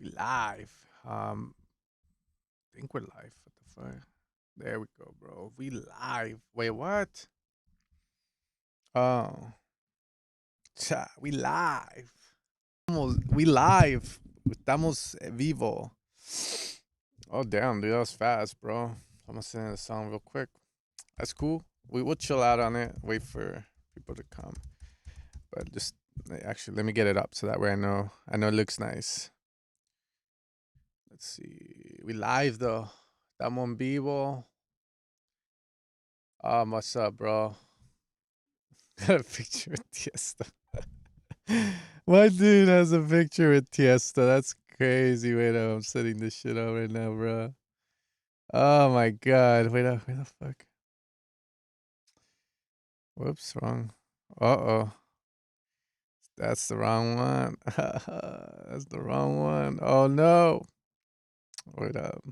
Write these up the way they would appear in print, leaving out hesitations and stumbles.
We live. I think we're live. What the fuck? There we go, bro. We live. Wait, what? Oh, we live. We live. Estamos vivo. Oh damn, dude, that was fast, bro. I'm gonna send the song real quick. That's cool. We'll chill out on it. Wait for people to come. But just actually, let me get it up so that way I know it looks nice. Let's see. We live though. Estamos en vivo. What's up, bro? Got a picture with Tiesto. My dude has a picture with Tiesto. That's crazy. Wait up, I'm setting this shit up right now, bro. Oh my god. Wait up, where the fuck? Whoops, wrong. Uh-oh. That's the wrong one. That's the wrong one. Oh no. Wait up.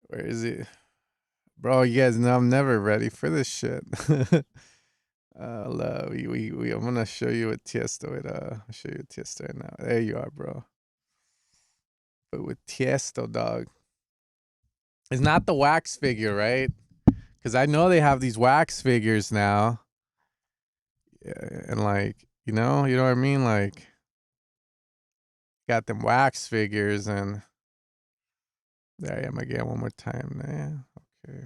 Where is it? Bro, you guys know I'm never ready for this shit. I'm gonna show you a Tiesto. I'll show you a Tiesto right now. There you are, bro. But with Tiesto, dog. It's not the wax figure, right? Because I know they have these wax figures now. Yeah, and like, you know what I mean? Like, got them wax figures and there I am again one more time. Yeah, okay.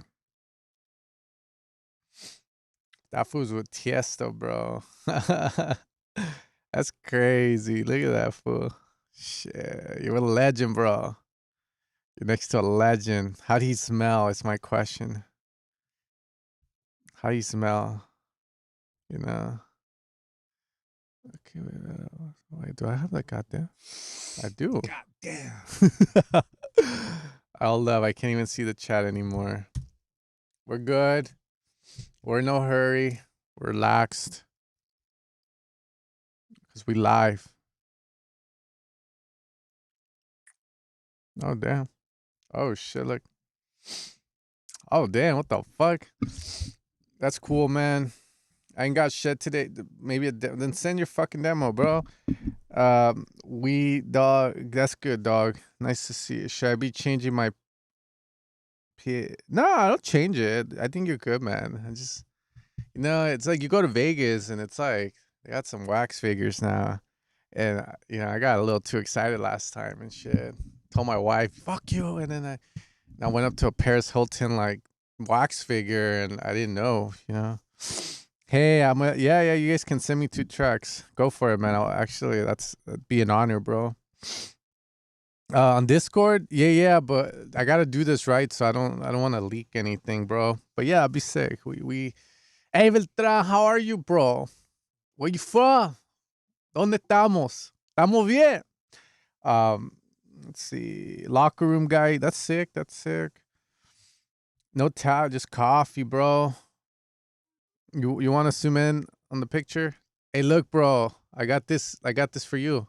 That fool's with Tiesto, bro. That's crazy. Look at that fool. Shit, you're a legend, bro. You're next to a legend. How do you smell? It's my question. How do you smell? You know? Okay, wait, do I have that goddamn? I do. Goddamn. Hold up, I can't even see the chat anymore. We're good. We're in no hurry. We're relaxed. Because we live. Oh, damn. Oh, shit, look. Oh, damn, what the fuck? That's cool, man. I ain't got shit today. Maybe then send your fucking demo, bro. Dog. That's good, dog. Nice to see you. Should I be changing my No, I don't change it. I think you're good, man. I just, it's like you go to Vegas and it's like they got some wax figures now, and I got a little too excited last time and shit. Told my wife, "Fuck you," and then I went up to a Paris Hilton like wax figure, and I didn't know, Hey, yeah. You guys can send me 2 tracks. Go for it, man. That'd be an honor, bro. On Discord, yeah, but I gotta do this right, so I don't want to leak anything, bro. But yeah, I'll be sick. Hey, Beltran, how are you, bro? Where you from? ¿Dónde estamos? Estamos bien. Let's see. Locker room guy. That's sick. No towel, just coffee, bro. You want to zoom in on the picture? Hey, look, bro. I got this for you.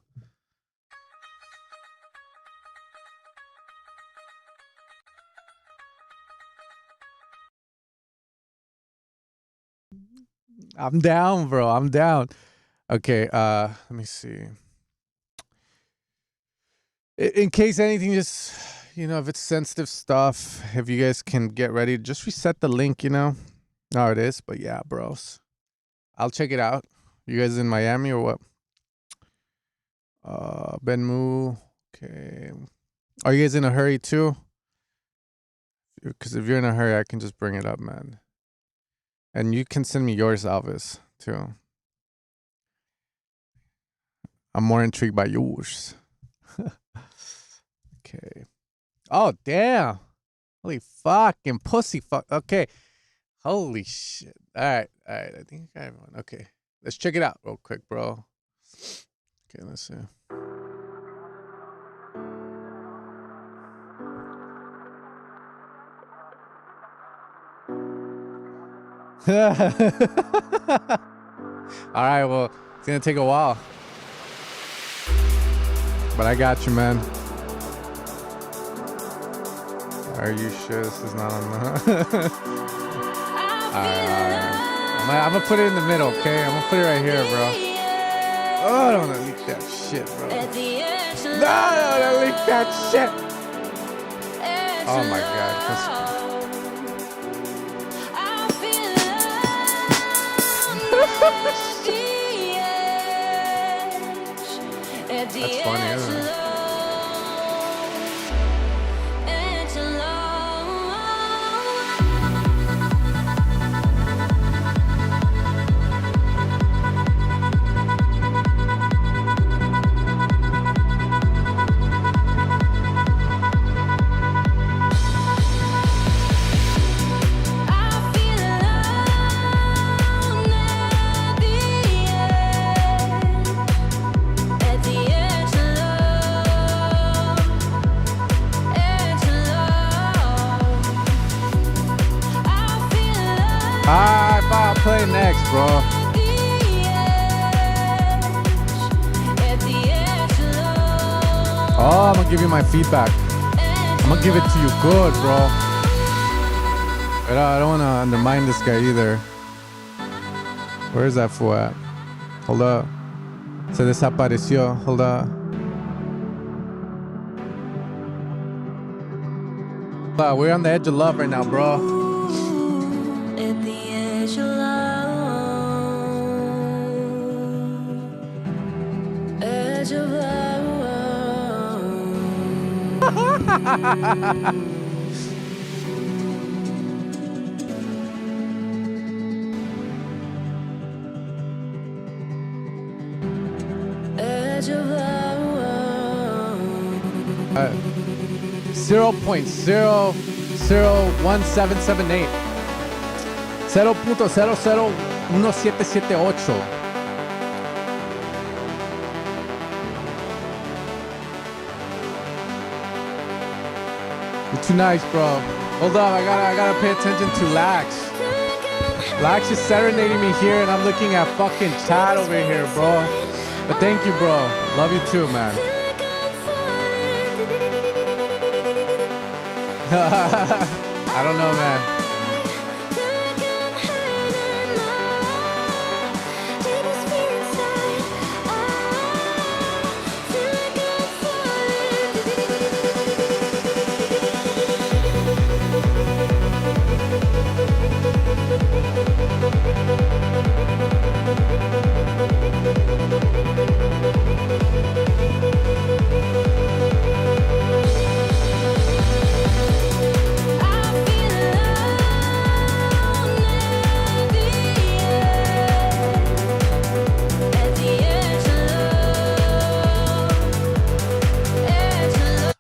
I'm down, bro. I'm down. Okay, let me see. In case anything, just if it's sensitive stuff, if you guys can get ready, just reset the link, No, it is, but yeah, bros. I'll check it out. You guys in Miami or what? Benmu. Okay. Are you guys in a hurry too? Because if you're in a hurry, I can just bring it up, man. And you can send me yours, Elvis, too. I'm more intrigued by yours. Okay. Oh, damn. Holy fucking pussy fuck. Okay. Holy shit. All right. I think I got everyone. Okay. Let's check it out real quick, bro. Okay, let's see. All right, well, it's gonna take a while, but I got you, man. Are you sure this is not on the? I'm gonna put it in the middle, okay? I'm gonna put it right here, bro. Oh, I don't want to leak that shit, bro. No, I don't want to leak that shit. Oh my God. That's funny, isn't it? Alright, I'll play next, bro. Oh, I'm gonna give you my feedback. I'm gonna give it to you good, bro. But I don't wanna undermine this guy either. Where is that fool at? Hold up. Se desapareció. Hold up. We're on the edge of love right now, bro. At the edge of love. Edge of love. Edge of love. 0.001778. 0.001778. You're too nice, bro. Hold up, I gotta pay attention to Lax. Lax is serenading me here, and I'm looking at fucking chat over here, bro. But thank you, bro. Love you too, man. I don't know, man.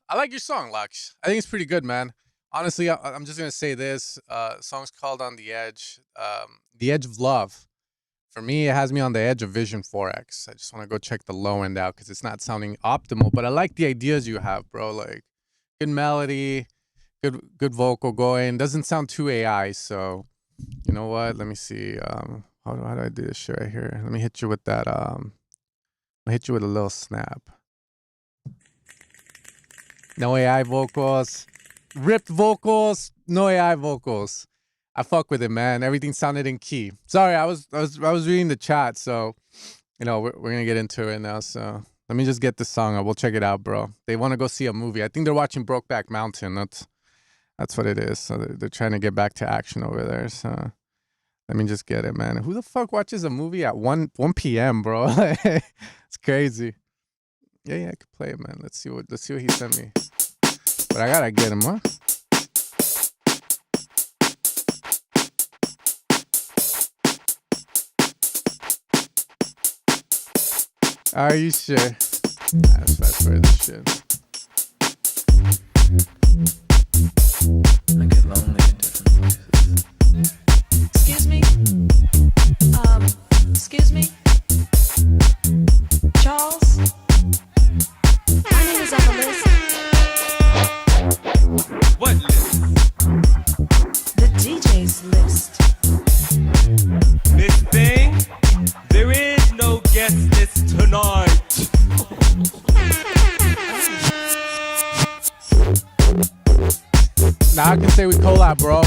I like your song, Lux. I think it's pretty good, man. Honestly, I'm just gonna say this. Song's called "On the Edge." The Edge of Love. For me, it has me on the edge of Vision 4X. I just want to go check the low end out because it's not sounding optimal. But I like the ideas you have, bro. Like good melody, good vocal going. Doesn't sound too AI. So you know what? Let me see. How do I do this shit right here? Let me hit you with that. I'll hit you with a little snap. No AI vocals, ripped vocals, no AI vocals. I fuck with it, man. Everything sounded in key. Sorry, I was reading the chat, so you know we're gonna get into it now. So let me just get the song up. We'll check it out, bro. They want to go see a movie. I think they're watching Brokeback Mountain. That's what it is. So they're trying to get back to action over there. So let me just get it, man. Who the fuck watches a movie at 1 p.m., bro? It's crazy. Yeah, I could play it, man. Let's see what he sent me. But I gotta get him, huh? Are you sure? Let's fast forward this shit. I get lonely in different places. Excuse me? Excuse me? Charles? My name is on the list. What list? The DJ's list. Miss Thing, there is no guest list tonight. Now I can say we collab, bro.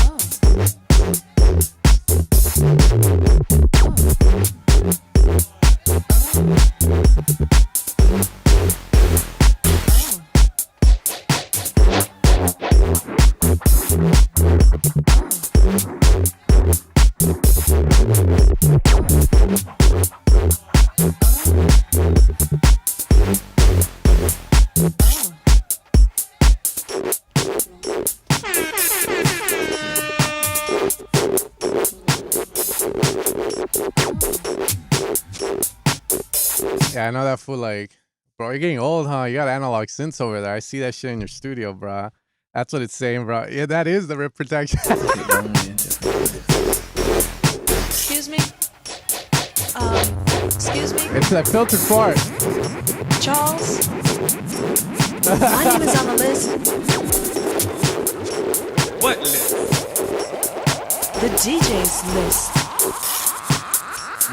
Yeah, I know that fool. Like, bro, you're getting old, huh? You got analog synths over there. I see that shit in your studio, bro. That's what it's saying, bro. Yeah, that is the rip protection. Excuse me? Excuse me? It's that filtered part. Charles? My name is on the list. What list? The DJ's list.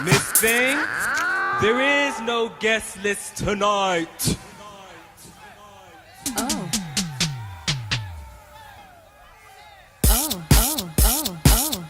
Miss Thing, there is no guest list tonight. Oh. Oh, oh, oh, oh.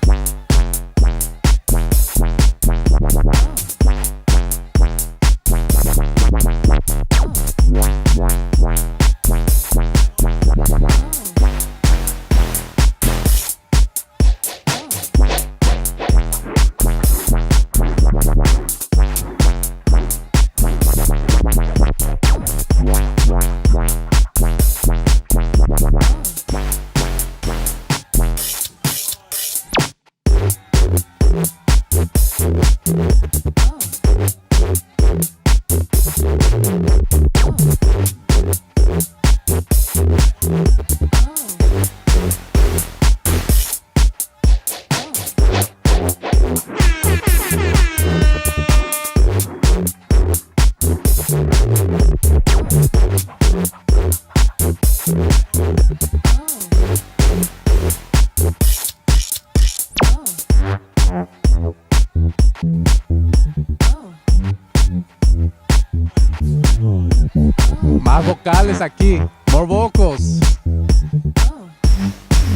Más vocales aquí. More vocals.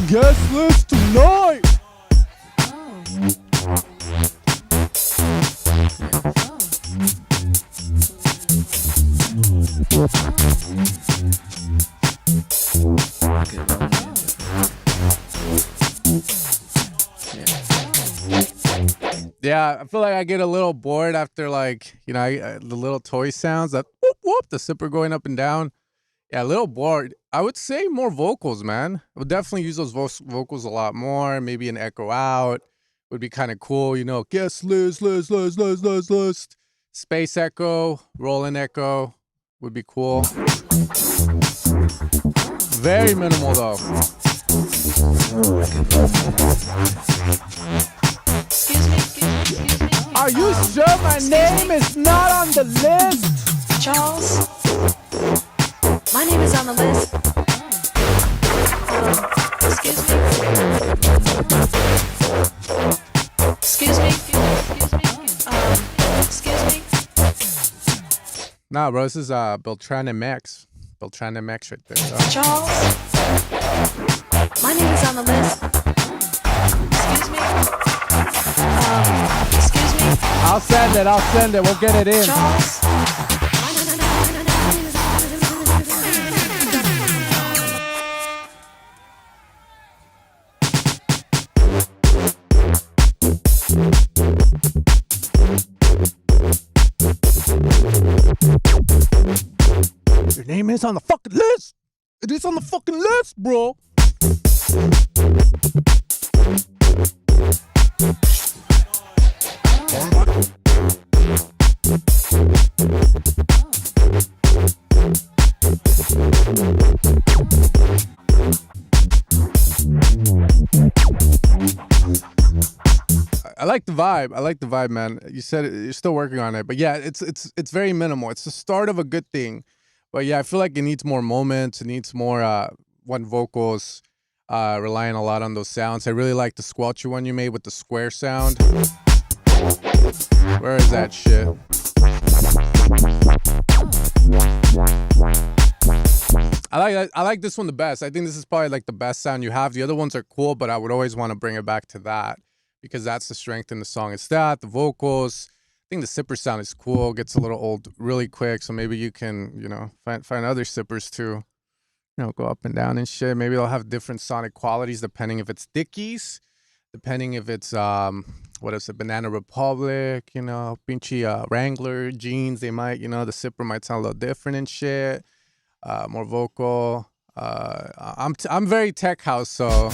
Guest list tonight. Yeah, I feel like I get a little bored after, like, you know, the little toy sounds, that whoop whoop, the zipper going up and down. Yeah, a little bored. I would say more vocals, man. I would definitely use those vocals a lot more. Maybe an echo out would be kind of cool. You know, guest list. Space echo, rolling echo would be cool. Very minimal though. Excuse me? Are you sure my name is not on the list? Charles? My name is on the list. Excuse me? Excuse me? Excuse me? Nah, bro, this is Beltran and Max. Beltran and Max right there. Charles? My name is on the list. Excuse me? Excuse me? I'll send it. We'll get it in. Charles? Your name is on the fucking list. It is on the fucking list, bro. I like the vibe. I like the vibe, man. You said you're still working on it, but yeah, it's very minimal. It's the start of a good thing, but yeah, I feel like it needs more moments. It needs more one vocals, relying a lot on those sounds. I really like the squelchy one you made with the square sound. Where is that shit? I like this one the best. I think this is probably like the best sound you have. The other ones are cool, but I would always want to bring it back to that because that's the strength in the song. It's that, the vocals. I think the zipper sound is cool. Gets a little old really quick, so maybe you can, you know, find other zippers too. You know, go up and down and shit. Maybe they'll have different sonic qualities depending if it's Dickies, depending if it's what is it, Banana Republic, you know, pinchy Wrangler jeans. They might, you know, the zipper might sound a little different and shit. More vocal. I'm very tech house, so.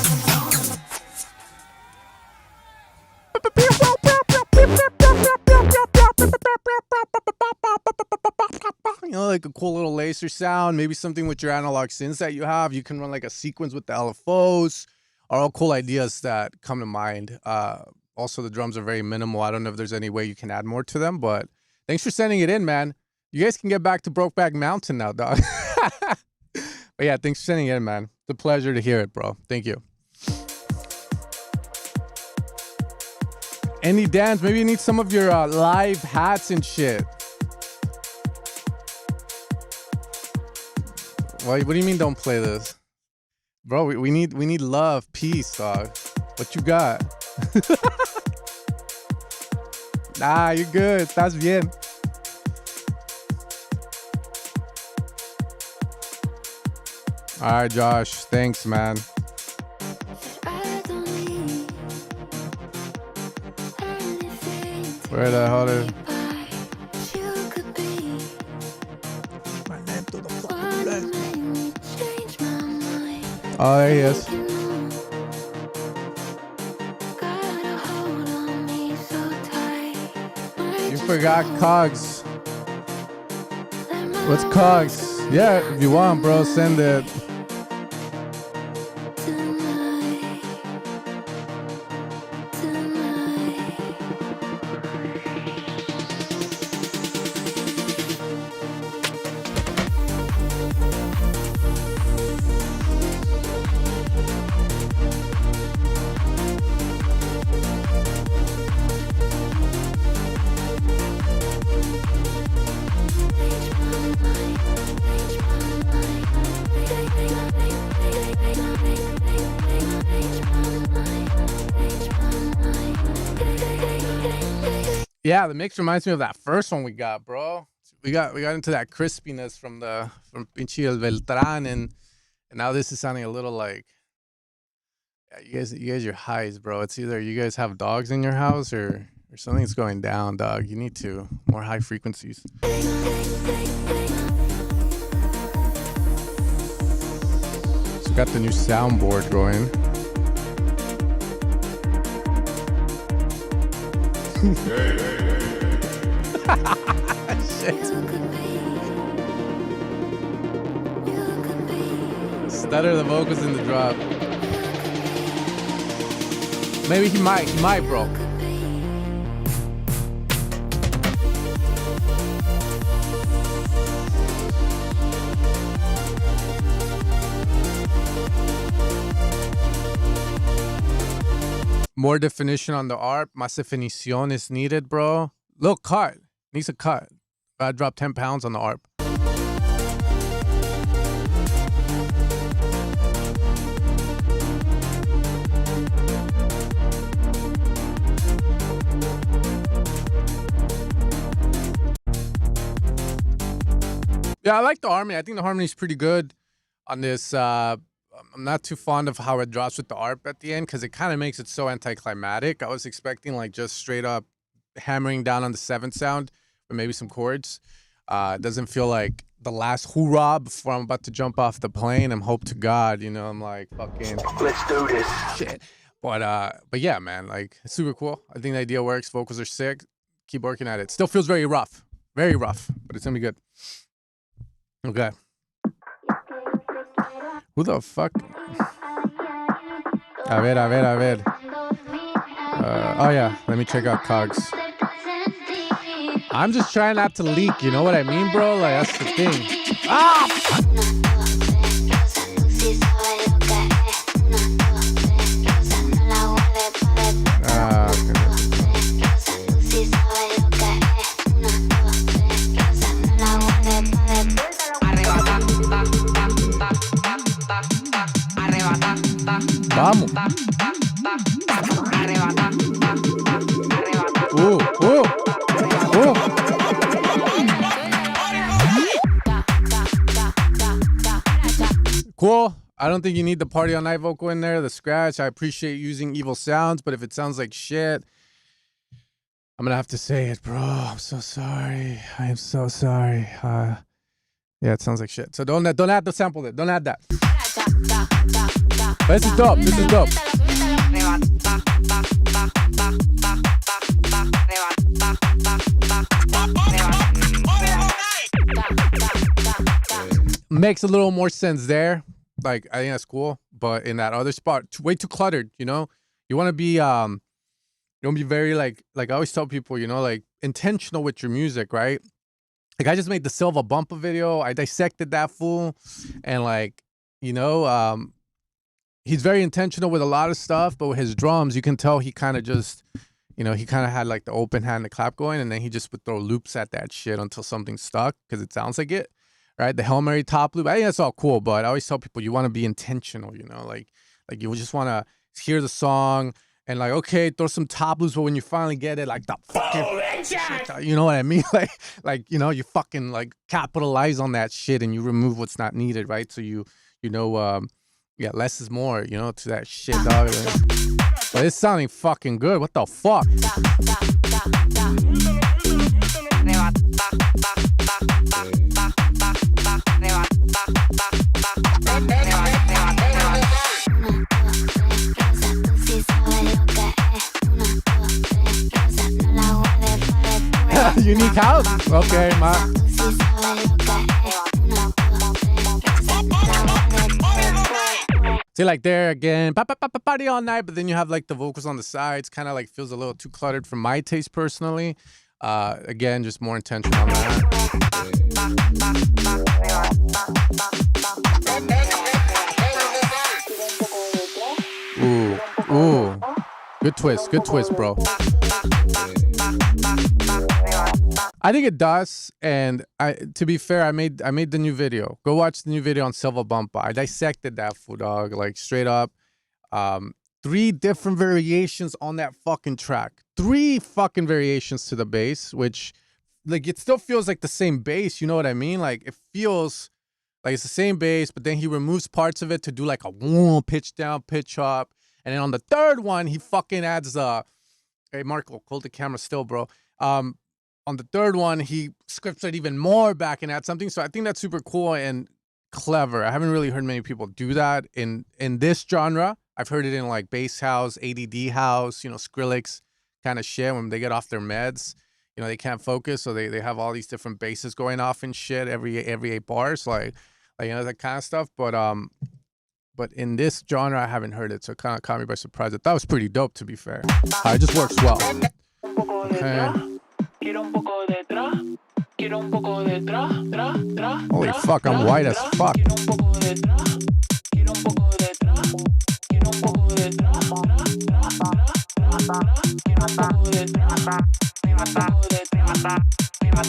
You know, like a cool little laser sound, maybe something with your analog synths that you have. You can run like a sequence with the LFOs. Are all cool ideas that come to mind. Also, the drums are very minimal. I don't know if there's any way you can add more to them, but thanks for sending it in, man. You guys can get back to Brokeback Mountain now, dog. But yeah, thanks for sending it in, man. It's a pleasure to hear it, bro. Thank you. Any dance? Maybe you need some of your live hats and shit. What do you mean don't play this? Bro, we need love, peace, dog. What you got? Nah, you're good. Estás bien. All right, Josh. Thanks, man. Where the hell is... Oh, there he is. You forgot Cogs. What's Cogs? Yeah, if you want, bro, send it. Yeah, the mix reminds me of that first one we got, bro. We got into that crispiness from Pinchi El Beltran, and now this is sounding a little like, yeah, you guys are highs, bro. It's either you guys have dogs in your house or something's going down, dog. You need to more high frequencies. So got the new soundboard going. Shit. Stutter the vocals in the drop. Maybe he might, bro. More definition on the ARP. Más definición is needed, bro. Little cut. Needs a cut. I dropped 10 pounds on the ARP. Yeah, I like the harmony. I think the harmony is pretty good on this. I'm not too fond of how it drops with the ARP at the end because it kind of makes it so anticlimactic. I was expecting like just straight up hammering down on the 7th sound, but maybe some chords. It doesn't feel like the last hoorah before I'm about to jump off the plane. I'm hope to God, you know, I'm like fucking let's do this shit. But yeah, man, like it's super cool. I think the idea works. Vocals are sick. Keep working at it. Still feels very rough, but it's gonna be good. Okay. Who the fuck? A ver. Oh yeah, let me check out Cogs. I'm just trying not to leak, you know what I mean, bro? Like, that's the thing. Ah! Vamos. Cool. I don't think you need the Party All Night vocal in there, the scratch. I appreciate using evil sounds, but if it sounds like shit, I'm gonna have to say it, bro. I'm so sorry. I am so sorry. Yeah, it sounds like shit. So don't add the sample. Don't add that. But this is dope. This is dope. Makes a little more sense there. Like, I think that's cool. But in that other spot, way too cluttered, you know? You want to be, don't be very, like I always tell people, you know, like, intentional with your music, right? Like, I just made the Silva Bumpa video. I dissected that fool. And, like, you know, he's very intentional with a lot of stuff. But with his drums, you can tell he kind of just, you know, he kind of had, like, the open hand, the clap going. And then he just would throw loops at that shit until something stuck because it sounds like it. Right, the Hail Mary top loop. I think that's all cool, but I always tell people you want to be intentional. You know, like you just want to hear the song and like, okay, throw some top loops, but when you finally get it, like the fucking, you know what I mean? Like you know, you fucking like capitalize on that shit and you remove what's not needed, right? So you know, yeah, less is more. You know, to that shit, dog. But it's sounding fucking good. What the fuck? Unique house? Okay, See, like there again, party all night, but then you have like the vocals on the sides, kind of like feels a little too cluttered for my taste personally. Again, just more intentional on that. Ooh. Good twist, bro. I think it does, and to be fair, I made the new video. Go watch the new video on Silva Bumpa. I dissected that fool, dog, like straight up. 3 different variations on that fucking track. 3 fucking variations to the bass, which like it still feels like the same bass, you know what I mean? Like it feels like it's the same bass, but then he removes parts of it to do like a pitch down, pitch up. And then on the 3rd one, he fucking adds the hey Marco, hold the camera still, bro. On the 3rd one, he scripts it even more back and adds something. So I think that's super cool and clever. I haven't really heard many people do that in this genre. I've heard it in like bass house, ADD house, you know, Skrillex kind of shit when they get off their meds. You know, they can't focus, so they have all these different basses going off and shit every 8 bars, like you know, that kind of stuff. But in this genre, I haven't heard it, so it kind of caught me by surprise. That was pretty dope, to be fair. It just works well. Okay. Holy fuck, I'm white as fuck.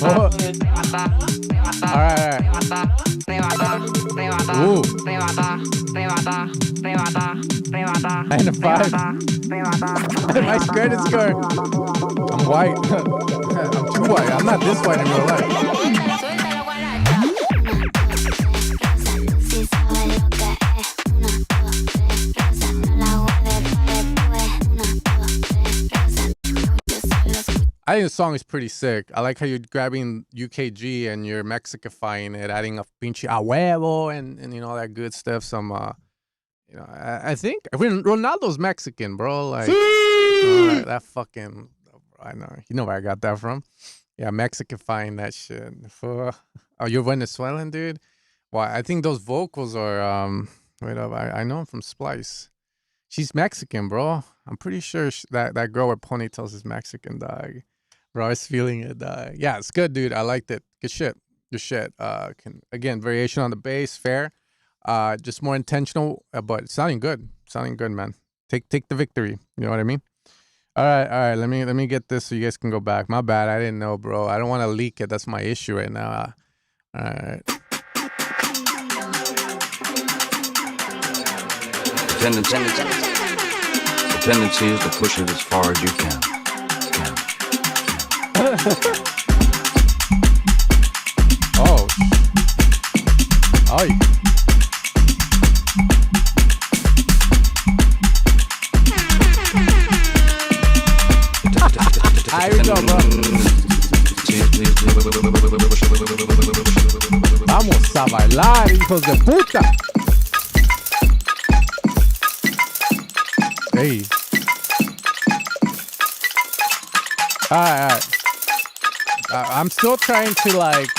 Oh. All right. Ooh. 9 to 5. My skirt is skirt. I'm white. I'm too white. I'm not this white in real life. I think the song is pretty sick. I like how you're grabbing UKG and you're Mexicifying it, adding a pinche a huevo and you know, all that good stuff. Some, you know, I think Ronaldo's Mexican, bro. Like, that fucking, I know. You know where I got that from. Yeah, Mexicifying that shit. Oh, you're Venezuelan, dude? Well, I think those vocals are, wait up, I know him from Splice. She's Mexican, bro. I'm pretty sure that girl with ponytails is Mexican, dog. Bro, I was feeling it, dog. Yeah, it's good, dude. I liked it. Good shit. Good shit. Again, variation on the bass, fair. Just more intentional, but it's sounding good. Sounding good, man. Take the victory. You know what I mean? All right. Let me get this so you guys can go back. My bad. I didn't know, bro. I don't want to leak it. That's my issue right now. All right. The tendency is to push it as far as you can. Oh. Here we go, Vamos a bailar, hijos de puta. Hey. Alright. I'm still trying to like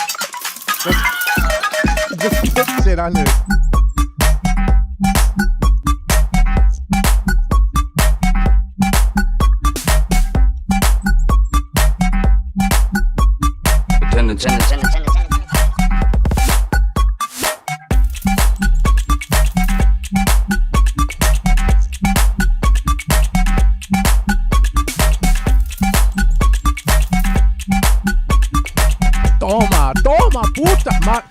just put shit on it. Attendance. Toma, puta, man.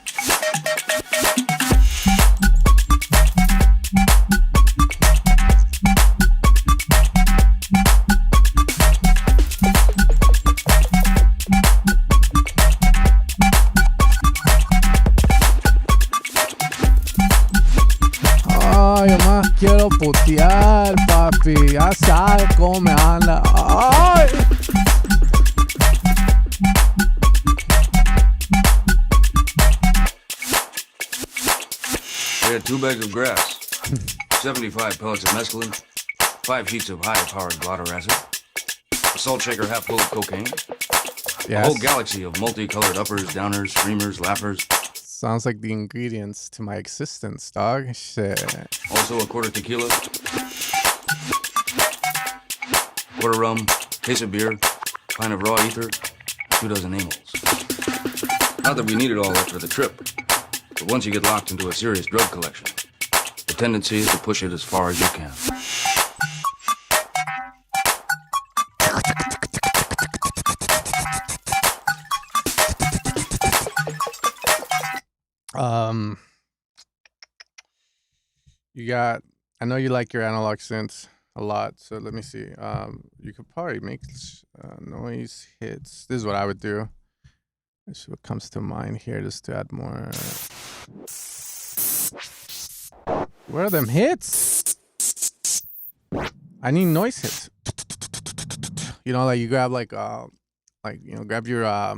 Ay, yo más quiero putear, papi. Ya sabes cómo me anda. Ay. We had 2 bags of grass, 75 pellets of mescaline, 5 sheets of high-powered blotter acid, a salt shaker half full of cocaine, a whole galaxy of multicolored uppers, downers, screamers, laughers. Sounds like the ingredients to my existence, dog. Shit. Also a quarter tequila, quarter rum, case of beer, pint of raw ether, 2 dozen amyls. Not that we needed all that for the trip, but once you get locked into a serious drug collection, the tendency is to push it as far as you can. You got, I know you like your analog synths a lot, so let me see. You could probably make noise hits. This is what I would do. This is what comes to mind here, just to add more. Where are them hits? I need noise hits. You know, like you grab grab your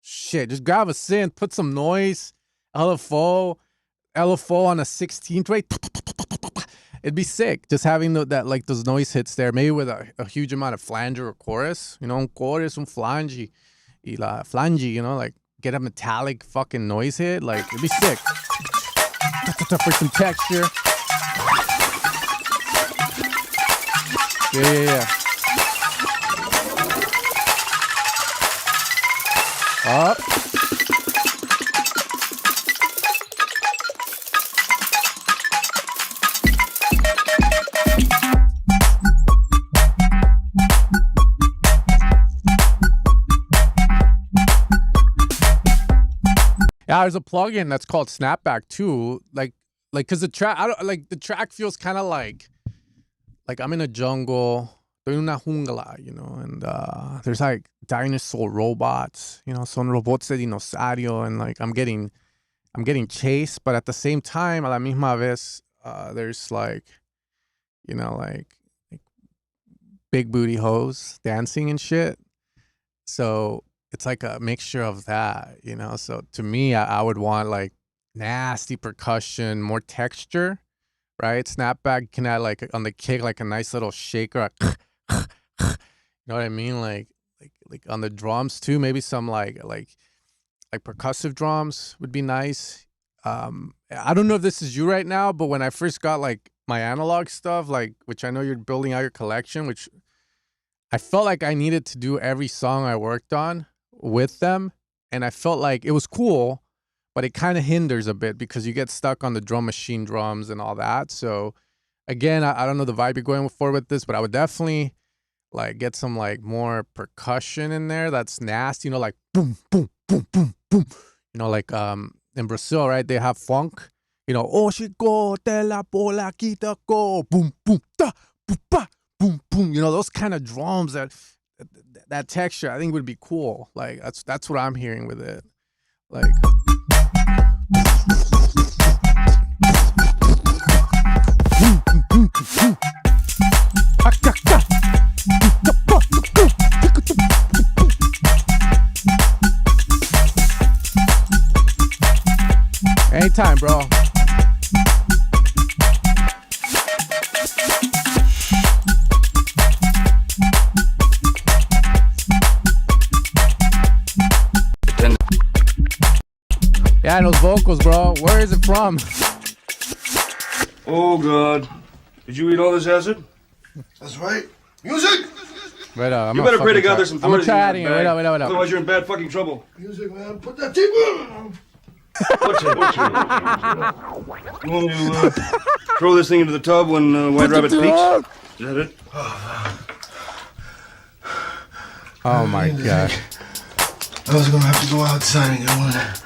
shit. Just grab a synth, put some noise, LFO on a 16th rate. It'd be sick just having that like those noise hits there, maybe with a huge amount of flanger or chorus. You know, un chorus, un flange, y la flange. You know, like get a metallic fucking noise hit. Like it'd be sick for some texture. Yeah. Up. Yeah, there's a plugin that's called Snapback too. Like, cause the track, the track feels kind of like I'm in a jungle, estoy en una jungla, you know, and there's like dinosaur robots, you know, son robots de dinosaurio, and like I'm getting chased, but at the same time, a la misma vez, there's like, you know, like big booty hoes dancing and shit. So it's like a mixture of that, you know. So to me, I would want like nasty percussion, more texture, right? Snapback can add like on the kick, like a nice little shaker, you know what I mean? Like on the drums too, maybe some like percussive drums would be nice. I don't know if this is you right now, but when I first got like my analog stuff, like, which I know you're building out your collection, which I felt like I needed to do every song I worked on with them, and I felt like it was cool, but it kind of hinders a bit because you get stuck on the drum machine drums and all that. So again, I don't know the vibe you're going for with this, but I would definitely like get some like more percussion in there that's nasty, you know, like boom boom boom boom boom, you know, like in Brazil, right, they have funk, you know, oh chico te la bola quita go, boom boom da boom ba boom boom, you know, those kind of drums, that texture I think would be cool. Like that's what I'm hearing with it. Like Anytime, bro. Yeah, those vocals, bro. Where is it from? Oh, God. Did you eat all this acid? That's right. Music! Wait up. You better pray to God there's some I'm gonna authorities try in adding it. that Wait bag. up. Otherwise, you're in bad fucking trouble. Music, man. Put that tape on. What's it? You want to throw this thing into the tub when White Rabbit speaks? Is that it? Oh my god. I was gonna have to go outside and get one of that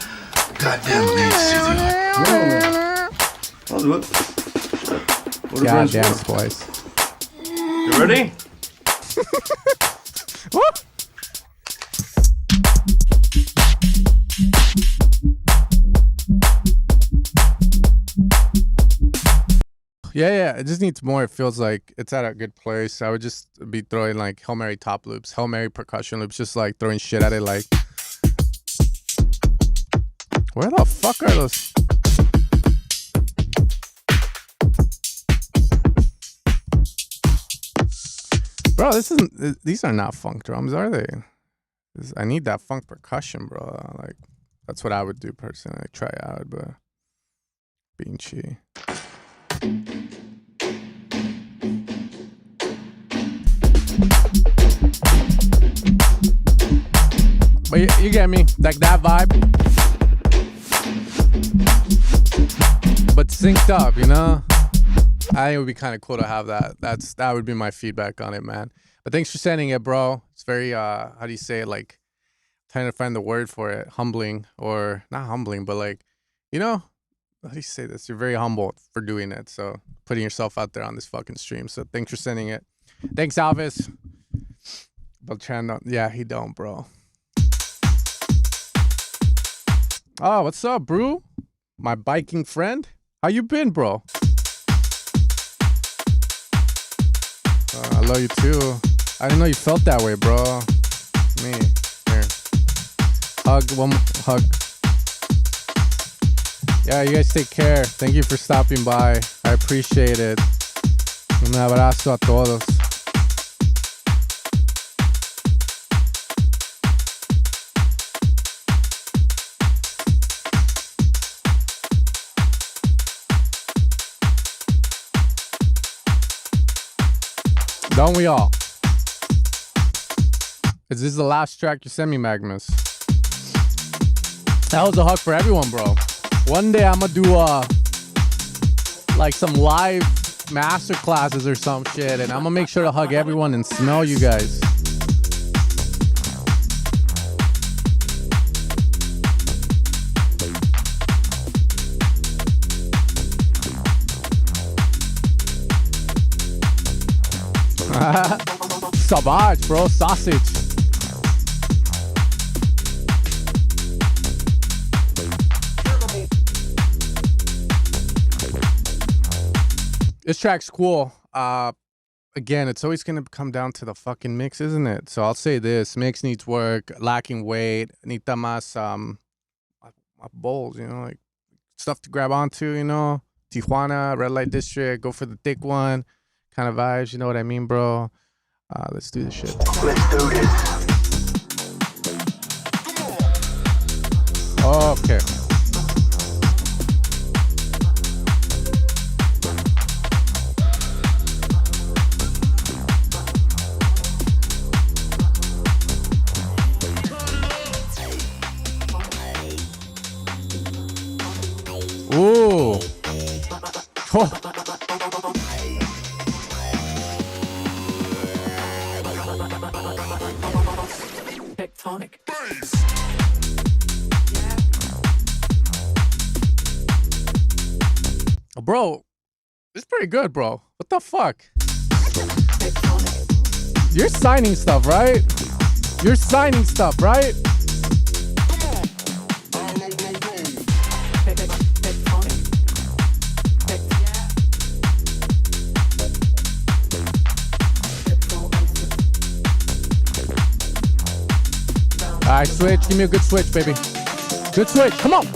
goddamn lead CD. I'll do it. What are friends Goddamn for? twice. You ready? Yeah, it just needs more. It feels like it's at a good place. I would just be throwing like Hail Mary top loops, Hail Mary percussion loops, just like throwing shit at it like. Where the fuck are those? Bro, these are not funk drums, are they? I need that funk percussion, bro. Like, that's what I would do personally. Like, try out, but being cheap. But you get me, like that vibe, but synced up, you know. I think it would be kind of cool to have that. That would be my feedback on it, man. But thanks for sending it, bro. It's very how do you say it? Like, trying to find the word for it, humbling, or not humbling, but like, you know, how do you say this? You're very humble for doing it. So putting yourself out there on this fucking stream. So thanks for sending it. Thanks, Alvis. Beltran, yeah, he don't, bro. Oh, what's up, bro? My biking friend. How you been, bro? I love you too. I didn't know you felt that way, bro. Me. Here. Hug, one hug. Yeah, you guys take care. Thank you for stopping by. I appreciate it. Un abrazo a todos. Don't we all? Is this the last track you sent me, Magnus? That was a hug for everyone, bro. One day I'm gonna do like some live master classes or some shit, and I'm gonna make sure to hug everyone and smell you guys. Savage, bro. Sausage. This track's cool. Again, it's always gonna come down to the fucking mix, isn't it? So I'll say this: mix needs work, lacking weight, nita más bowls, you know, like stuff to grab onto, you know. Tijuana, red light district, go for the thick one, kind of vibes, you know what I mean, bro? Let's do this shit. Let's do this. Okay. Ooh. Oh. Tectonic. Bro, it's pretty good, bro. What the fuck? You're signing stuff, right? You're signing stuff, right? All right, switch. Give me a good switch, baby. Good switch. Come on.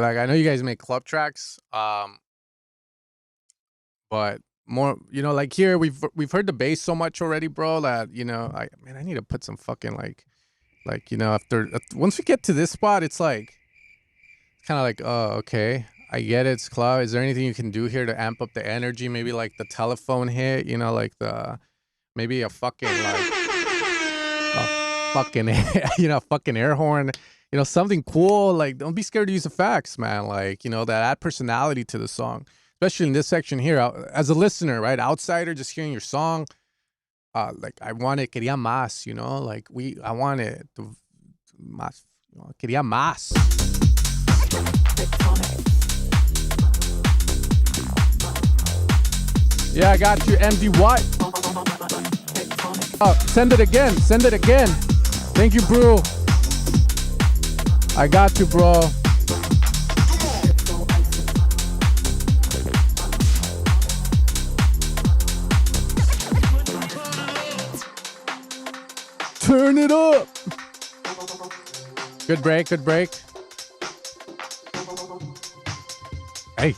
Like I know you guys make club tracks, but more, like here we've heard the bass so much already, bro. That I need to put some fucking after once we get to this spot, it's like kind of like, oh, okay, I get it, it's club. Is there anything you can do here to amp up the energy? Maybe like the telephone hit, like maybe a fucking fucking air horn, something cool. Like, don't be scared to use effects, man. Like, that add personality to the song, especially in this section here. As a listener, right, outsider, just hearing your song, like I wanted, quería más, like I wanted más, quería más. Yeah, I got you, MD What? Send it again. Thank you, bro. I got you, bro. Turn it up. Good break. Hey.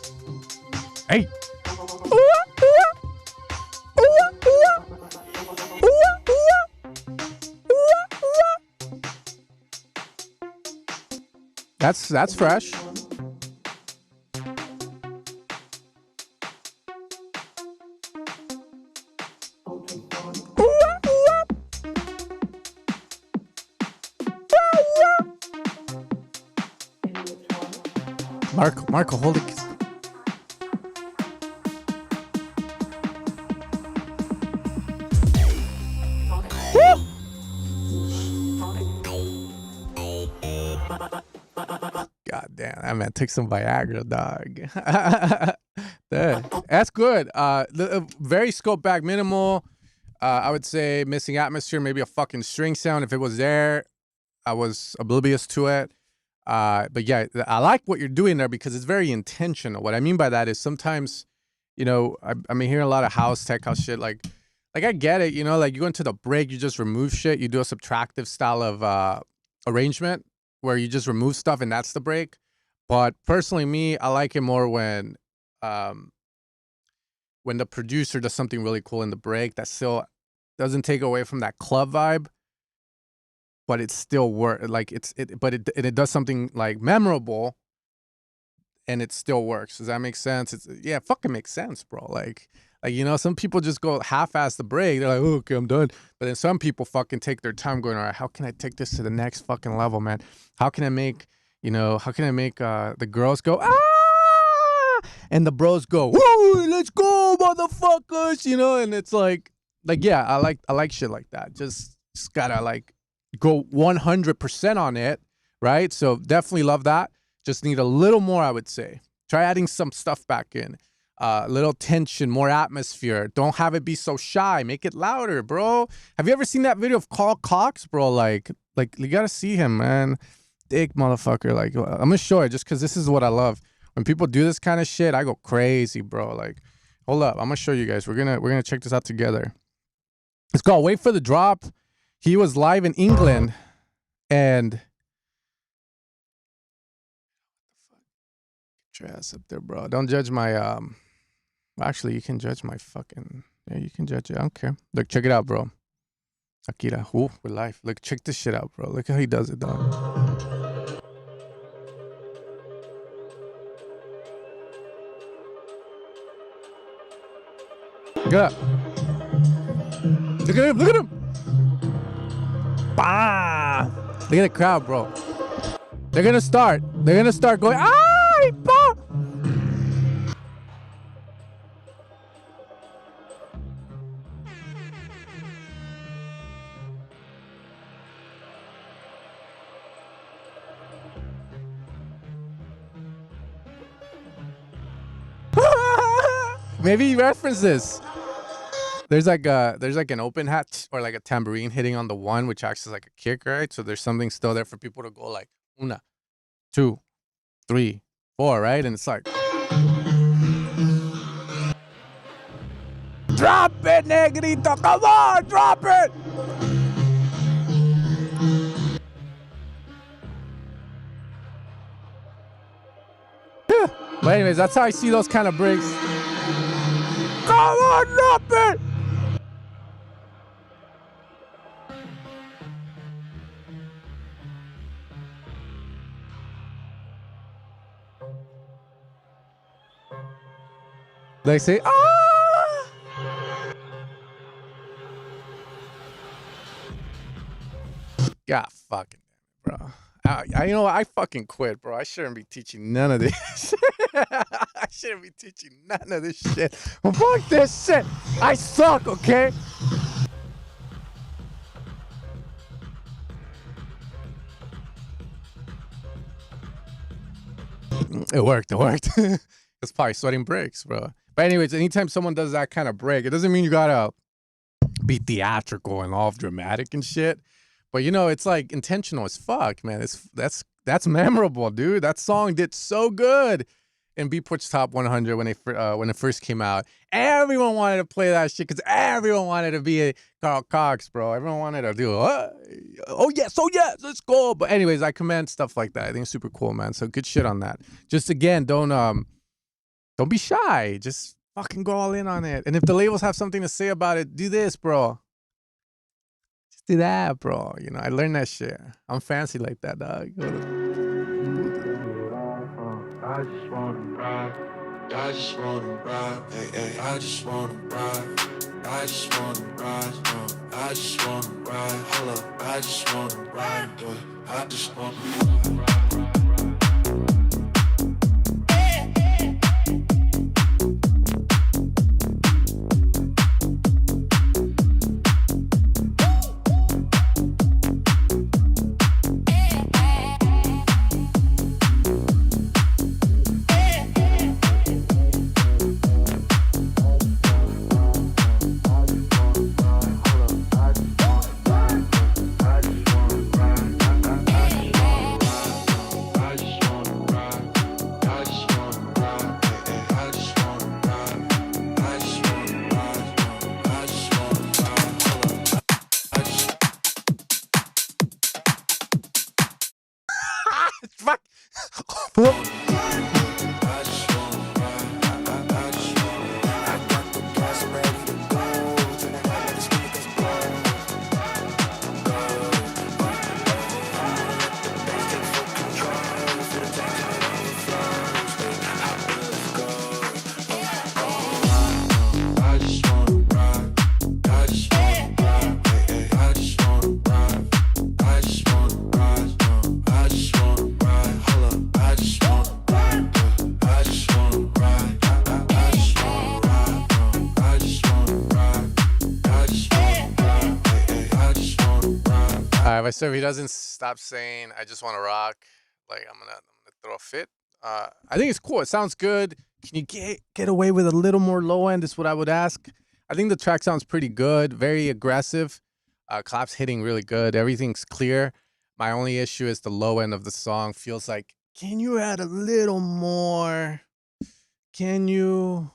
That's fresh. Marco, hold it. God damn, that man took some Viagra, dog. That's good. Very scoped back, minimal. I would say missing atmosphere, maybe a fucking string sound. If it was there, I was oblivious to it. But yeah, I like what you're doing there because it's very intentional. What I mean by that is sometimes, I'm hearing a lot of house tech house shit. Like I get it, like you go into the break, you just remove shit. You do a subtractive style of arrangement where you just remove stuff and that's the break. But personally, me, I like it more when the producer does something really cool in the break that still doesn't take away from that club vibe, but it still works. Like it does something like memorable, and it still works. Does that make sense? It fucking makes sense, bro. Like some people just go half-ass the break. They're like, oh, okay, I'm done. But then some people fucking take their time going, all right, how can I take this to the next fucking level, man? How can I make the girls go, ah, and the bros go, woo, let's go, motherfuckers, and it's like, yeah, I like shit like that. Just gotta like go 100% on it, right? So definitely love that. Just need a little more, I would say. Try adding some stuff back in. A little tension, more atmosphere. Don't have it be so shy. Make it louder, bro. Have you ever seen that video of Carl Cox, bro? Like you gotta see him, man. Dick motherfucker. Like, I'm gonna show it just because this is what I love. When people do this kind of shit, I go crazy, bro. Like, hold up, I'm gonna show you guys. We're gonna check this out together. It's called Wait for the Drop. He was live in England, and get your ass up there, bro. Don't judge my actually, you can judge my fucking, yeah, you can judge it. I don't care. Look, check it out, bro. Akira, ooh, we're live. Look, check this shit out, bro. Look how he does it, dog. Look at that. Look at him, look at him. Bah! Look at the crowd, bro. They're gonna start going, ah, bah! Maybe he referenced this. There's like an open hat or like a tambourine hitting on the one, which acts as like a kick, right? So there's something still there for people to go like 1, 2, 3, 4, right? And it's like, drop it, negrito, come on, drop it. But anyways, that's how I see those kind of breaks. Come on, nothing. They say, ah! God fucking damn it, bro. You know what? I fucking quit, bro. I shouldn't be teaching none of this. I shouldn't be teaching none of this shit. Fuck this shit. I suck, okay? It worked. It's probably sweating breaks, bro. But anyways, anytime someone does that kind of break, it doesn't mean you gotta be theatrical and all dramatic and shit. But you know, it's like intentional as fuck, man. That's memorable, dude. That song did so good in Beatport's Top 100 when it first came out. Everyone wanted to play that shit because everyone wanted to be a Carl Cox, bro. Everyone wanted to do, oh yes, let's go. But anyways, I commend stuff like that. I think it's super cool, man. So good shit on that. Just again, don't be shy. Just fucking go all in on it. And if the labels have something to say about it, do this, bro. Just do that, bro. You know, I learned that shit. I'm fancy like that, dog. I just wanna ride. I just wanna ride. Hey, hey. I just wanna ride. I just wanna ride. I just wanna ride. Hold up. I just wanna ride. I just wanna ride. Fuck. So if he doesn't stop saying, I just want to rock, like I'm gonna throw a fit. I think it's cool. It sounds good. Can you get away with a little more low end is what I would ask. I think the track sounds pretty good, very aggressive. Claps hitting really good. Everything's clear. My only issue is the low end of the song feels like, can you add a little more? Can you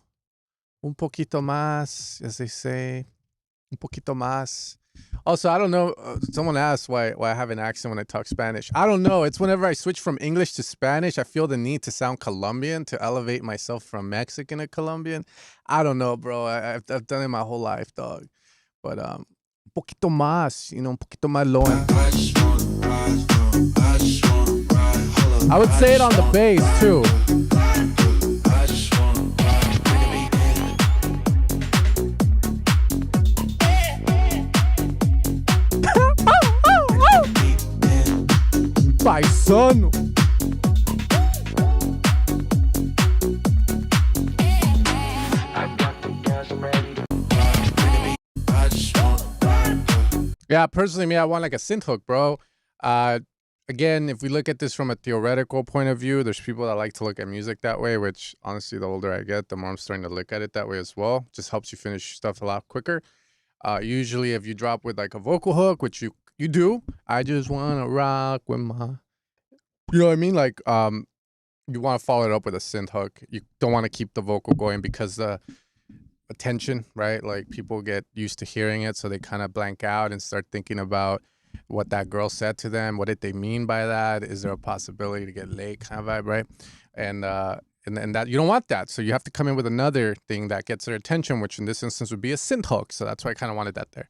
un poquito más, as they say, un poquito más. Also, I don't know. Someone asked why I have an accent when I talk Spanish. I don't know. It's whenever I switch from English to Spanish, I feel the need to sound Colombian to elevate myself from Mexican to Colombian. I don't know, bro. I've done it my whole life, dog. But un poquito más, you know, un poquito más low end. I would say it on the bass too. Paisano. Yeah, personally, me, I want like a synth hook, bro. Again, if we look at this from a theoretical point of view, there's people that like to look at music that way, which honestly, the older I get, the more I'm starting to look at it that way as well. Just helps you finish stuff a lot quicker. Usually, if you drop with like a vocal hook, which you do, I just want to rock with my, you know what I mean? Like, you want to follow it up with a synth hook. You don't want to keep the vocal going because the attention, right? Like people get used to hearing it, so they kind of blank out and start thinking about what that girl said to them. What did they mean by that? Is there a possibility to get laid kind of vibe, right? And and that you don't want that. So you have to come in with another thing that gets their attention, which in this instance would be a synth hook. So that's why I kind of wanted that there.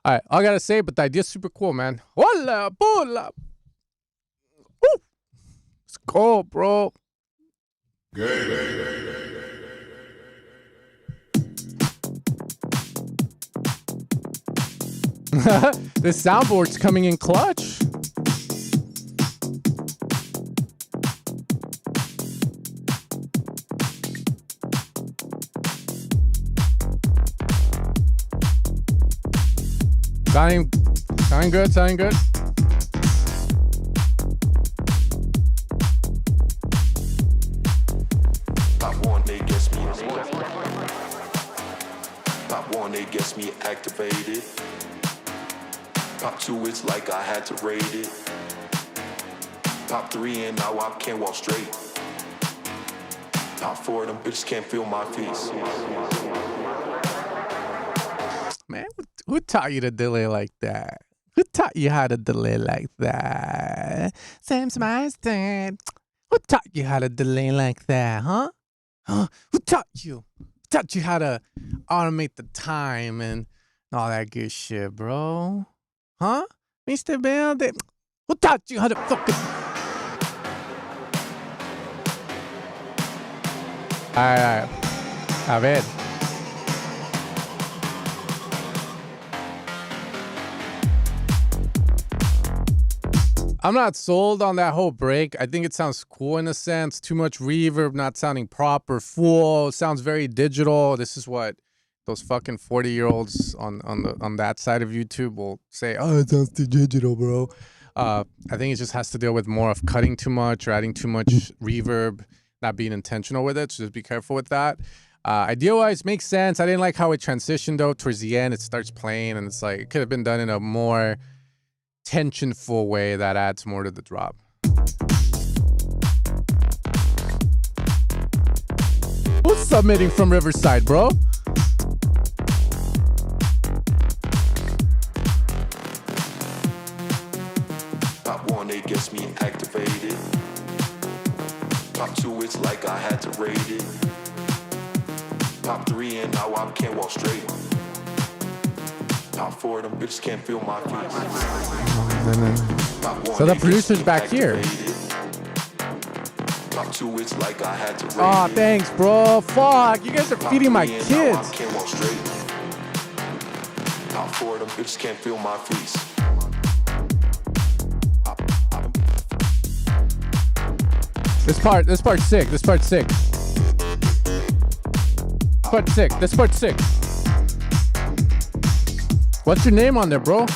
All right, all I gotta say, but the idea's super cool, man. Hola, bola. Woo! Let's go, bro. This soundboard's coming in clutch. Sounding good, sounding good. Pop one, they gets me. Pop one, they gets me activated. Pop two, it's like I had to rate it. Pop three, and now I can't walk straight. Pop four, them bitches can't feel my face. Man, who taught you to delay like that? Who taught you how to delay like that? Sam Smystead. Who taught you how to delay like that, huh? Huh? Who taught you? Who taught you how to automate the time and all that good shit, bro? Huh? Mr. Bell, who taught you how to fucking... All right. A ver. I'm not sold on that whole break. I think it sounds cool in a sense. Too much reverb, not sounding proper, full. Sounds very digital. This is what those fucking 40-year-olds on that side of YouTube will say. Oh, it sounds too digital, bro. I think it just has to deal with more of cutting too much or adding too much reverb, not being intentional with it. So just be careful with that. Idea-wise, makes sense. I didn't like how it transitioned though. Towards the end, it starts playing, and it's like it could have been done in a more tensionful way that adds more to the drop. Who's submitting from Riverside, bro? Pop one, it gets me activated. Pop two, it's like I had to rate it. Pop three, and now I can't walk straight. Pop four, them bitches can't feel my face. So the producer's back here. Pop two, it's like I had to rate Oh, it. thanks, bro. Fuck, you guys are feeding my Pop three, and now I kids. can't walk straight. Pop four, them bitches can't feel my face. This part's sick. This part's sick. This part's sick. What's your name on there, bro?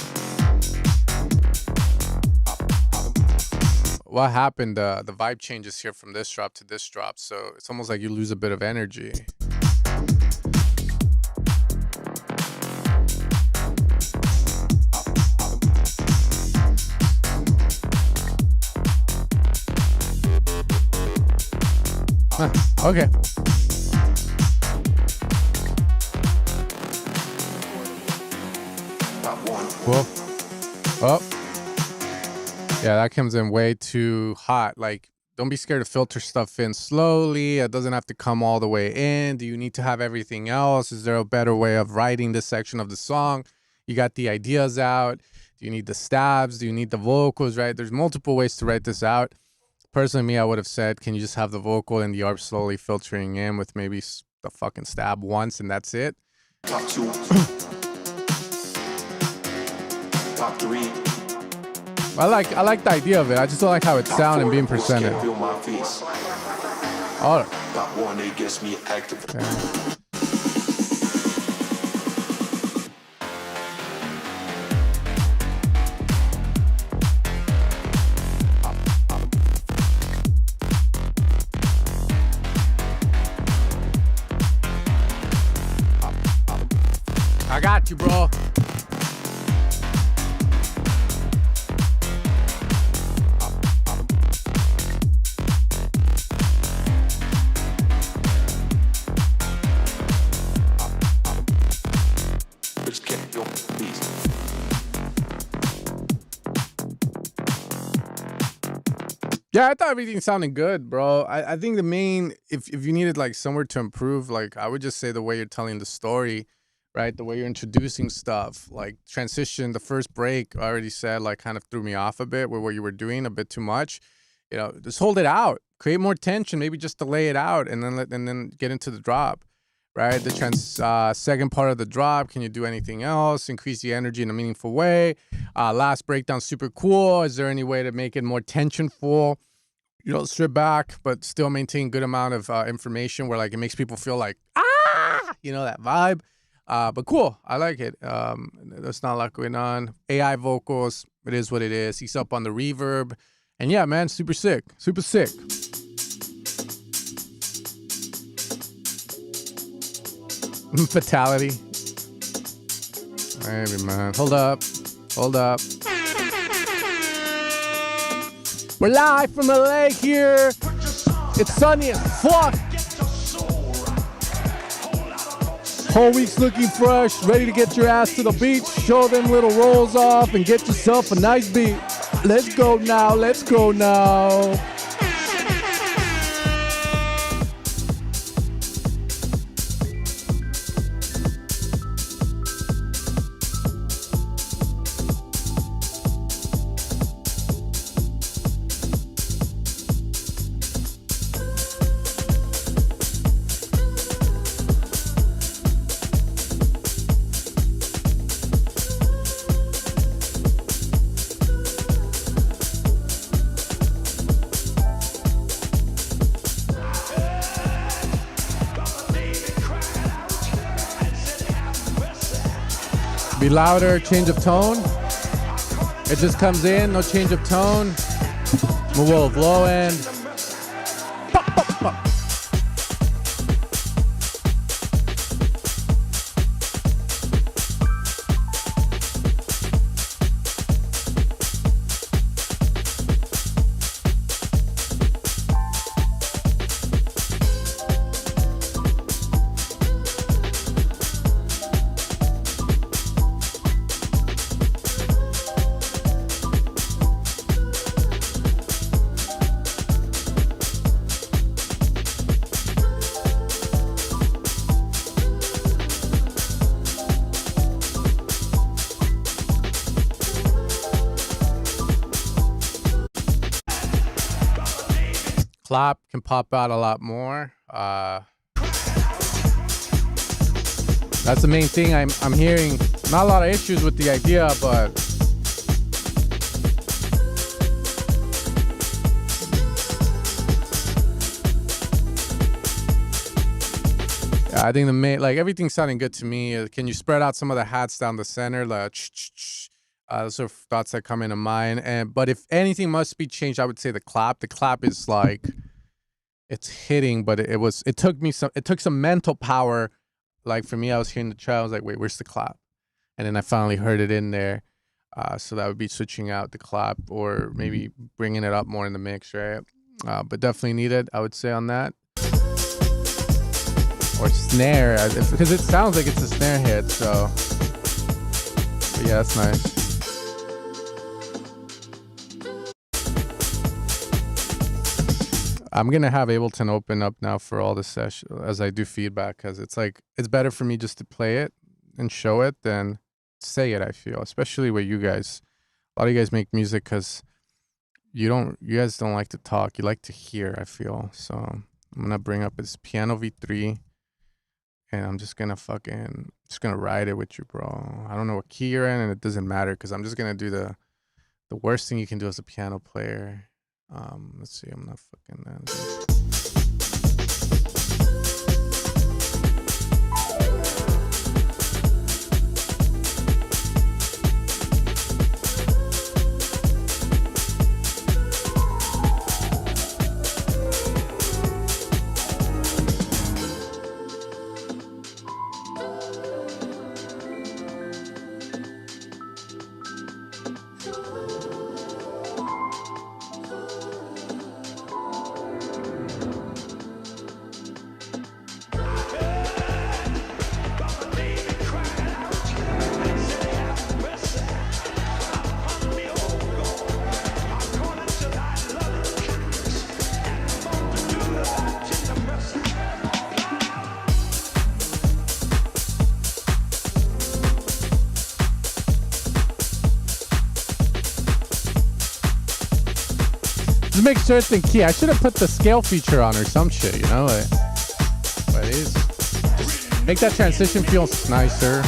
What happened? The vibe changes here from this drop to this drop, so it's almost like you lose a bit of energy. Huh, okay. Cool. Oh. Yeah, that comes in way too hot. Like, don't be scared to filter stuff in slowly. It doesn't have to come all the way in. Do you need to have everything else? Is there a better way of writing this section of the song? You got the ideas out. Do you need the stabs? Do you need the vocals, right? There's multiple ways to write this out. Personally, me, I would have said, can you just have the vocal and the ARP slowly filtering in with maybe the fucking stab once and that's it? Pop two. Pop three. I like the idea of it. I just don't like how it's sounding and being presented. Can't feel my face. Oh, Pop one, it gets me active. okay. I got you, bro. Bitch can't feel my face. Yeah, I thought everything sounded good, bro. I think the main, if you needed like somewhere to improve, like I would just say the way you're telling the story, right? The way you're introducing stuff, like transition. The first break, I already said, like kind of threw me off a bit with what you were doing, a bit too much. You know, just hold it out, create more tension, maybe just delay it out, and then get into the drop, right? The second part of the drop. Can you do anything else? Increase the energy in a meaningful way. Last breakdown, super cool. Is there any way to make it more tensionful? You know, strip back, but still maintain good amount of information where like it makes people feel like, you know, that vibe. But cool. I like it. There's not a lot going on. AI vocals. It is what it is. He's up on the reverb. And yeah, man, super sick. Super sick. Fatality. Maybe, man. Hold up. Hold up. We're live from LA here. It's sunny as fuck. Whole week's looking fresh, ready to get your ass to the beach, show them little rolls off, and get yourself a nice beat. Let's go now, let's go now. Be louder, change of tone. It just comes in, no change of tone. Move low end. Pop, pop, pop. Clap can pop out a lot more. That's the main thing I'm hearing. Not a lot of issues with the idea, but yeah, I think the main, like everything's sounding good to me. Can you spread out some of the hats down the center? Like, those are thoughts that come into mind. But if anything must be changed, I would say the clap. The clap is like, it's hitting, but it took some mental power. Like for me, I was hearing the track, I was like, wait, where's the clap? And then I finally heard it in there. So that would be switching out the clap or maybe bringing it up more in the mix, right? But definitely needed, I would say, on that. Or snare, because it sounds like it's a snare hit, so. But yeah, that's nice. I'm gonna have Ableton open up now for all the sessions as I do feedback, because it's like it's better for me just to play it and show it than say it. I feel, especially with you guys. A lot of you guys make music because you guys don't like to talk. You like to hear. I feel so. I'm gonna bring up this piano V3, and I'm just gonna ride it with you, bro. I don't know what key you're in, and it doesn't matter because I'm just gonna do the worst thing you can do as a piano player. Let's see, I'm not fucking that. Just make sure it's in key. I should have put the scale feature on or some shit, you know? Like, but it is. Just make that transition feel nicer.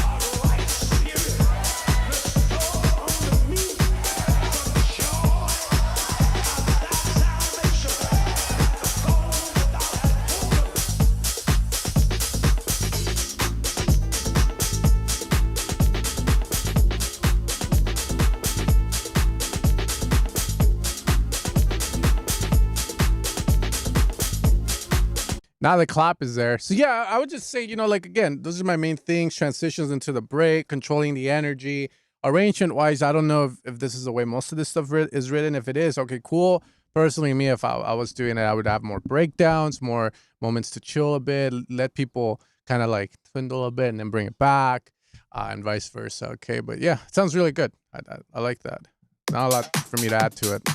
Now the clap is there. So yeah, I would just say, you know, like, again, those are my main things. Transitions into the break, controlling the energy. Arrangement wise, I don't know if this is the way most of this stuff is written. If it is, okay, cool. Personally, me, if I was doing it, I would have more breakdowns, more moments to chill a bit, let people kind of like dwindle a bit and then bring it back, and vice versa. Okay, but yeah, it sounds really good. I like that. Not a lot for me to add to it.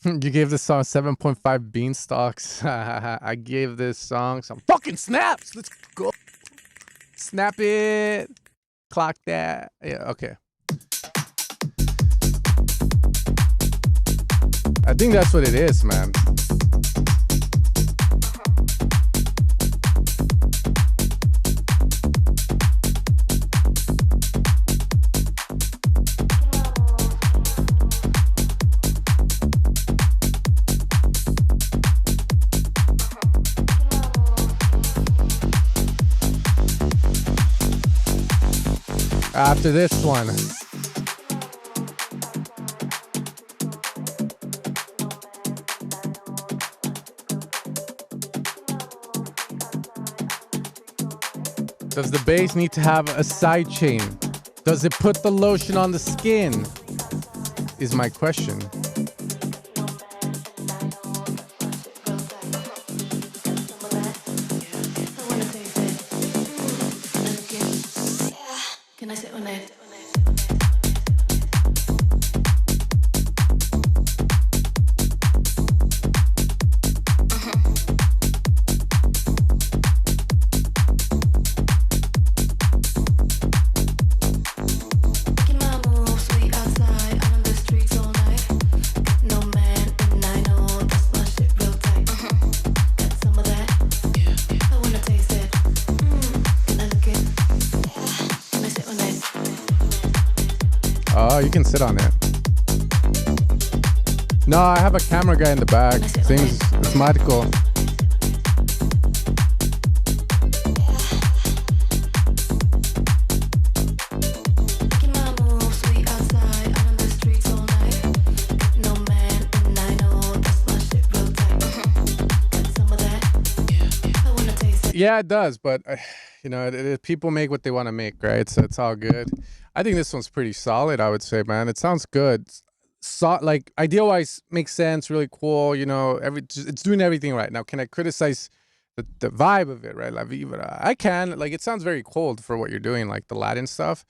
You gave this song 7.5 beanstalks. I gave this song some fucking snaps. Let's go. Snap it. Clock that. Yeah, okay. I think that's what it is, man. After this one, does the bass need to have a side chain? Does it put the lotion on the skin? Is my question. Oh, you can sit on it. No, I have a camera guy in the back. Things, it's magical. Yeah, it does, but you know, people make what they want to make, right? So it's all good. I think this one's pretty solid, I would say, man. It sounds good. So, like, idea-wise, makes sense, really cool. You know, it's doing everything right. Now, can I criticize the vibe of it, right? La Vibra. I can. Like, it sounds very cold for what you're doing, like the Latin stuff.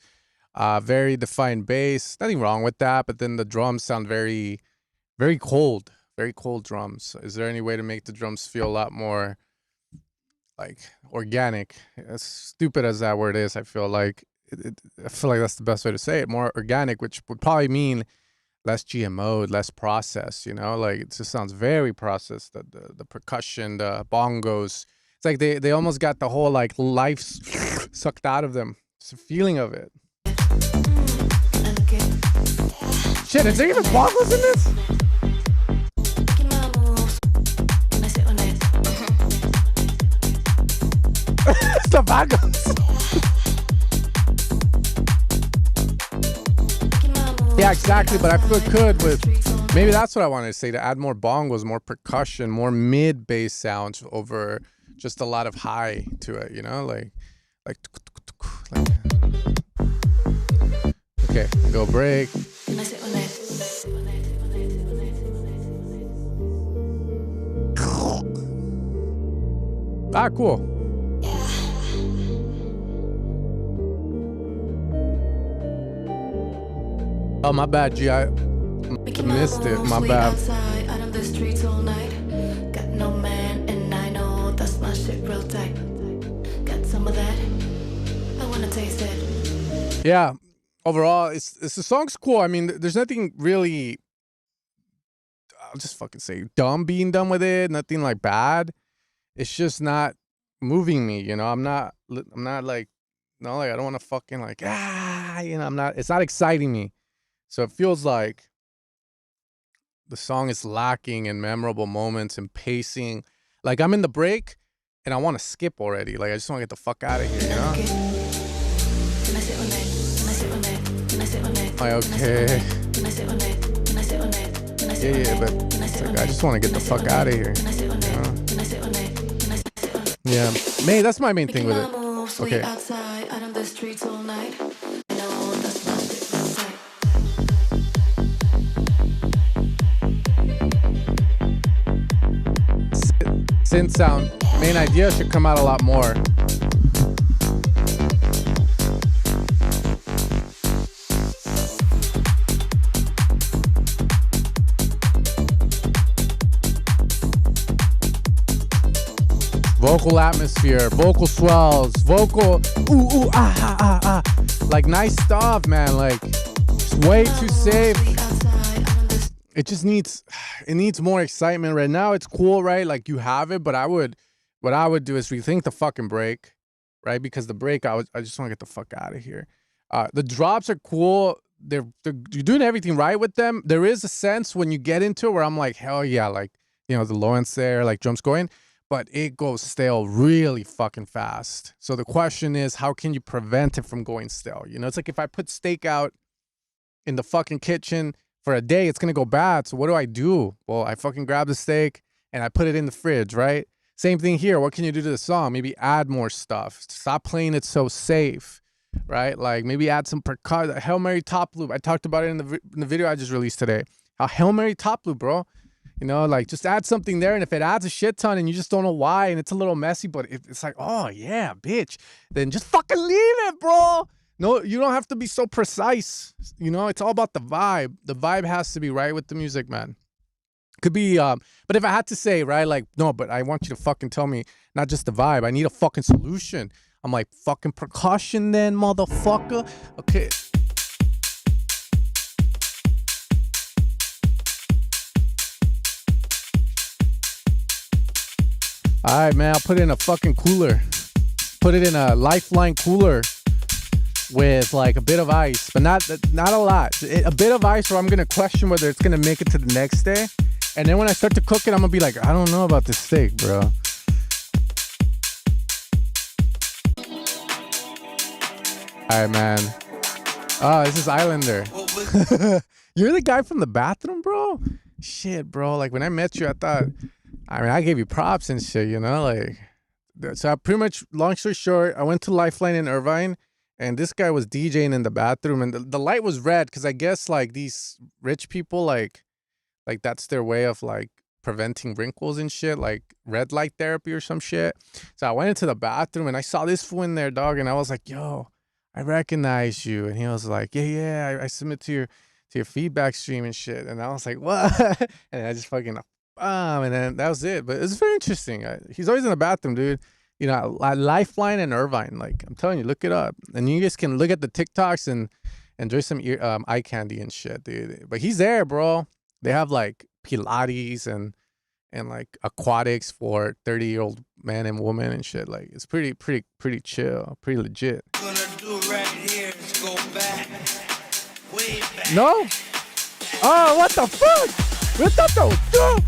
Very defined bass. Nothing wrong with that, but then the drums sound very, very cold. Very cold drums. Is there any way to make the drums feel a lot more, like, organic? As stupid as that word is, I feel like that's the best way to say it. More organic, which would probably mean less GMO, less processed, you know? Like, it just sounds very processed. The percussion, the bongos. It's like they almost got the whole, like, life sucked out of them. It's a feeling of it. Shit, is there even bongos in this? It's the bongos. Yeah, exactly, but I feel it could with, maybe that's what I wanted to say, to add more bongos, more percussion, more mid bass sounds over just a lot of high to it, you know, like okay, go break. Ah, cool. Oh, my bad, G. I missed it. My bad. Out on the streets all night. Got no man, and I know that's my shit real tight. Got some of that. I wanna taste it. Yeah. Overall, it's the song's cool. I mean, there's nothing really I'll just fucking say dumb being done with it. Nothing like bad. It's just not moving me, you know. I'm not like, no, like I don't want to fucking like, you know, it's not exciting me. So it feels like the song is lacking in memorable moments and pacing. Like I'm in the break and I want to skip already. Like I just want to get the fuck out of here, you know? Like, okay. Yeah, but it's like, I just want to get the fuck out of here. You know? Yeah. May, that's my main thing with it. Okay. Synth sound, main idea should come out a lot more. Vocal atmosphere, vocal swells, vocal ooh ah. Like nice stuff, man. Like it's way too safe. It just needs more excitement right now. It's cool, right? Like you have it, but what I would do is rethink the fucking break, right? Because the break, I just want to get the fuck out of here. The drops are cool. You're doing everything right with them. There is a sense when you get into it where I'm like, hell yeah, like, you know, the low end's there, like drums going, but it goes stale really fucking fast. So the question is, how can you prevent it from going stale? You know, it's like if I put steak out in the fucking kitchen for a day, it's going to go bad. So what do? Well, I fucking grab the steak and I put it in the fridge, right? Same thing here. What can you do to the song? Maybe add more stuff. Stop playing it so safe, right? Like maybe add some percussion. Hail Mary top loop. I talked about it in the video I just released today. A Hail Mary top loop, bro. You know, like just add something there. And if it adds a shit ton and you just don't know why and it's a little messy, but it's like, oh yeah, bitch, then just fucking leave it, bro. No, you don't have to be so precise. You know, it's all about the vibe. The vibe has to be right with the music, man. Could be, but if I had to say, right, like, no, but I want you to fucking tell me, not just the vibe. I need a fucking solution. I'm like, fucking percussion then, motherfucker. Okay. All right, man, I'll put it in a fucking cooler. Put it in a Lifeline cooler with like a bit of ice, but not a lot. A bit of ice, or I'm gonna question whether it's gonna make it to the next day. And then when I start to cook it, I'm gonna be like, I don't know about this steak, bro. All right, man. Oh, this is Islander. You're the guy from the bathroom, bro? Shit, bro. Like when I met you, I gave you props and shit, you know? Like, so I pretty much, long story short, I went to Lifeline in Irvine. And this guy was DJing in the bathroom, and the light was red because I guess like these rich people, like that's their way of like preventing wrinkles and shit, like red light therapy or some shit. So I went into the bathroom and I saw this fool in there, dog, and I was like, yo, I recognize you. And he was like, yeah, I submit to your feedback stream and shit. And I was like, what? And I just fucking and then that was it. But it was very interesting. He's always in the bathroom, dude. You know, Lifeline and Irvine, like I'm telling you, look it up, and you guys can look at the TikToks and enjoy some eye candy and shit, dude. But he's there, bro. They have like Pilates and like aquatics for 30-year-old man and woman and shit. Like it's pretty chill, pretty legit. Gonna do right here is go back, way back. No? Oh, what the fuck? What the?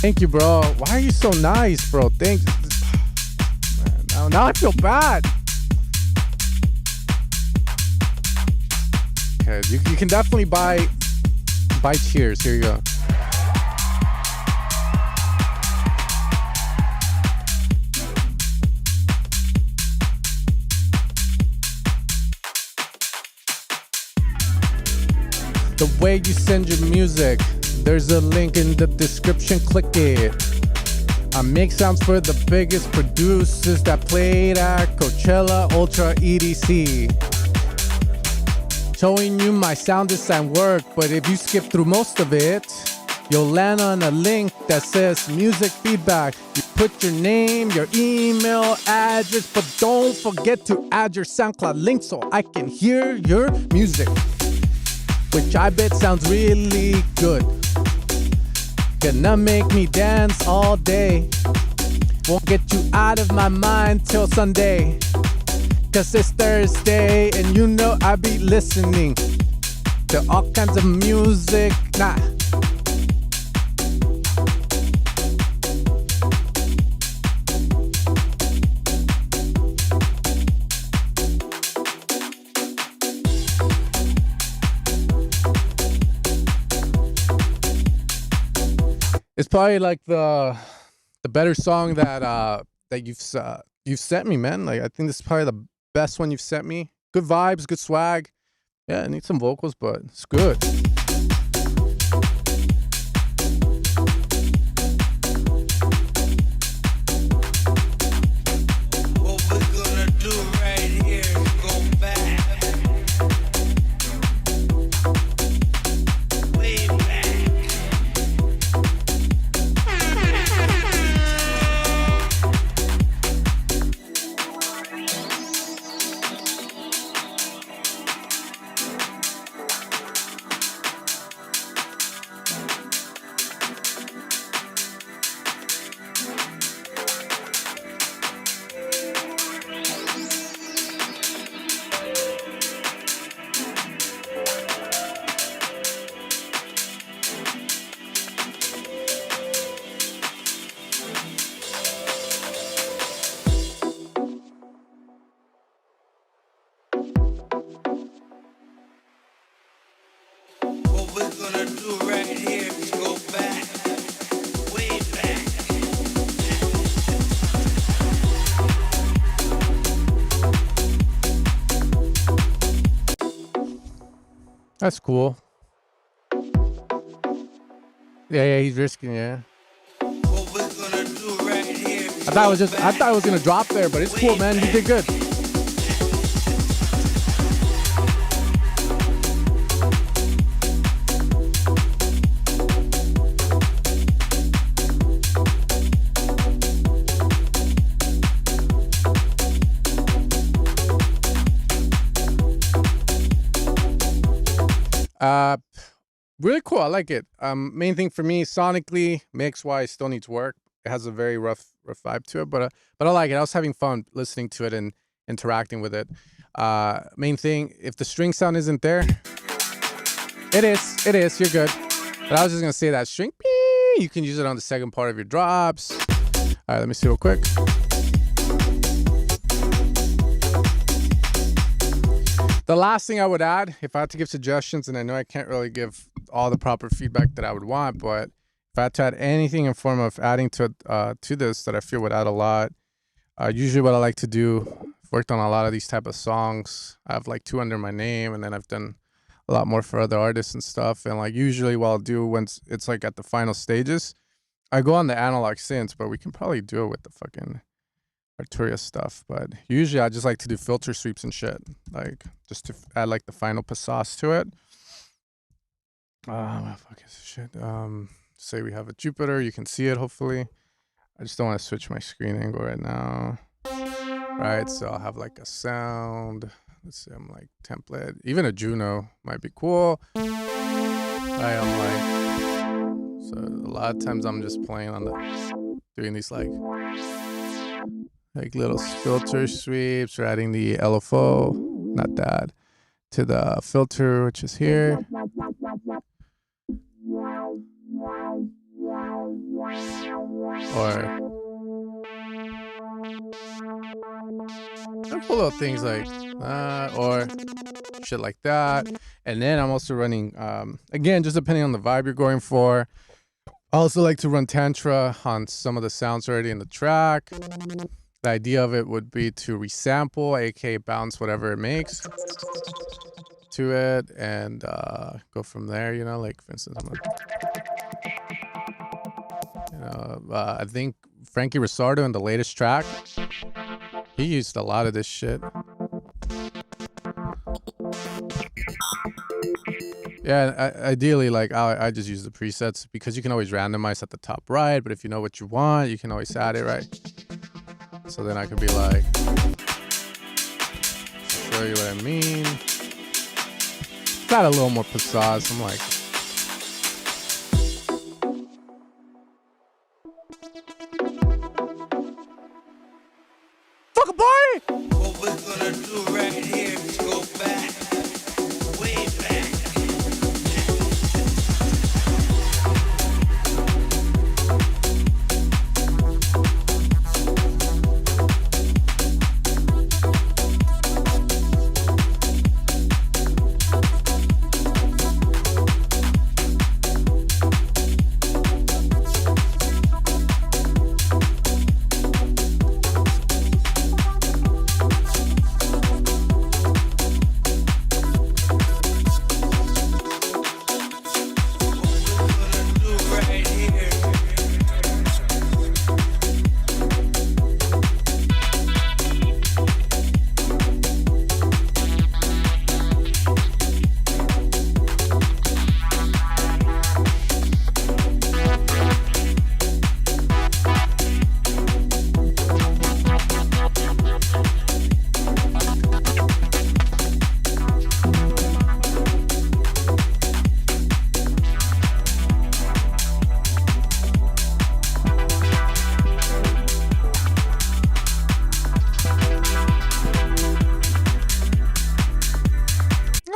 Thank you, bro. Why are you so nice, bro? Thanks. Man, now I feel bad. Okay, you can definitely buy cheers. Here you go. The way you send your music. There's a link in the description, click it. I make sounds for the biggest producers that played at Coachella, Ultra, EDC. Showing you my sound design work, but if you skip through most of it, you'll land on a link that says music feedback. You put your name, your email address, but don't forget to add your SoundCloud link so I can hear your music. which I bet sounds really good. Gonna make me dance all day. Won't get you out of my mind till Sunday. 'Cause it's Thursday and you know I be listening to all kinds of music. Nah. It's probably like the better song that you've sent me, man. Like, I think this is probably the best one you've sent me. Good vibes, good swag. Yeah, I need some vocals, but it's good. What we're gonna do right here is go back. Way back. What we're gonna do right here is go back. Way back. That's cool. Yeah, he's risking, yeah. What we're gonna do right here is I thought it was gonna drop there, but it's cool, man. You did good. Really cool. I like it. Main thing for me, sonically, mix wise, still needs work. It has a very rough vibe to it, but I like it. I was having fun listening to it and interacting with it. Main thing, if the string sound isn't there, it is. You're good. But I was just gonna say that string, you can use it on the second part of your drops. All right, let me see real quick. The last thing I would add, if I had to give suggestions, and I know I can't really give all the proper feedback that I would want, but if I had to add anything in form of adding to this that I feel would add a lot, usually what I like to do, I've worked on a lot of these type of songs. I have like 2 under my name, and then I've done a lot more for other artists and stuff. And like usually what I'll do when it's like at the final stages, I go on the analog synths, but we can probably do it with the fucking Arturia stuff. But usually I just like to do filter sweeps and shit, like just to add like the final passage to it. What the fuck is this shit? Say we have a Jupiter, you can see it hopefully. I just don't want to switch my screen angle right now. Right, so I'll have like a sound. Let's say I'm like template. Even a Juno might be cool. Right, I'm like, so a lot of times I'm just playing on doing these like little filter sweeps, or adding the LFO, not that, to the filter, which is here. Or cool little things like or shit like that. And then I'm also running, again, just depending on the vibe you're going for. I also like to run Tantra on some of the sounds already in the track. The idea of it would be to resample, aka bounce whatever it makes to it, and go from there, you know, like for instance, I think Frankie Rosardo in the latest track, he used a lot of this shit. Yeah, ideally, like I just use the presets because you can always randomize at the top right, but if you know what you want, you can always add it, right? So then I could be like, show you what I mean. Just add a little more pizzazz. I'm like, fuck a party! What we're gonna do right here is go back, way back.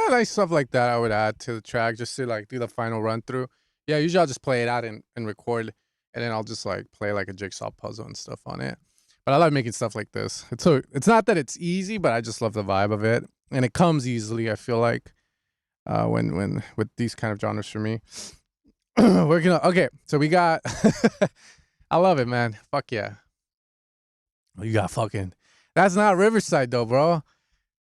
Nice stuff like that I would add to the track just to like do the final run through. Yeah, usually I'll just play it out and record, and then I'll just like play like a jigsaw puzzle and stuff on it. But I love making stuff like this. It's not that it's easy, but I just love the vibe of it, and it comes easily. I feel like when with these kind of genres for me. We're gonna okay. So we got. I love it, man. Fuck yeah. You got fucking. That's not Riverside though, bro.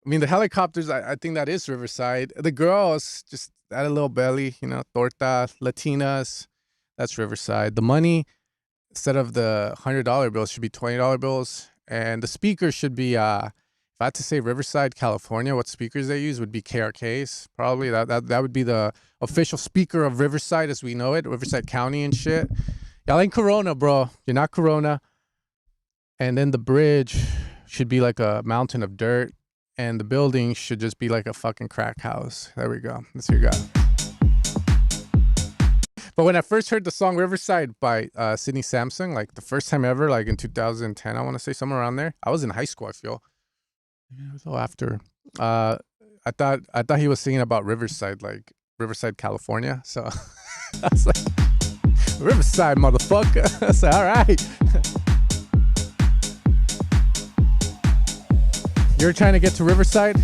I mean, the helicopters, I think that is Riverside. The girls, just add a little belly, you know, torta, Latinas, that's Riverside. The money, instead of the $100 bills, should be $20 bills. And the speakers should be, if I had to say Riverside, California, what speakers they use would be KRKs, probably. That would be the official speaker of Riverside as we know it, Riverside County and shit. Y'all ain't Corona, bro. You're not Corona. And then the bridge should be like a mountain of dirt. And the building should just be like a fucking crack house. There we go. That's what you got. But when I first heard the song Riverside by Sidney Samson, like the first time ever, like in 2010, I want to say somewhere around there. I was in high school, I feel. Yeah, it was all after. I thought he was singing about Riverside, like Riverside, California. So I was like, Riverside, motherfucker. I said, all right. You're trying to get to Riverside?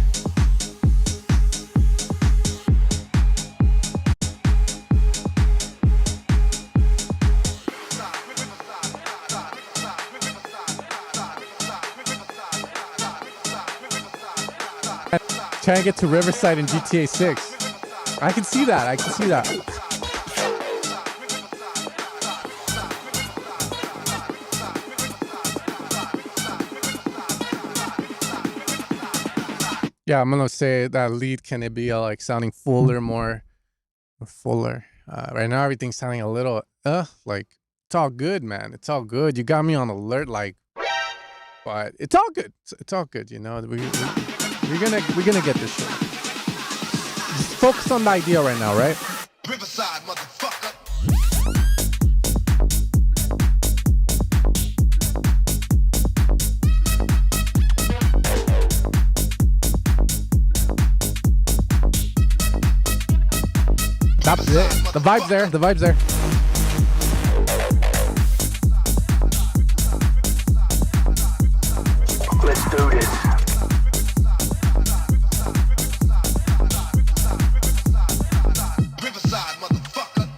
Trying to get to Riverside in GTA 6. I can see that. I can see that. Yeah, I'm gonna say that lead can it be like sounding fuller, more fuller. Right now everything's sounding a little like it's all good, man. It's all good. You got me on alert, like, but it's all good. It's all good, you know. We're gonna get this shit. Just focus on the idea right now, right? Riverside, motherfucker. That's it. The vibe's there. The vibe's there. Let's do this. Riverside, motherfucker.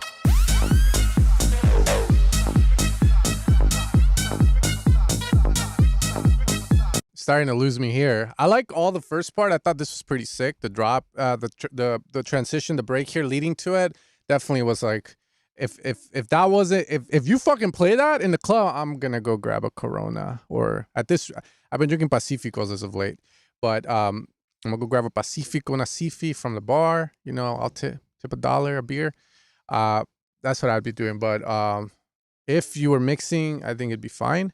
Starting to lose me here. I like all the first part. I thought this was pretty sick. The drop, the transition, the break here leading to it definitely was like, if that wasn't, if you fucking play that in the club, I'm gonna go grab a Corona. Or at this, I've been drinking Pacificos as of late, but I'm gonna go grab a Pacifico, una Sifi from the bar. You know, I'll tip $1 a beer. That's what I'd be doing. But if you were mixing, I think it'd be fine.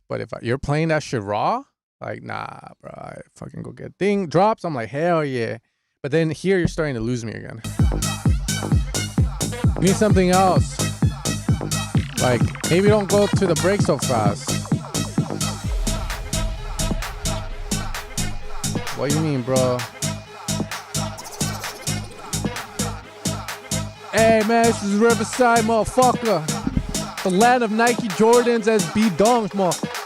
But if you're playing that shit raw, like, nah, bro, I fucking go get thing drops. I'm like, hell yeah. But then here you're starting to lose me again. You need something else. Like, maybe don't go to the break so fast. What do you mean, bro? Hey, man, this is Riverside, motherfucker. The land of Nike Jordans as B Dunks, motherfucker.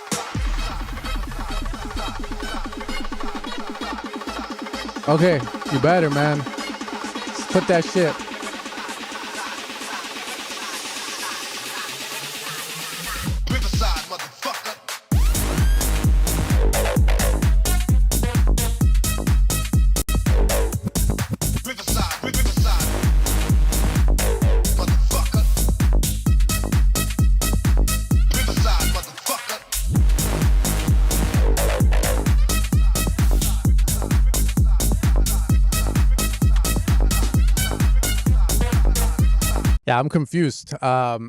Okay, you better, man. Let's put that shit. Riverside, motherfucker. Riverside, Riverside. Motherfucker. Riverside, motherfucker. Yeah, I'm confused. Riverside,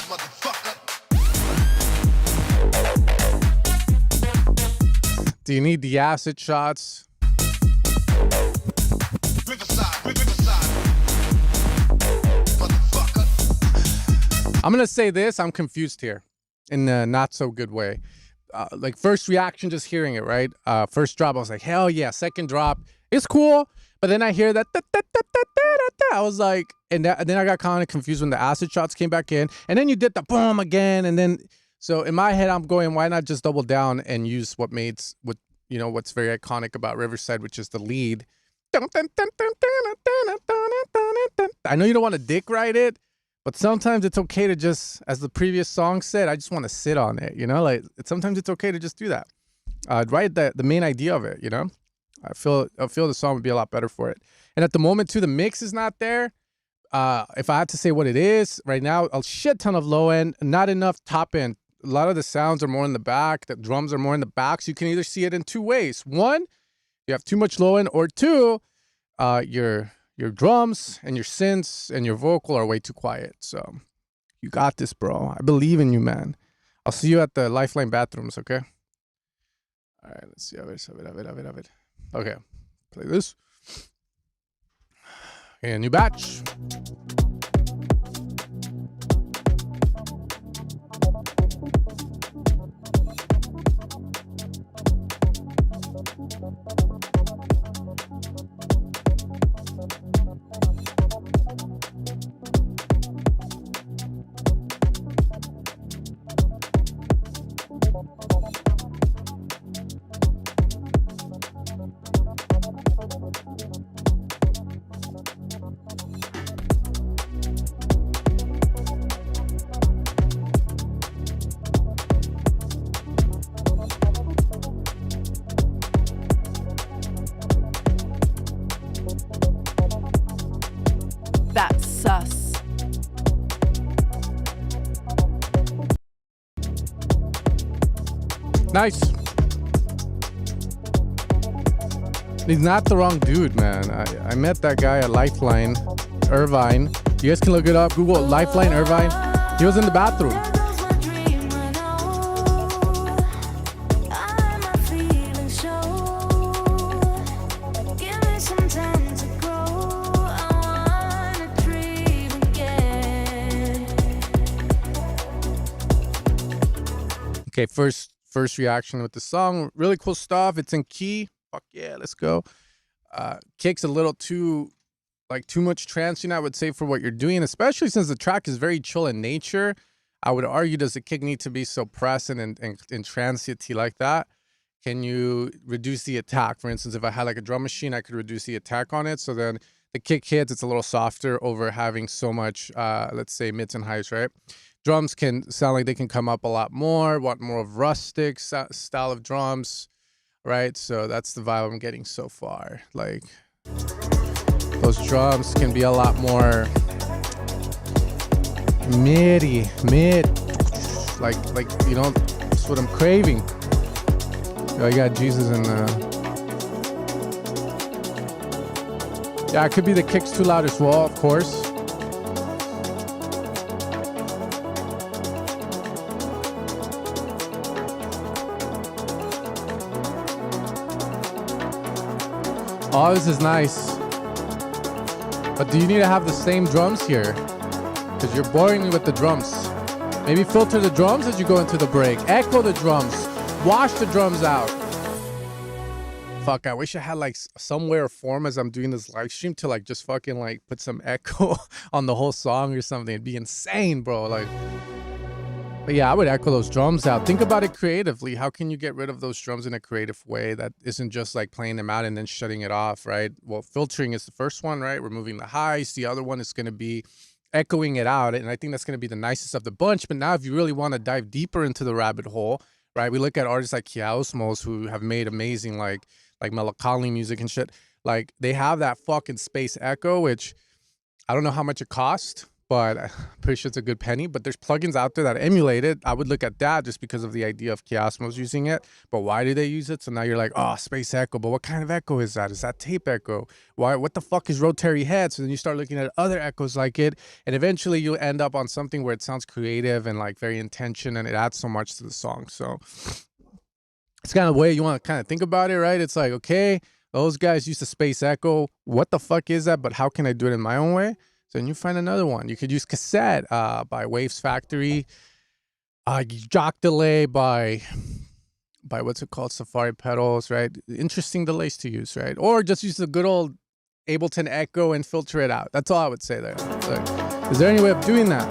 motherfucker. Do you need the acid shots? Riverside, Riverside. Motherfucker. I'm gonna say this. I'm confused here, in a not so good way. Like first reaction, just hearing it, right? First drop, I was like, hell yeah. Second drop, it's cool. But then I hear that. I was like, and then I got kind of confused when the acid shots came back in, and then you did the boom again, and then so in my head I'm going, why not just double down and use what's very iconic about Riverside, which is the lead. I know you don't want to dick ride it, but sometimes it's okay to just, as the previous song said, I just want to sit on it, like sometimes it's okay to just do that. Write the main idea of it, I feel the song would be a lot better for it. And at the moment too, the mix is not there. If I had to say what it is right now, a shit ton of low end, not enough top end. A lot of the sounds are more in the back, the drums are more in the back. So you can either see it in two ways. One, you have too much low end, or two, your drums and your synths and your vocal are way too quiet. So you got this, bro. I believe in you, man. I'll see you at the Lifeline bathrooms, okay? All right, let's see. Okay, play this. Okay, a new batch. That's sus. Nice. He's not the wrong dude, man. I met that guy at Lifeline, Irvine. You guys can look it up. Google Lifeline Irvine. He was in the bathroom. Okay, first reaction with the song. Really cool stuff. It's in key. Fuck yeah, let's go. Kicks a little too much trancing, I would say, for what you're doing, especially since the track is very chill in nature. I would argue, does the kick need to be so pressing and transient like that? Can you reduce the attack? For instance, if I had like a drum machine, I could reduce the attack on it. So then the kick hits, it's a little softer over having so much, let's say, mids and highs, right? Drums can sound like they can come up a lot more, want more of rustic style of drums, right? So that's the vibe I'm getting so far. Like, those drums can be a lot more mid, like that's what I'm craving. Yo, I got Jesus in the. Yeah, it could be the kicks too loud as well, of course. Oh, this is nice. But do you need to have the same drums here? Because you're boring me with the drums. Maybe filter the drums as you go into the break. Echo the drums. Wash the drums out. Fuck, I wish I had like somewhere or form as I'm doing this live stream to like just fucking like put some echo on the whole song or something. It'd be insane, bro. Like, but yeah, I would echo those drums out. Think about it creatively. How can you get rid of those drums in a creative way that isn't just like playing them out and then shutting it off, right? Well, filtering is the first one, right? Removing the highs. The other one is going to be echoing it out. And I think that's going to be the nicest of the bunch. But now if you really want to dive deeper into the rabbit hole, right? We look at artists like Kiaosmos who have made amazing like melancholy music and shit. Like they have that fucking space echo, which I don't know how much it costs, but I'm pretty sure it's a good penny. But there's plugins out there that emulate it. I would look at that just because of the idea of Kiaosmos using it. But why do they use it? So now you're like, oh, space echo. But what kind of echo is that? Is that tape echo? Why? What the fuck is rotary head? So then you start looking at other echoes like it. And eventually you'll end up on something where it sounds creative and like very intention and it adds so much to the song. So it's kind of the way you want to kind of think about it, right? It's like, okay, those guys use the space echo. What the fuck is that? But how can I do it in my own way? So then you find another one. You could use cassette by Waves Factory, jock delay by what's it called, Safari Pedals, right? Interesting delays to use, right? Or just use the good old Ableton Echo and filter it out. That's all I would say there. So, is there any way of doing that?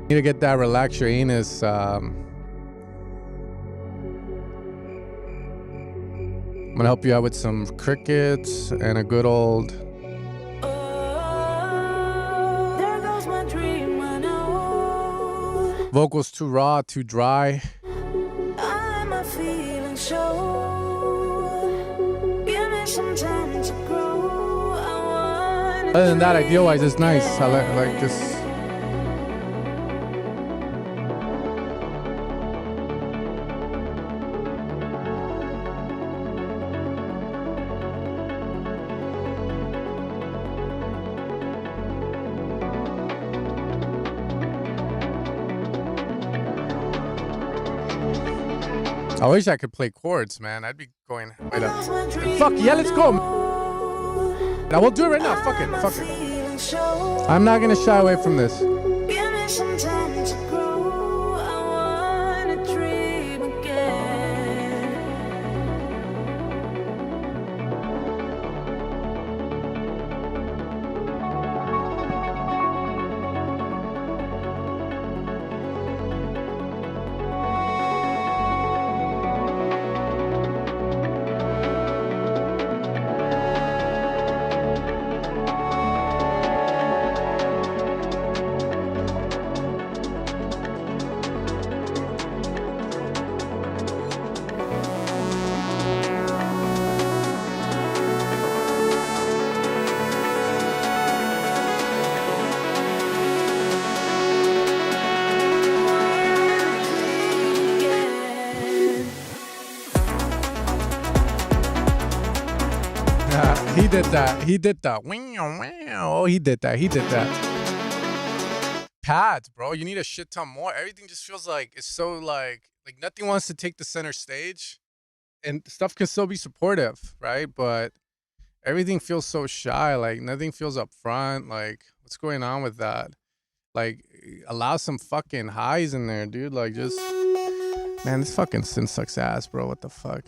You need to get that relax your anus. I'm gonna help you out with some crickets and a good old vocals too raw, too dry. Other than that, idea-wise, it's nice. I like just. I wish I could play chords, man. I'd be going. Wait up. Fuck yeah, let's go. Now we'll do it right now. Fuck it. Fuck it. I'm not gonna shy away from this. He did that. He did that. Oh, he did that. He did that. Pads, bro. You need a shit ton more. Everything just feels like it's so like nothing wants to take the center stage, and stuff can still be supportive, right? But everything feels so shy. Like nothing feels up front. Like what's going on with that? Like allow some fucking highs in there, dude. Like just, man, this fucking synth sucks ass, bro. What the fuck?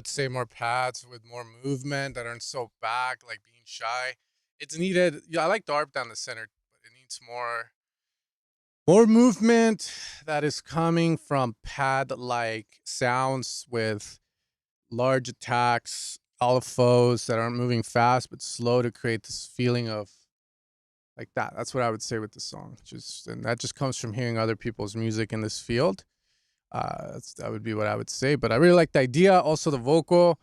would say more pads with more movement that aren't so back, like being shy. It's needed. Yeah, I like the arp down the center, but it needs more movement that is coming from pad-like sounds with large attacks, LFOs that aren't moving fast but slow to create this feeling of like that. That's what I would say with the song. And that just comes from hearing other people's music in this field. That would be what I would say. But I really like the idea. Also, the vocal,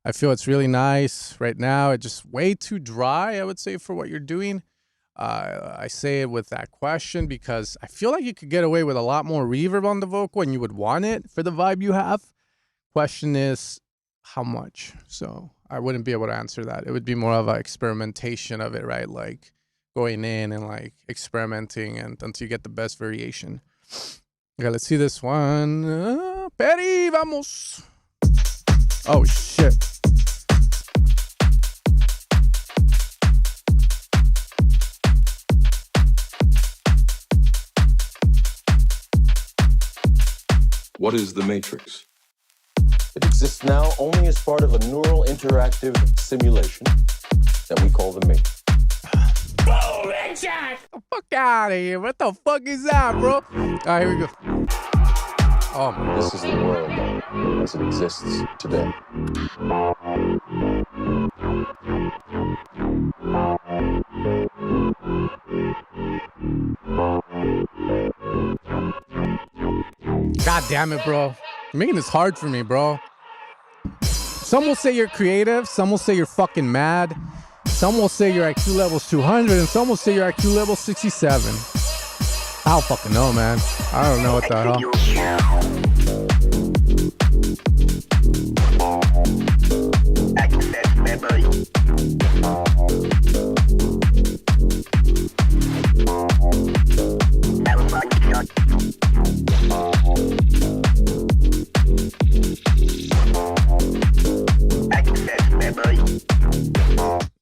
I feel it's really nice right now. It's just way too dry, I would say, for what you're doing. I say it with that question because I feel like you could get away with a lot more reverb on the vocal and you would want it for the vibe you have. Question is how much? So I wouldn't be able to answer that. It would be more of an experimentation of it, right? Like going in and like experimenting and until you get the best variation. Okay, let's see this one. Peri, vamos. Oh, shit. What is the Matrix? It exists now only as part of a neural interactive simulation that we call the Matrix. Fuck out of here. What the fuck is that, bro? All right, here we go. Oh, my. This is the world as it exists today. God damn it, bro. You're making this hard for me, bro. Some will say you're creative. Some will say you're fucking mad. Some will say your IQ level's 200, and some will say your IQ level's 67. I don't fucking know, man. I don't know what the hell.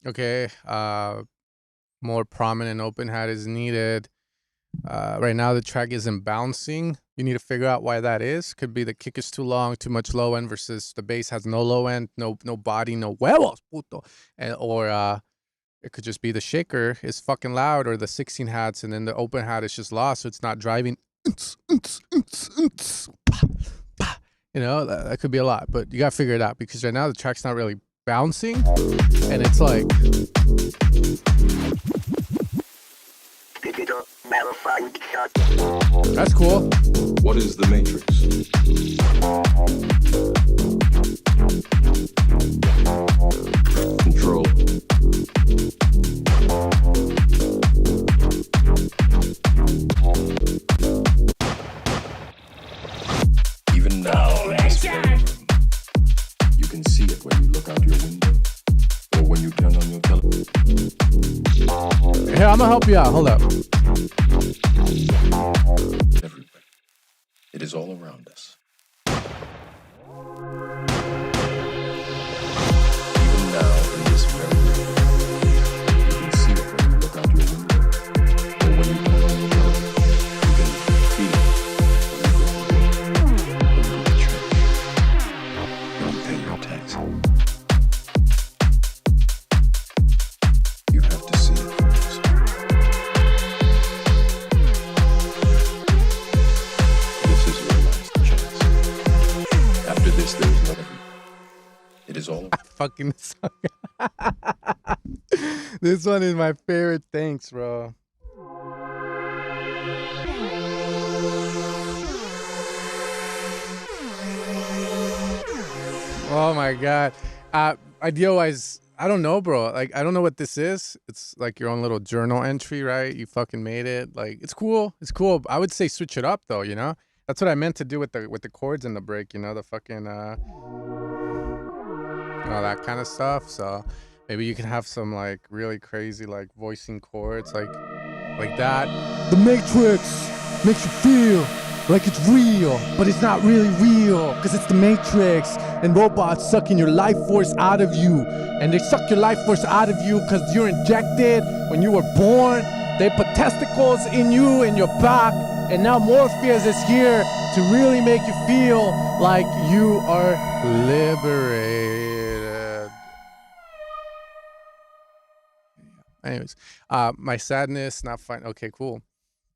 Okay, more prominent open hat is needed. Right now the track isn't bouncing. You need to figure out why that is. Could be the kick is too long, too much low end versus the bass has no low end, no body, no huevos, puto. Or it could just be the shaker is fucking loud, or the 16 hats, and then the open hat is just lost, so it's not driving. You know, that could be a lot, but you gotta figure it out because right now the track's not really bouncing, and it's like that's cool. What is the Matrix? Control. Even now, in this very room, you can see it when you look out your window or when you turn on your television. Here, I'm gonna help you out. Hold up. Everywhere. It is all around us. Even now, in this very room, you can see it when you look out your window or when you turn on your television. You can feel it when you go to church. Don't pay your taxes. You have to see it for yourself. This is your last chance. After this, there is no everything. It is all. Fucking song. This one is my favorite. Thanks, bro. Oh my god. Idea-wise, I don't know, bro. Like, I don't know what this is. It's like your own little journal entry, right? You fucking made it. Like, it's cool. It's cool. I would say switch it up, though. You know, that's what I meant to do with the chords in the break. You know, the fucking that kind of stuff. So maybe you can have some like really crazy like voicing chords, like that. The Matrix makes you feel like it's real, but it's not really real, because it's the Matrix, and robots sucking your life force out of you, and they suck your life force out of you because you're injected when you were born. They put testicles in you, in your back, And now Morpheus is here to really make you feel like you are liberated. Anyways, my sadness, not fine. Okay, cool.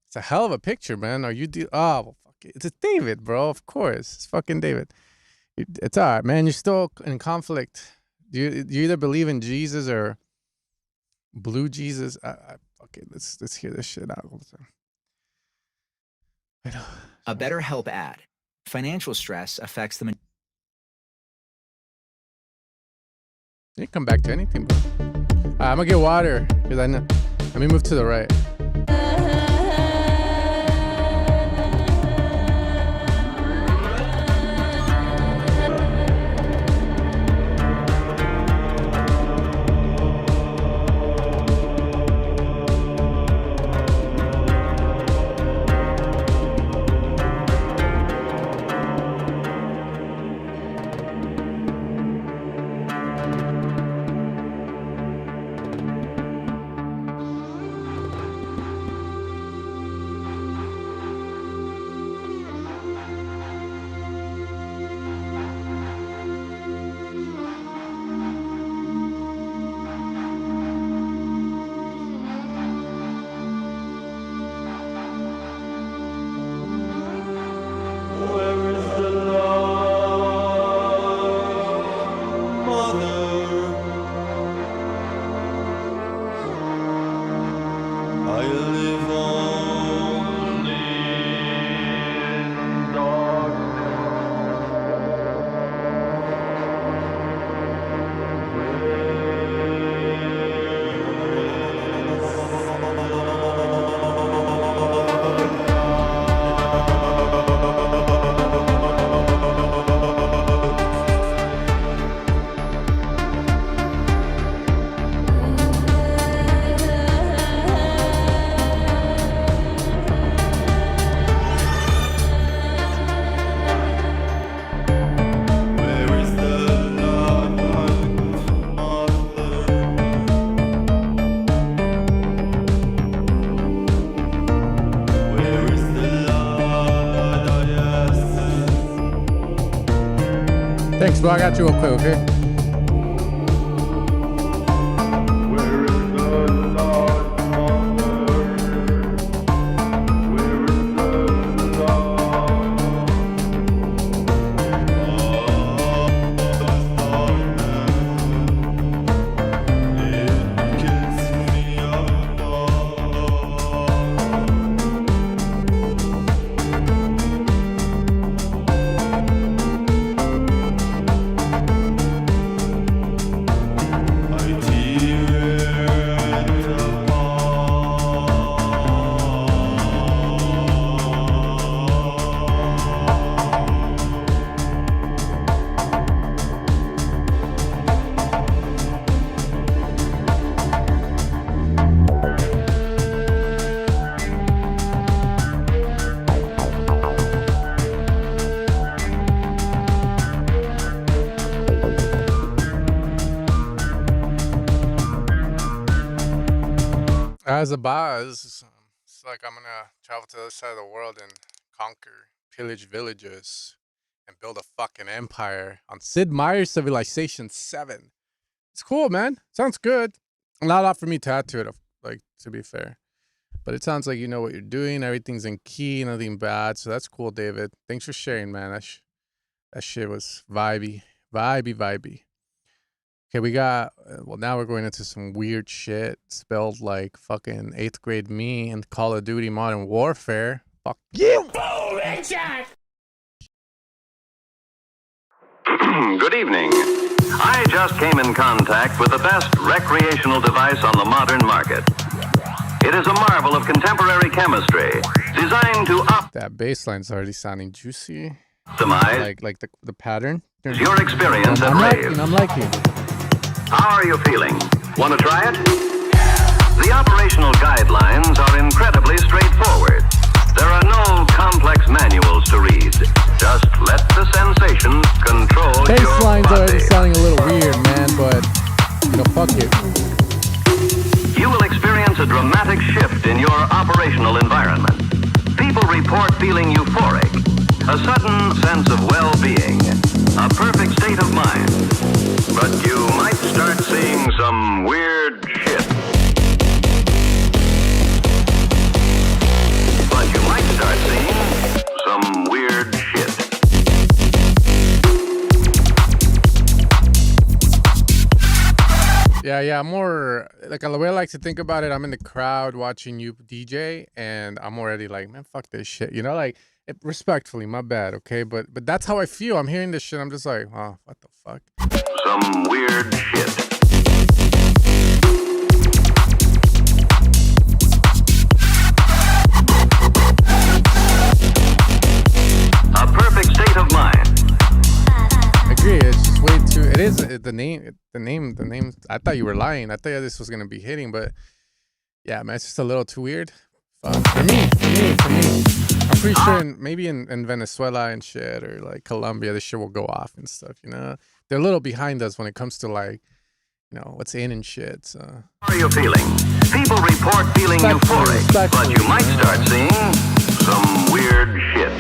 It's a hell of a picture, man. Are you oh, well, fuck it. It's David, bro. Of course. It's fucking David. It's all right, man. You're still in conflict. Do you either believe in Jesus or blue Jesus? Okay, let's hear this shit out all the time. A BetterHelp ad. Financial stress affects the... You can come back to anything, bro. I'm gonna get water because I know. Let me move to the right. Thanks, bro. I got you real quick, okay? As a boss, it's like I'm gonna travel to the other side of the world and conquer, pillage villages, and build a fucking empire on Sid Meier's Civilization 7. It's cool, man. Sounds good. Not a lot for me to add to it, like, to be fair. But it sounds like you know what you're doing. Everything's in key, nothing bad. So that's cool, David. Thanks for sharing, man. That shit was vibey. Okay, we got, well, now we're going into some weird shit spelled like fucking 8th grade me and Call of Duty Modern Warfare. Fuck you! Good evening. I just came in contact with the best recreational device on the modern market. It is a marvel of contemporary chemistry, designed to that bass line's already sounding juicy. Optimize like the pattern. Your experience at rave. I'm liking. How are you feeling? Want to try it? The operational guidelines are incredibly straightforward. There are no complex manuals to read. Just let the sensations control your bass line's body. already sounding a little weird, man, but you know, fuck it. You will experience a dramatic shift in your operational environment. People people report feeling euphoric, a sudden sense of well-being, a perfect state of mind. But you might start seeing some weird shit. But you might start seeing some weird shit. Yeah, more like the way I like to think about it, I'm in the crowd watching you DJ, and I'm already like, man, fuck this shit. You know, like respectfully, my bad, okay? But that's how I feel. I'm hearing this shit. I'm just like, oh, what the fuck? Some weird shit. A perfect state of mind. I agree. It's just way too. It is the name. I thought you were lying. I thought this was gonna be hitting, but yeah, man, it's just a little too weird. For me. I'm pretty sure maybe in Venezuela and shit, or like Colombia, this shit will go off and stuff. You know, they're a little behind us when it comes to like, you know, what's in and shit. So. How are you feeling? People report feeling euphoric, but you might start seeing some weird shit.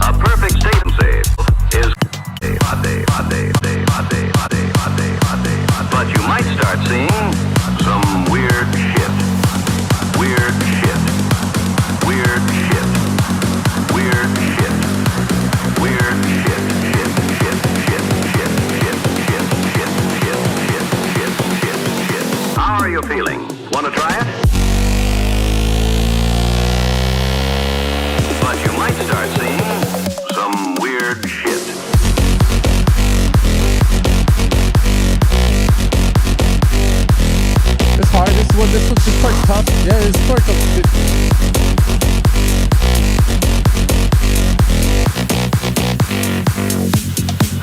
A perfect state of save is but you might start seeing some weird shit. Weird shit. Weird shit. Weird shit. Weird shit. Shit. Shit. Shit. Shit. Shit. Shit. Shit. Shit. Shit. Shit. Shit. How are you feeling? Want to try it? But you might start seeing some weird shit. It's hard. This one's just quite tough. Yeah, it's quite tough.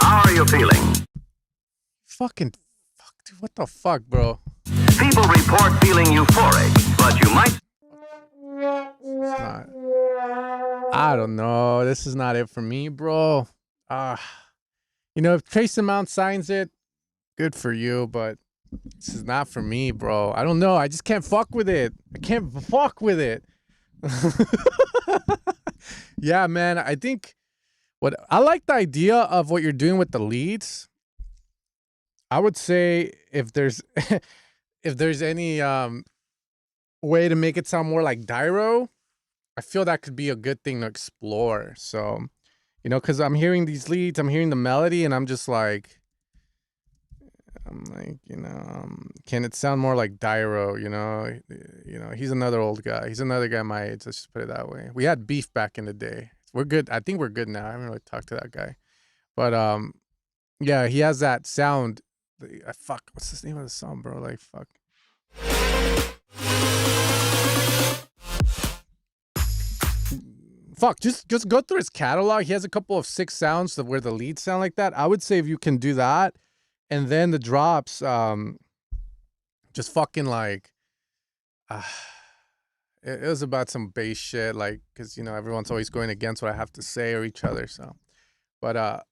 How are you feeling? Fucking fuck, dude. What the fuck, bro? People report feeling euphoric, but you might. It's not. I don't know. This is not it for me, bro. You know, if Trace Amount signs it, good for you, but this is not for me, bro. I don't know. I just can't fuck with it. I can't fuck with it. Yeah, man. I think I like the idea of what you're doing with the leads. I would say if there's any way to make it sound more like Dyro, I feel that could be a good thing to explore. So, you know, because I'm hearing these leads, I'm hearing the melody, and I'm like, you know, can it sound more like Dyro? You know, he's another old guy. He's another guy my age. Let's just put it that way. We had beef back in the day. We're good. I think we're good now. I haven't really talked to that guy, but yeah, he has that sound. Fuck, what's the name of the song, bro? Like, fuck. Fuck, just go through his catalog. He has a couple of sick sounds where the leads sound like that. I would say if you can do that, and then the drops, just fucking like, it was about some bass shit, like, because, you know, everyone's always going against what I have to say or each other, so. But,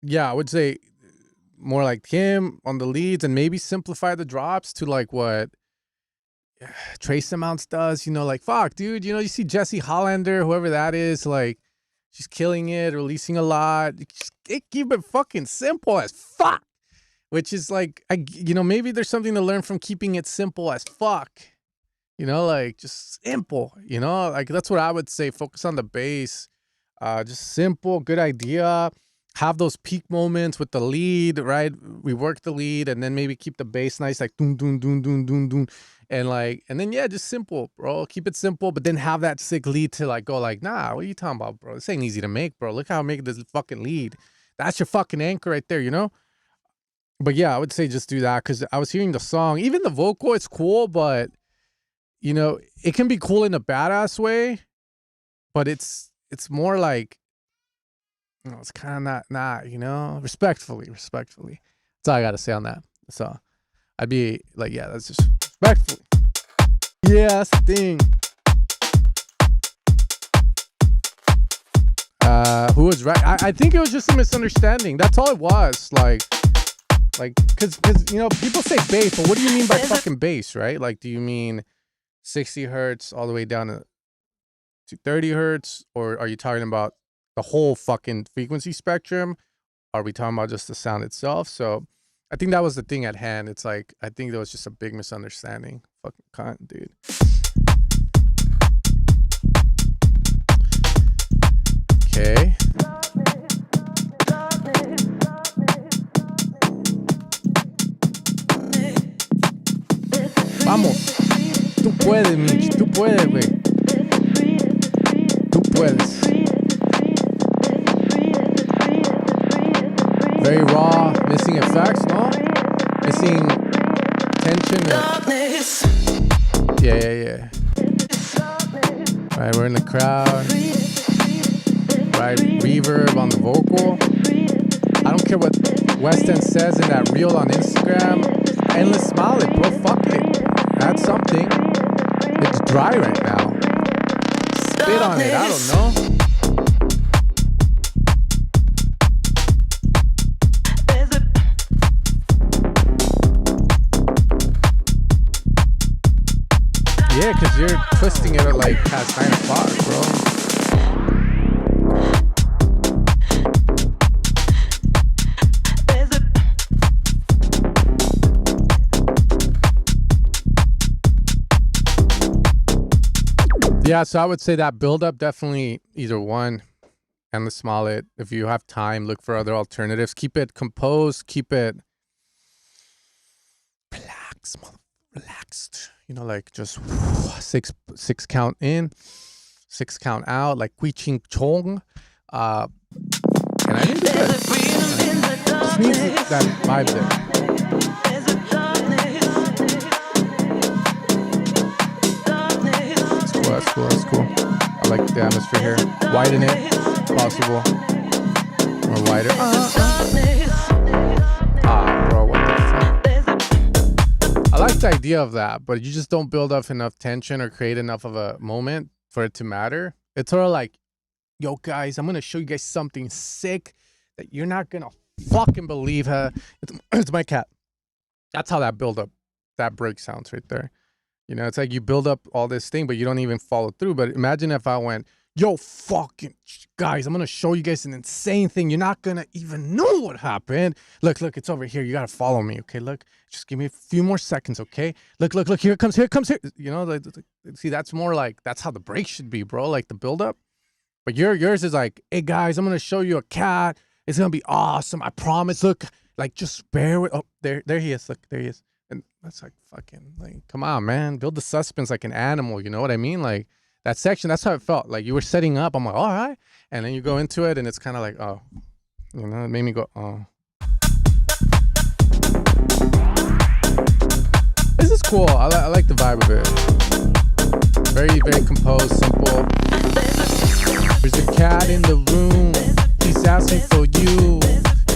yeah, I would say more like him on the leads, and maybe simplify the drops to like what Trace Amounts does, you know, like, fuck, dude, you know, you see Jesse Hollander, whoever that is, like, she's killing it, releasing a lot. Just keep it fucking simple as fuck. Which is like, you know, maybe there's something to learn from keeping it simple as fuck. You know, like, just simple, you know? Like, that's what I would say. Focus on the bass. Just simple, good idea. Have those peak moments with the lead, right? We work the lead, and then maybe keep the bass nice, like, doon, doon, doon, doon, doon, doon. And then, yeah, just simple, bro. Keep it simple, but then have that sick lead to, like, go, like, nah, what are you talking about, bro? This ain't easy to make, bro. Look how I make this fucking lead. That's your fucking anchor right there, you know? But, yeah, I would say just do that, because I was hearing the song. Even the vocal, it's cool, but, you know, it can be cool in a badass way, but it's more like, you know, it's kind of not, you know? Respectfully. That's all I got to say on that. So, I'd be like, yeah, that's just respectfully. Yeah, that's the thing. who was right. I think it was just a misunderstanding. That's all it was. Like, cause people say bass, but what do you mean by fucking bass, right? Like, do you mean 60 hertz all the way down to 30 hertz, or are you talking about the whole fucking frequency spectrum? Are we talking about just the sound itself? So I think that was the thing at hand. It's like, I think there was just a big misunderstanding. Fucking cunt, dude. Okay. Vamos. Tú puedes, Mitch. Tú puedes, güey. Tú puedes. Very raw, missing effects, no? Missing tension. Yeah. Right, we're in the crowd. Right, reverb on the vocal. I don't care what West End says in that reel on Instagram. Endless smile it, bro. Fuck it. That's something. It's dry right now. Spit on it. I don't know. Yeah, because you're twisting it at like past 9 o'clock, bro. Yeah, so I would say that build-up definitely either one, and the Smollett. If you have time, look for other alternatives. Keep it composed. Keep it relaxed. You know, like just six count in, 6 count out, like Kui Ching Chong. And I think it's good. Just needs that vibe there. That's cool. I like the atmosphere here. Widen it, if possible. Or wider. Bro, what the fuck? I like the idea of that, but you just don't build up enough tension or create enough of a moment for it to matter. It's sort of like, yo, guys, I'm going to show you guys something sick that you're not going to fucking believe. It's my cat. That's how that build up, that break sounds right there. You know, it's like you build up all this thing, but you don't even follow through. But imagine if I went, yo, fucking guys, I'm going to show you guys an insane thing. You're not going to even know what happened. Look, it's over here. You got to follow me, okay? Look, just give me a few more seconds, okay? Look, here it comes. You know, like, see, that's more like, that's how the break should be, bro, like the build up. But yours is like, hey, guys, I'm going to show you a cat. It's going to be awesome. I promise. Look, like, just bear with, oh, there he is. Look, there he is. And that's like fucking, like, come on, man. Build the suspense like an animal, you know what I mean? Like, that section, that's how it felt. Like, you were setting up. I'm like, all right. And then you go into it, and it's kind of like, oh. You know, it made me go, oh. This is cool. I like the vibe of it. Very, very composed, simple. There's a cat in the room. He's asking for you.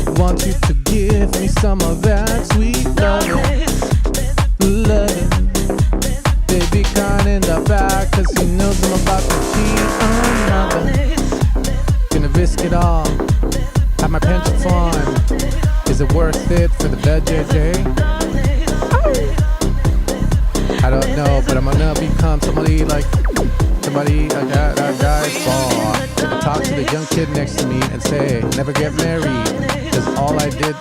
He wants you to give me some of that sweet loving. Baby crying in the back, cause he knows I'm about to cheat on another. Gonna risk it all, have my pension fund. Is it worth it for the bed, JJ? I don't know, but I'm gonna become somebody a guy's ball. Gonna talk to the young kid next to me and say, never get married, cause all I did,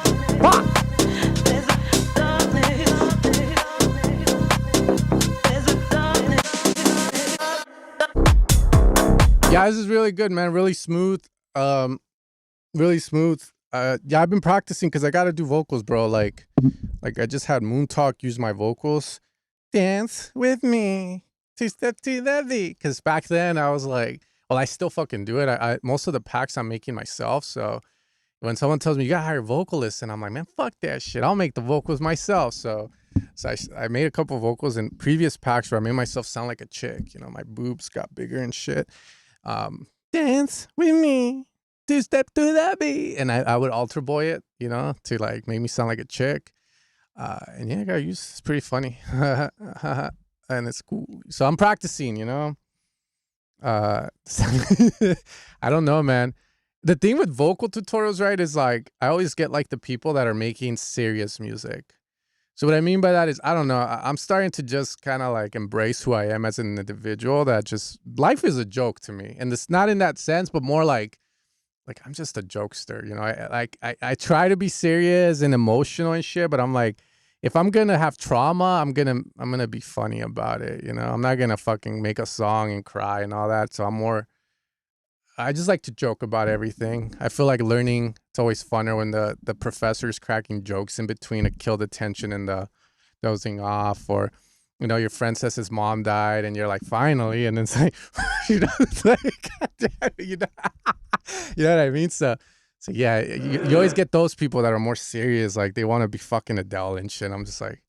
yeah, this is really good, man. Really smooth. Really smooth. Yeah, I've been practicing because I got to do vocals, bro. Like I just had Moon Talk use my vocals. Dance with me. 2 step to the beat. Because back then I was like, well, I still fucking do it. I most of the packs I'm making myself. So when someone tells me you got to hire vocalists, and I'm like, man, fuck that shit. I'll make the vocals myself. So I made a couple vocals in previous packs where I made myself sound like a chick. You know, my boobs got bigger and shit. Dance with me, 2 step to that beat, and I would alter boy it, you know, to like make me sound like a chick. And yeah, I gotta use, it's pretty funny. And it's cool. So I'm practicing, you know. I don't know, man. the thing with vocal tutorials, right, is like I always get like the people that are making serious music. So what I mean by that is, I don't know, I'm starting to just kind of like embrace who I am as an individual, that just life is a joke to me. And it's not in that sense, but more like I'm just a jokester, you know. I try to be serious and emotional and shit, but I'm like, if I'm gonna have trauma, I'm gonna be funny about it, you know. I'm not gonna fucking make a song and cry and all that. So I just like to joke about everything. I feel like learning, it's always funner when the professor's cracking jokes in between to kill the tension and the dozing off, or, you know, your friend says his mom died and you're like, finally, and then it's like, you know, it's like, God damn it, you know, you know what I mean? So yeah, you always get those people that are more serious, like they want to be fucking Adele and shit. I'm just like,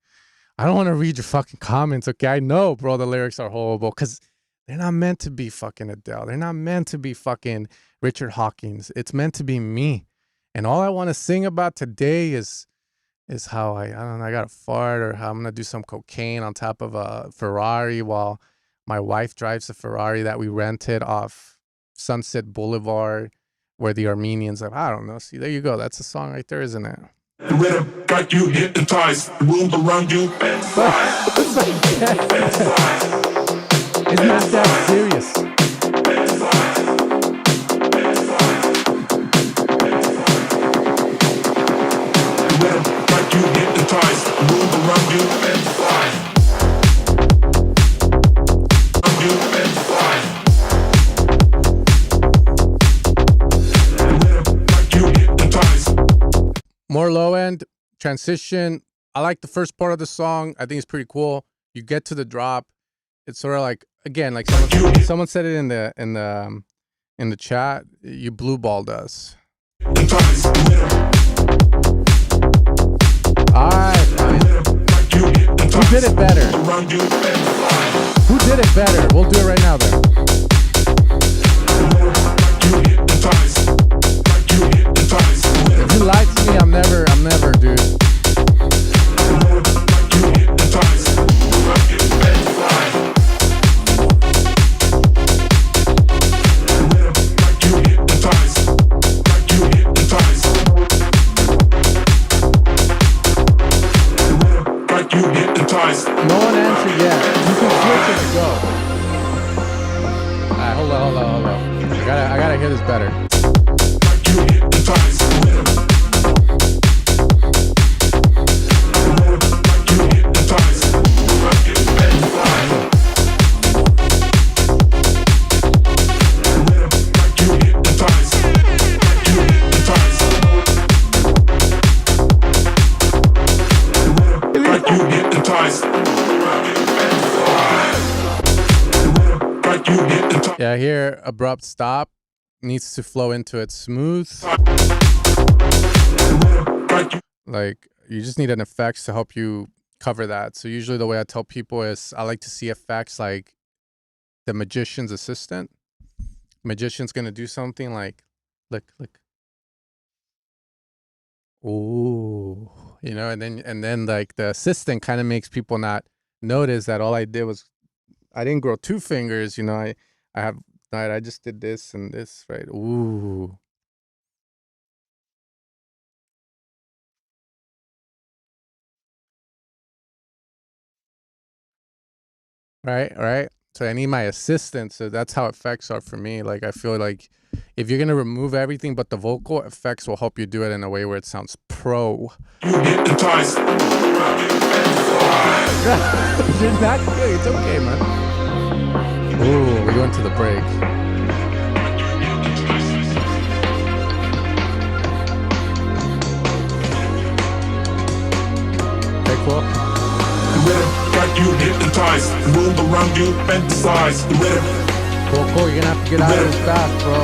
I don't want to read your fucking comments, okay? I know, bro, the lyrics are horrible, because they're not meant to be fucking Adele. They're not meant to be fucking Richard Hawkins. It's meant to be me. And all I want to sing about today is how I don't know, I got a fart, or how I'm going to do some cocaine on top of a Ferrari while my wife drives a Ferrari that we rented off Sunset Boulevard, where the Armenians have, I don't know. See, there you go. That's a song right there, isn't it? The rhythm got you hypnotized. The room around you. It's not that serious. The rhythm got you hypnotized. The room around you. More low end transition. I like the first part of the song. I think it's pretty cool. You get to the drop. It's sort of like, again, like someone said it in the chat. You blue balled us. All right. Who did it better? Who did it better? We'll do it right now then. If you lie to me, I'm never, dude. No one answered yet. You can switch it to go. Alright, hold on. I gotta hear this better. Yeah, here, abrupt stop needs to flow into it smooth. Like, you just need an effects to help you cover that. So usually the way I tell people is I like to see effects like the magician's assistant. Magician's gonna do something like, look. Ooh, you know, and then like the assistant kind of makes people not notice that all I did was I didn't grow two fingers, you know. I just did this and this, right? Ooh. Right. So I need my assistant. So that's how effects are for me. Like, I feel like if you're gonna remove everything but the vocal, effects will help you do it in a way where it sounds pro. You hypnotized. You're not good. It's okay, man. Ooh, we went to the break. Okay, cool. The rhythm got you hypnotized. The room around you fantasized. The rhythm. Cool. You're gonna have to get out of this fast, bro.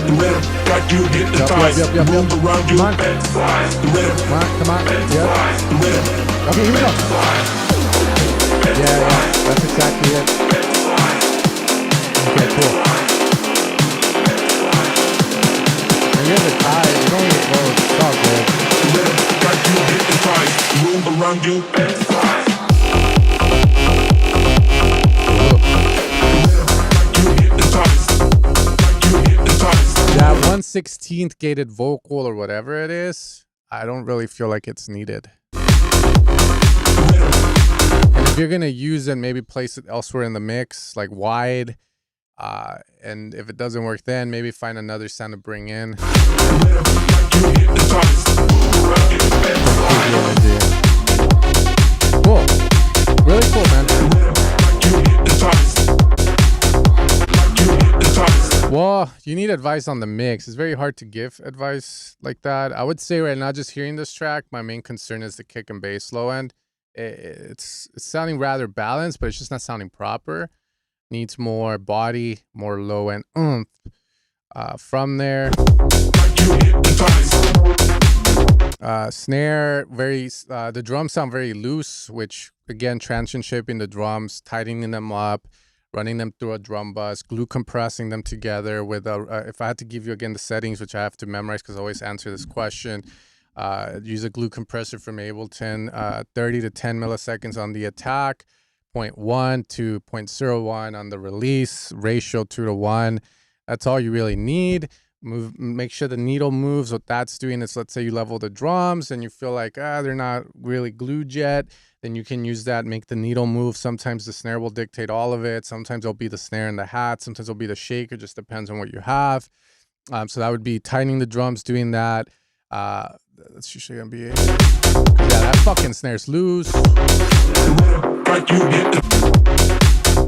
The rhythm got you hypnotized. Yep. The room around you fantasized. The rhythm. Come on. Yep. The rhythm. Okay, here we go. Yeah. That's exactly it. Okay, cool. When you're in the tie, you don't need to go. It's all good. The rhythm got you hypnotized. The room around you fantasized. Yeah, 1/16 gated vocal or whatever it is, I don't really feel like it's needed. And if you're gonna use it, maybe place it elsewhere in the mix, like wide. And if it doesn't work, then maybe find another sound to bring in. Cool. Really cool, man. Well, you need advice on the mix. It's very hard to give advice like that. I would say right now, just hearing this track, my main concern is the kick and bass low end. It's sounding rather balanced, but it's just not sounding proper. Needs more body, more low end oomph. From there, snare, the drums sound very loose, which again, transition shaping the drums, tightening them up, running them through a drum bus, glue compressing them together with if I had to give you again the settings, which I have to memorize because I always answer this question, use a glue compressor from Ableton, 30 to 10 milliseconds on the attack, 0.1 to 0.01 on the release, ratio 2:1. That's all you really need. Make sure the needle moves. What that's doing is, let's say you level the drums and you feel like they're not really glued yet, then you can use that, make the needle move. Sometimes the snare will dictate all of it. Sometimes it'll be the snare and the hat. Sometimes it'll be the shaker. Just depends on what you have. So that would be tightening the drums, doing that. That's usually gonna be it. Yeah, that fucking snare's loose.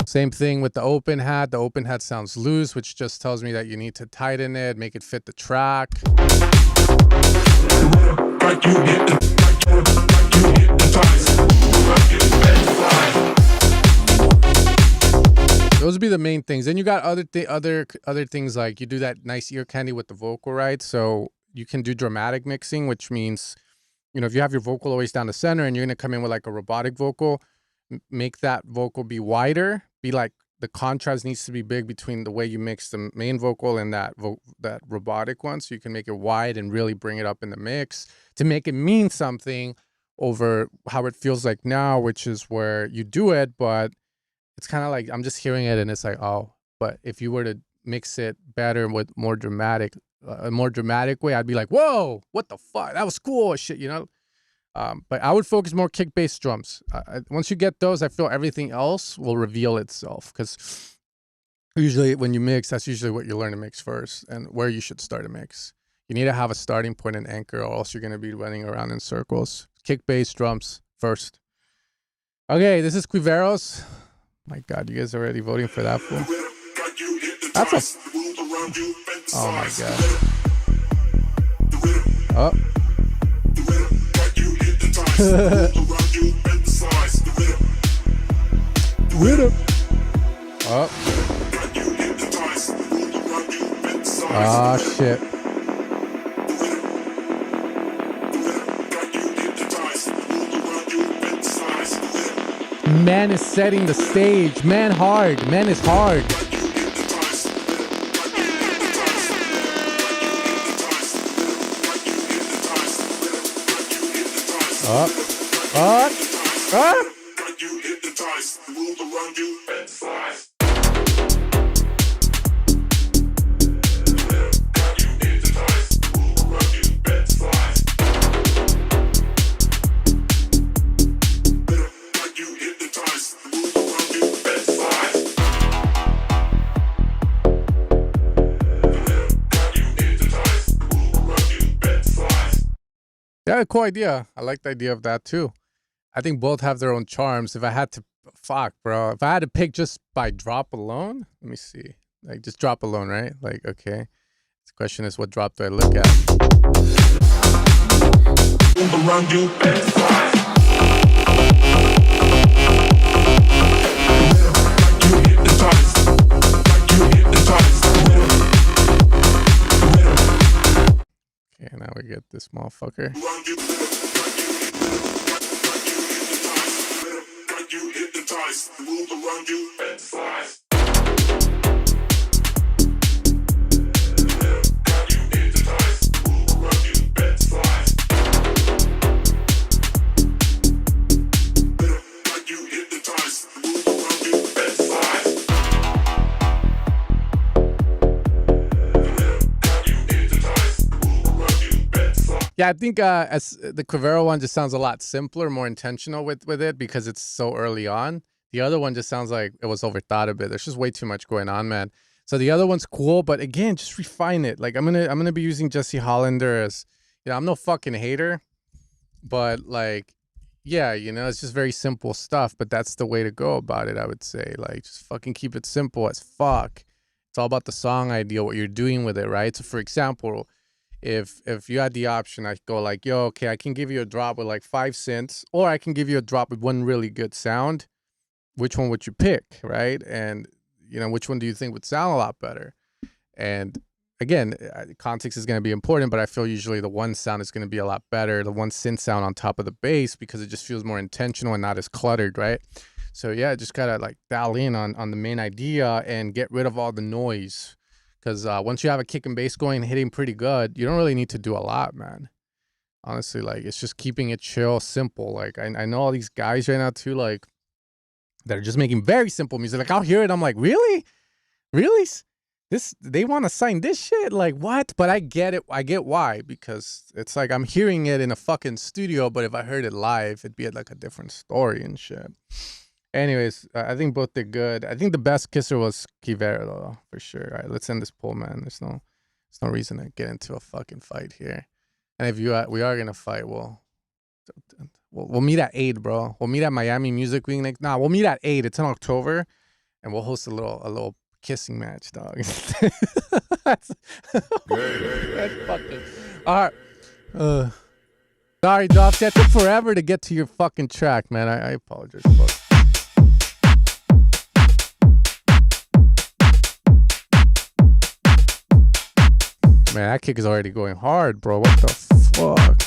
Same thing with the open hat. The open hat sounds loose, which just tells me that you need to tighten it, make it fit the track. Those would be the main things. Then you got other things, like you do that nice ear candy with the vocal, right? So you can do dramatic mixing, which means, you know, if you have your vocal always down the center and you're gonna come in with like a robotic vocal, make that vocal be wider, be like the contrast needs to be big between the way you mix the main vocal and that robotic one, so you can make it wide and really bring it up in the mix to make it mean something over how it feels like now, which is where you do it, but it's kind of like I'm just hearing it and it's like, oh, but if you were to mix it better with more dramatic, a more dramatic way, I'd be like, whoa, what the fuck, that was cool shit, you know. But I would focus more kick bass drums. Once you get those, I feel everything else will reveal itself, because usually when you mix, that's usually what you learn to mix first and where you should start a mix. You need to have a starting point and anchor, or else you're going to be running around in circles. Kick bass drums first. Okay, this is Quiveros. My God, you guys are already voting for that fool. That's a... Oh my God. Oh. Rhythm. Oh. Ah, shit. Man is setting the stage. Man hard. Man is hard. Up. Up. Up. Yeah, cool idea. I like the idea of that too. I think both have their own charms. If I had to, fuck, bro. If I had to pick just by drop alone, let me see. Like just drop alone, right? Like, okay. The question is, what drop do I look at? Around you, okay, now we get this motherfucker. Yeah, I think as the Quivero one just sounds a lot simpler, more intentional with it because it's so early on. The other one just sounds like it was overthought a bit. There's just way too much going on, man. So the other one's cool, but again, just refine it. Like I'm gonna be using Jesse Hollander as, you know, I'm no fucking hater, but like, yeah, you know, it's just very simple stuff. But that's the way to go about it, I would say. Like, just fucking keep it simple as fuck. It's all about the song idea, what you're doing with it, right? So for example, if you had the option, I go like, yo, okay, I can give you a drop with like 5 cents, or I can give you a drop with one really good sound. Which one would you pick, right? And, you know, which one do you think would sound a lot better? And again, context is going to be important, but I feel usually the one sound is going to be a lot better, the one synth sound on top of the bass, because it just feels more intentional and not as cluttered, right? So yeah, just gotta like dial in on the main idea and get rid of all the noise. Because once you have a kick and bass going, hitting pretty good, you don't really need to do a lot, man. Honestly, like, it's just keeping it chill, simple. Like, I know all these guys right now, too, like, that are just making very simple music. Like, I'll hear it, I'm like, really? Really? They want to sign this shit? Like, what? But I get it. I get why. Because it's like, I'm hearing it in a fucking studio, but if I heard it live, it'd be like a different story and shit. Anyways, I think both did good. I think the best kisser was Quivero, though, for sure. All right, let's end this poll, man. There's no reason to get into a fucking fight here. And if we are gonna fight, we'll meet at 8, bro. We'll meet at Miami Music Week next. Nah, we'll meet at 8. It's in October, and we'll host a little kissing match, dog. that's fucking. All right. Sorry, Dofsy. It took forever to get to your fucking track, man. I apologize. Man, that kick is already going hard, bro. What the fuck?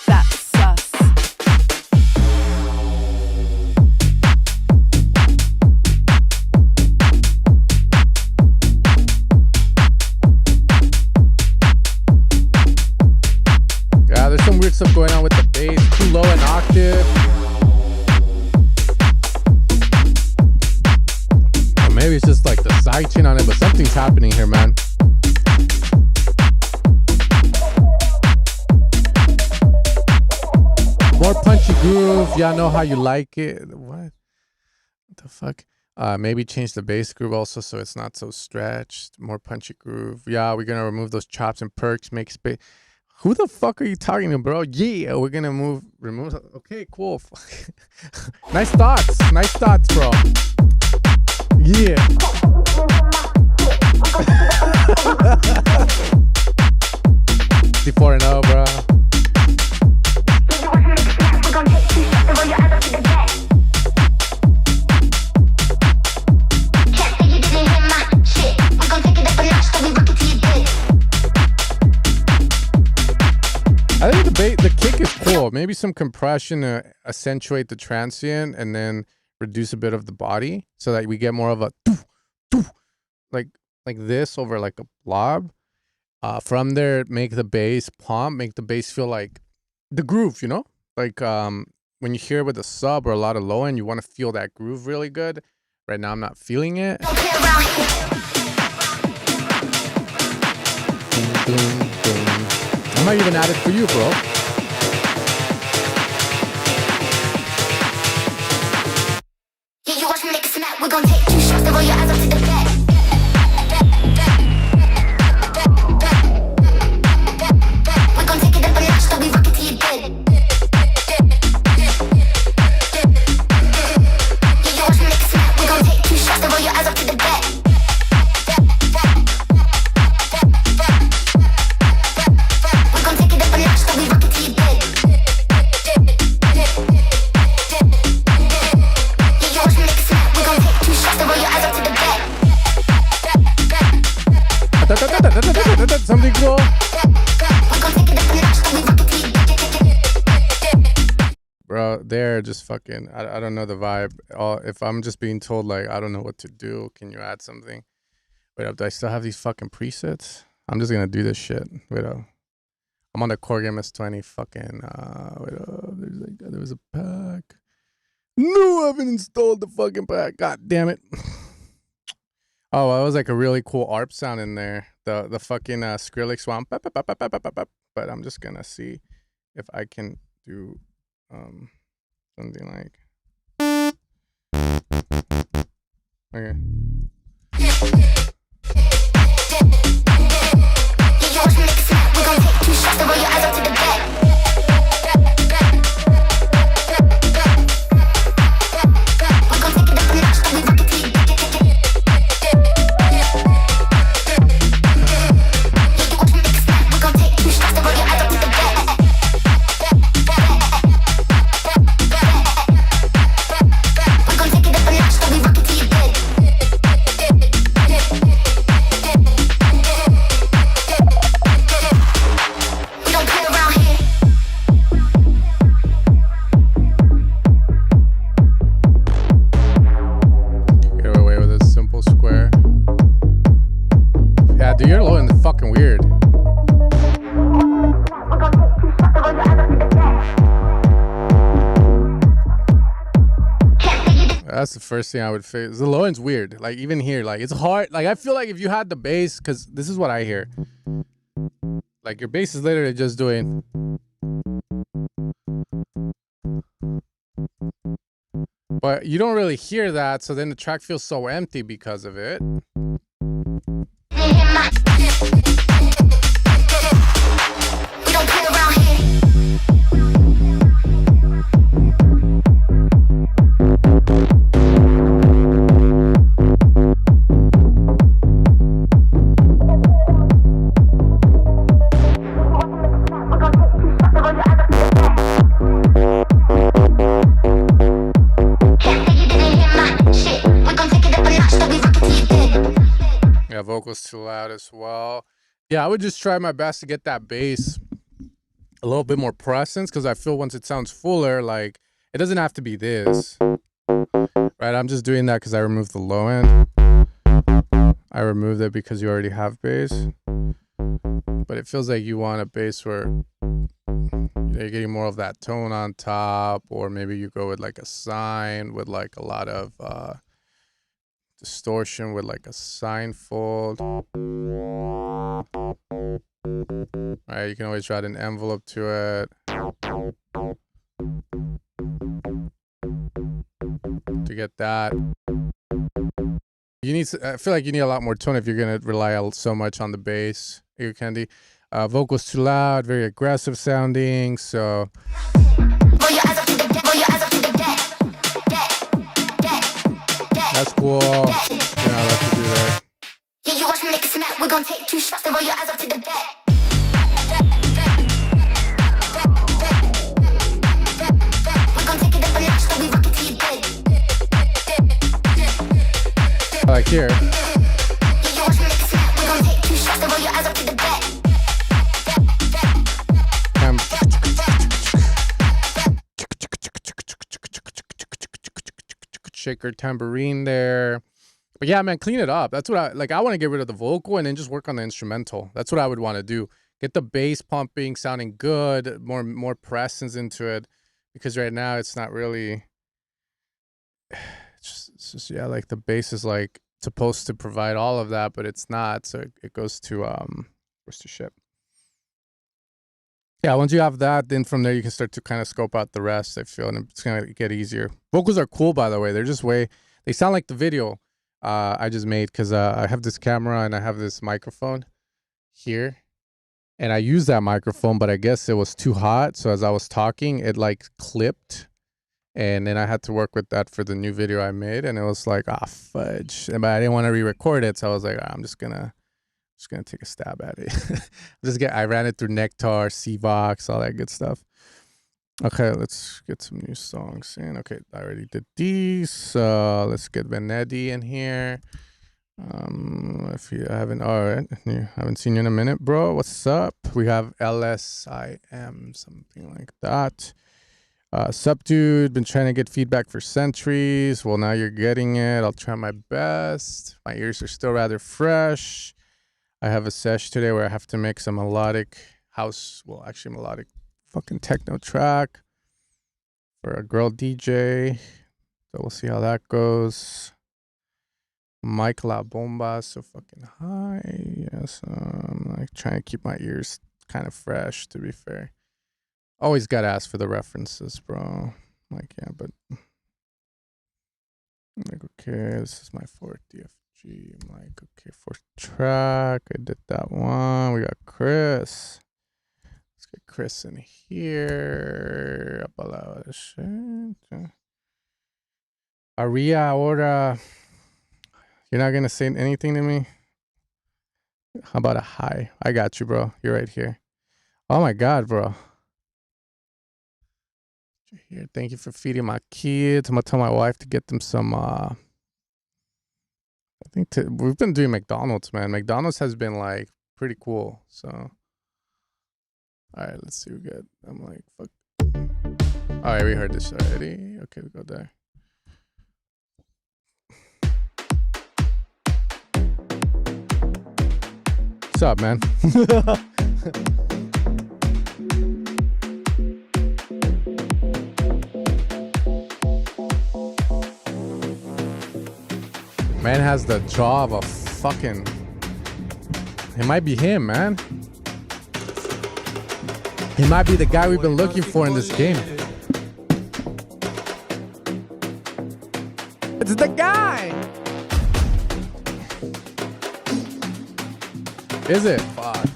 That's sus. Yeah, there's some weird stuff going on with the bass. Too low an octave. Maybe it's just like the side chain on it, but something's happening here, man. More punchy groove. Y'all know how you like it. What the fuck? Maybe change the bass groove also so it's not so stretched. More punchy groove. Yeah, we're gonna remove those chops and perks. Make space. Who the fuck are you talking to, bro? Yeah, we're gonna remove. Okay, cool. Nice thoughts. Nice thoughts, bro. Yeah. D4-0, bro. I think the kick is cool. Maybe some compression to accentuate the transient and then reduce a bit of the body so that we get more of a like this over like a blob. From there, make the bass pump, make the bass feel like the groove, you know? Like when you hear it with a sub or a lot of low end, you want to feel that groove really good. Right now, I'm not feeling it. I might even add it for you, bro. We're gonna take 2 shots to roll your eyes up to the back. We're gonna take it up a notch, so we rock it till you're dead. Yeah, you watch me make a snap. We're gonna take 2 shots to roll your eyes up to the back. We're gonna take it up a notch, so we rock it till you're dead. Yeah, you watch me make a snap. We're gonna take 2 shots to roll your eyes up to the back. Something cool. Bro, they're just fucking, I don't know the vibe. If I'm just being told, like, I don't know what to do, can you add something? Wait up, do I still have these fucking presets? I'm just gonna do this shit. Wait up. I'm on the Core Game S20 fucking, wait up. There was a pack. No, I haven't installed the fucking pack. God damn it. Oh, well, it was like a really cool ARP sound in there. The fucking Skrillex one. But I'm just gonna see if I can do something like. Okay. Get away with a simple square. Yeah, dude, you're low and fucking weird. That's the first thing I would fix. The low end's weird. Like even here, like it's hard. Like I feel like if you had the bass, because this is what I hear. Like your bass is literally just doing. But you don't really hear that, so then the track feels so empty because of it. Yeah, vocals too loud as well. Yeah, I would just try my best to get that bass a little bit more presence, because I feel once it sounds fuller, like it doesn't have to be this. Right, I'm just doing that because I removed the low end. I removed it because you already have bass. But it feels like you want a bass where you're getting more of that tone on top, or maybe you go with like a sine with like a lot of distortion with like a sine fold. Right, you can always add an envelope to it to get that. You need to, I feel like you need a lot more tone if you're gonna rely so much on the bass. Ear candy. Vocals too loud, very aggressive sounding, so that's cool. You know, what to do there. Yeah, you watch me make a snap. We're gonna take 2 shots to roll your eyes up to the back. We're gonna take it up a notch, so we rock it till you're dead. Like here. Yeah, you watch me make a snap. We're gonna take 2 shots to roll your eyes up to the back. Shaker tambourine there. But yeah, man, clean it up. That's what I like. I want to get rid of the vocal and then just work on the instrumental. That's what I would want to do. Get the bass pumping, sounding good, more presence into it, because right now it's not really. It's just yeah, like the bass is like supposed to provide all of that, but it's not. So it goes to where's the ship? Yeah, once you have that, then from there you can start to kind of scope out the rest, I feel, and it's gonna get easier. Vocals are cool, by the way. They're just they sound like the video I just made, because I have this camera and I have this microphone here, and I use that microphone, but I guess it was too hot, so as I was talking, it like clipped, and then I had to work with that for the new video I made, and it was like, ah, fudge. But I didn't want to re-record it, so I was like, I'm just gonna take a stab at it. I ran it through Nectar, CVox, all that good stuff. Okay, let's get some new songs in. Okay, I already did these. So let's get Venetti in here. If you haven't, all right, you haven't seen you in a minute, bro. What's up? We have LSIM, something like that. Sup, dude. Been trying to get feedback for centuries. Well, now you're getting it. I'll try my best. My ears are still rather fresh. I have a sesh today where I have to make some melodic house, well, actually melodic fucking techno track for a girl DJ. So we'll see how that goes. Mic La Bomba so fucking high. Yes, I'm like trying to keep my ears kind of fresh, to be fair. Always gotta ask for the references, bro. Like, yeah, but I'm like, okay, this is my 4th DFG. I'm like, okay, 4th track. I did that one. We got Chris. Let's get Chris in here. Aria, ahora. You're not gonna say anything to me? How about a hi? I got you, bro. You're right here. Oh my God, bro. Here, thank you for feeding my kids. I'm gonna tell my wife to get them some. I think we've been doing McDonald's, man. McDonald's has been like pretty cool. So, all right, let's see. We got. I'm like, fuck. All right, we heard this already. Okay, we go there. What's up, man? Man has the jaw of a fucking... It might be him, man. He might be the guy we've been looking for in this game. It's the guy! Is it? Fuck.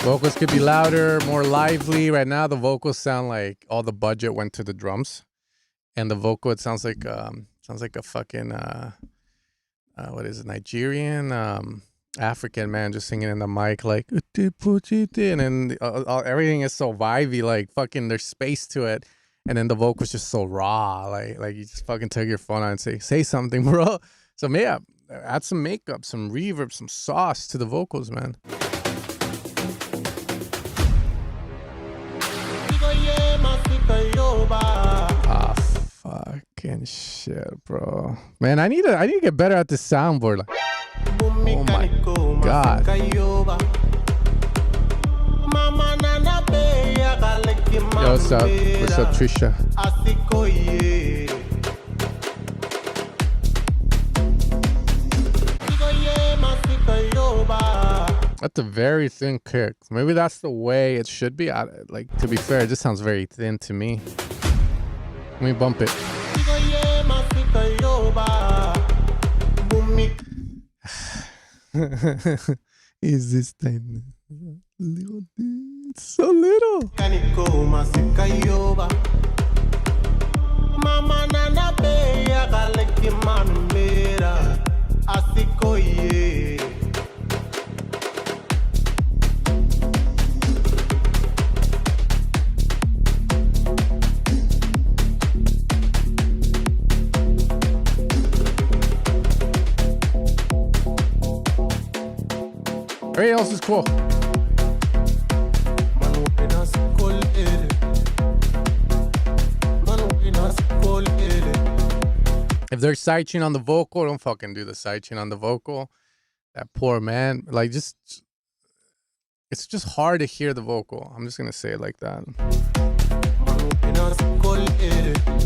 Vocals could be louder, more lively. Right now, the vocals sound like all the budget went to the drums. And the vocal, it sounds like a fucking what is it, Nigerian African man just singing in the mic like, and then everything is so vibey, like fucking there's space to it, and then the vocal's just so raw, like you just fucking take your phone out and say something, bro. So yeah, add some makeup, some reverb, some sauce to the vocals, man. Fucking shit, bro. Man, I need to get better at this soundboard. Like, oh my God. Yo, what's up? What's up, Trisha? That's a very thin kick. Maybe that's the way it should be. Like, to be fair, it just sounds very thin to me. Let me bump it. Is this thing little? It's so little. Everything else is cool. If there's sidechain on the vocal, don't fucking do the sidechain on the vocal. That poor man, like, it's just hard to hear the vocal. I'm just gonna say it like that.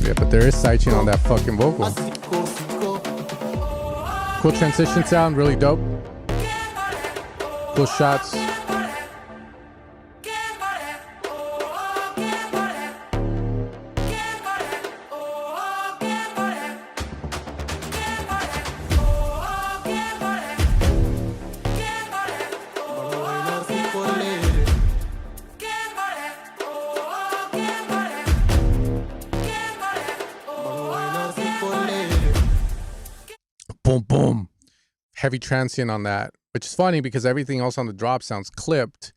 Yeah, but there is sidechain on that fucking vocal. Cool transition sound, really dope. Cool shots. Boom, boom. Heavy transient on that. Which is funny because everything else on the drop sounds clipped,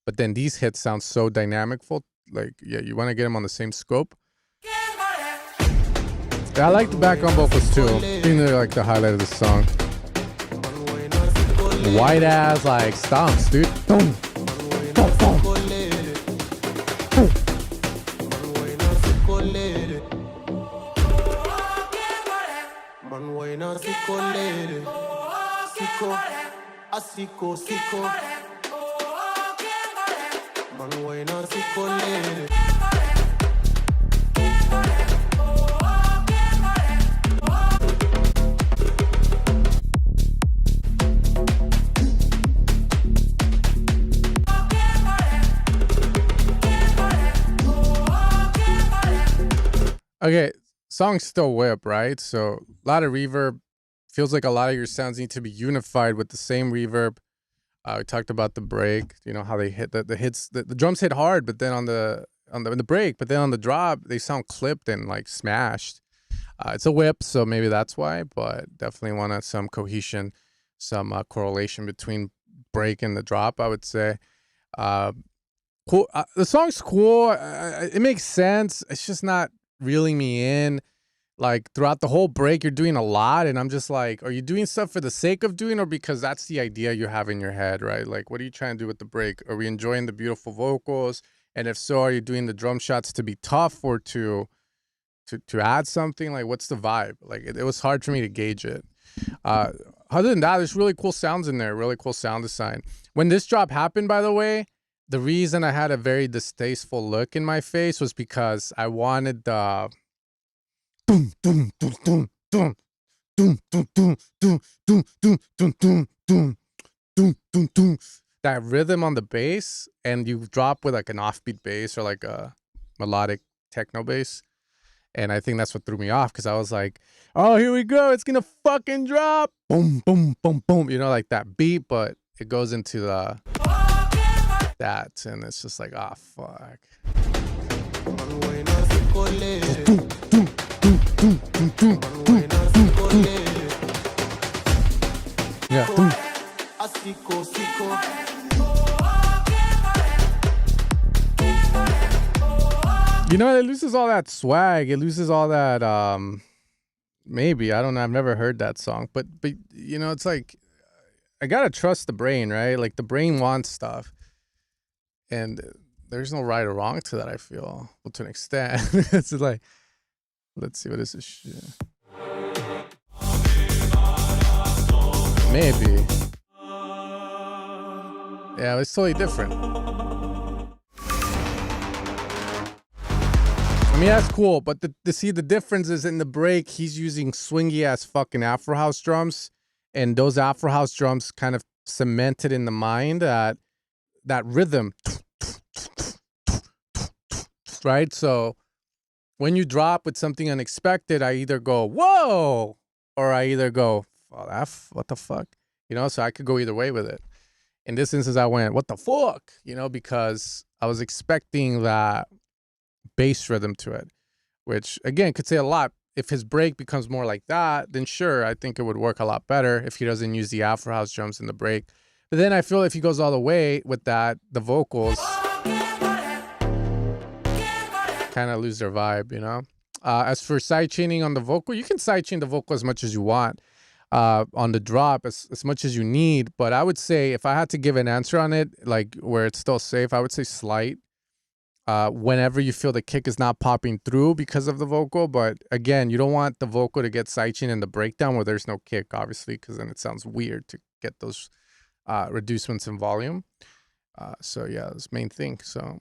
but then these hits sound so dynamicful. Like, yeah, you want to get them on the same scope. Yeah, I like the background vocals too. I think they're like the highlight of the song. White ass like stomps, dude. Boom. Boom, boom. Okay, songs still whip, right? So a lot of reverb. Feels like a lot of your sounds need to be unified with the same reverb. We talked about the break, you know, how they hit the hits, the drums hit hard, but then on the break, but then on the drop, they sound clipped and like smashed. It's a whip, so maybe that's why, but definitely want some cohesion, some correlation between break and the drop, I would say. Cool. The song's cool. It makes sense. It's just not reeling me in. Like throughout the whole break, you're doing a lot, and I'm just like, are you doing stuff for the sake of doing, or because that's the idea you have in your head, right? Like, what are you trying to do with the break? Are we enjoying the beautiful vocals? And if so, are you doing the drum shots to be tough or to add something? Like, what's the vibe? Like, it was hard for me to gauge it. Other than that, there's really cool sounds in there, really cool sound design. When this drop happened, by the way, the reason I had a very distasteful look in my face was because I wanted the doom doom doom doom doom doom doom doom doom doom doom doom doom doom doom doom doom, that rhythm on the bass, and you drop with like an offbeat bass or like a melodic techno bass. And I think that's what threw me off, because I was like, oh, here we go, it's gonna fucking drop, boom boom boom boom, you know, like that beat, but it goes into the that, and it's just like, ah, fuck. Yeah. You know, it loses all that swag. It loses all that, maybe, I don't know. I've never heard that song, but you know, it's like, I gotta trust the brain, right? Like the brain wants stuff, and there's no right or wrong to that, I feel. Well, to an extent. It's like, let's see, what is this shit? Maybe. Yeah, it's totally different. I mean, that's cool, but to see the difference is in the break, he's using swingy ass fucking Afro house drums, and those Afro house drums kind of cemented in the mind that rhythm, right? So when you drop with something unexpected, I either go, whoa, or I either go, oh, what the fuck? You know, so I could go either way with it. In this instance, I went, what the fuck? You know, because I was expecting that bass rhythm to it, which again could say a lot. If his break becomes more like that, then sure, I think it would work a lot better if he doesn't use the Afro house drums in the break. But then I feel if he goes all the way with that, the vocals kind of lose their vibe, you know? As for sidechaining on the vocal, you can sidechain the vocal as much as you want on the drop, as much as you need. But I would say if I had to give an answer on it, like where it's still safe, I would say slight. Whenever you feel the kick is not popping through because of the vocal. But again, you don't want the vocal to get sidechained in the breakdown where there's no kick, obviously, because then it sounds weird to get those reducements in volume. So yeah, that's the main thing. So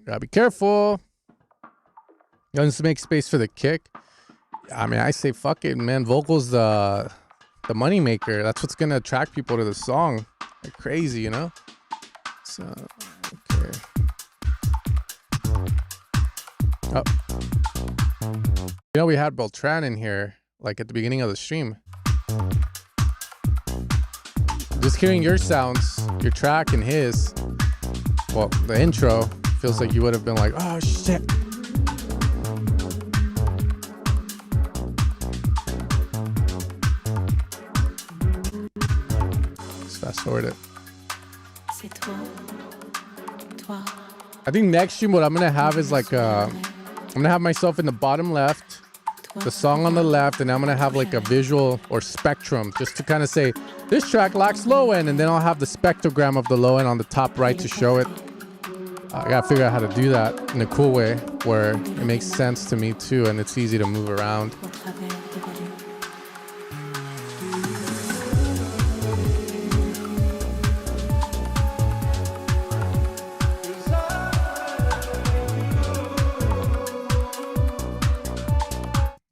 gotta be careful. You know, just make space for the kick. I mean, I say fuck it, man. Vocals the money maker. That's what's gonna attract people to the song. Like crazy, you know. So okay. Oh. You know, we had Beltran in here, like at the beginning of the stream. Just hearing your sounds, your track and his, well, the intro, feels like you would have been like, oh shit. Let's fast forward it. I think next stream what I'm gonna have is like I'm gonna have myself in the bottom left, the song on the left, and I'm gonna have like a visual or spectrum just to kind of say this track lacks low end, and then I'll have the spectrogram of the low end on the top right to show it. I gotta figure out how to do that in a cool way where it makes sense to me too, and it's easy to move around.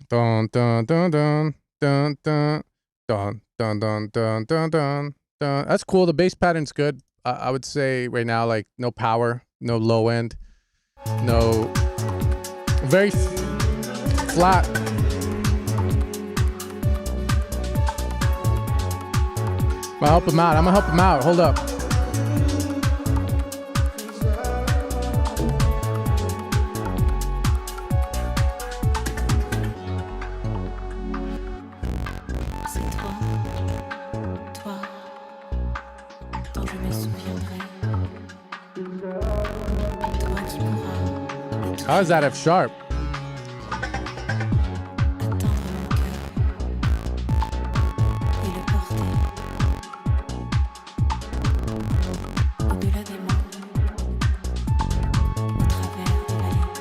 Dun dun dun dun dun dun dun dun dun dun dun dun. That's cool. The bass pattern's good. I would say right now, like no power, no low end, no very. flat. I'm gonna help him out. I'm gonna help him out. Hold up. C'est toi, toi, dont je me souviendrai. Toi qui pourras How is that F sharp? attendre mon cœur et le porter au-delà des monts, au travers des vallées.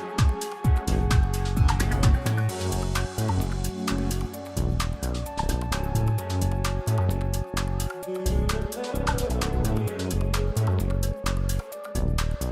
Au-delà des monts,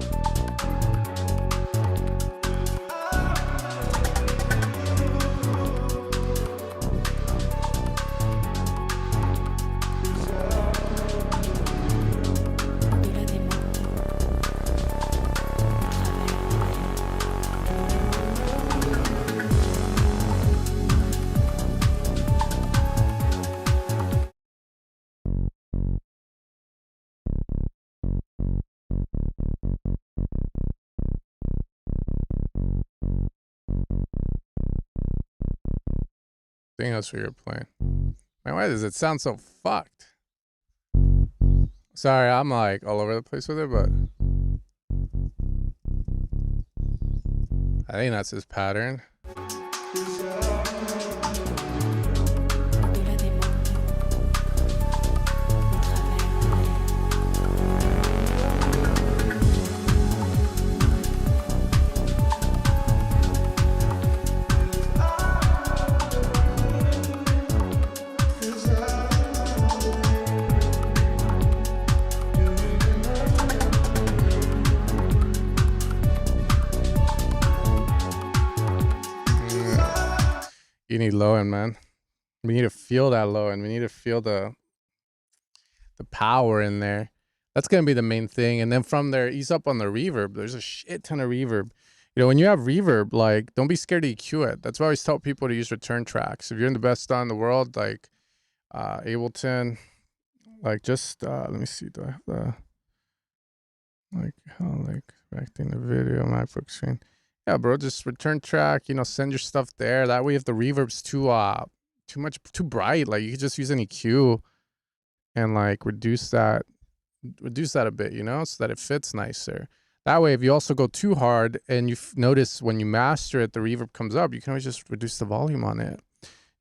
I think that's what you're playing. Man, why does it sound so fucked? Sorry, I'm like all over the place with it, but I think that's his pattern. au-delà des monts, au travers des vallées. You need low end, man. We need to feel that low end. We need to feel the power in there. That's gonna be the main thing. And then from there, ease up on the reverb. There's a shit ton of reverb. You know, when you have reverb, like, don't be scared to EQ it. That's why I always tell people to use return tracks. If you're in the best style in the world, like Ableton, like just let me see, do I have the acting the video MacBook screen? Yeah, bro, just return track, you know, send your stuff there. That way if the reverb's too bright, like you could just use an EQ and like reduce that a bit, you know, so that it fits nicer. That way if you also go too hard and you notice when you master it, the reverb comes up, you can always just reduce the volume on it.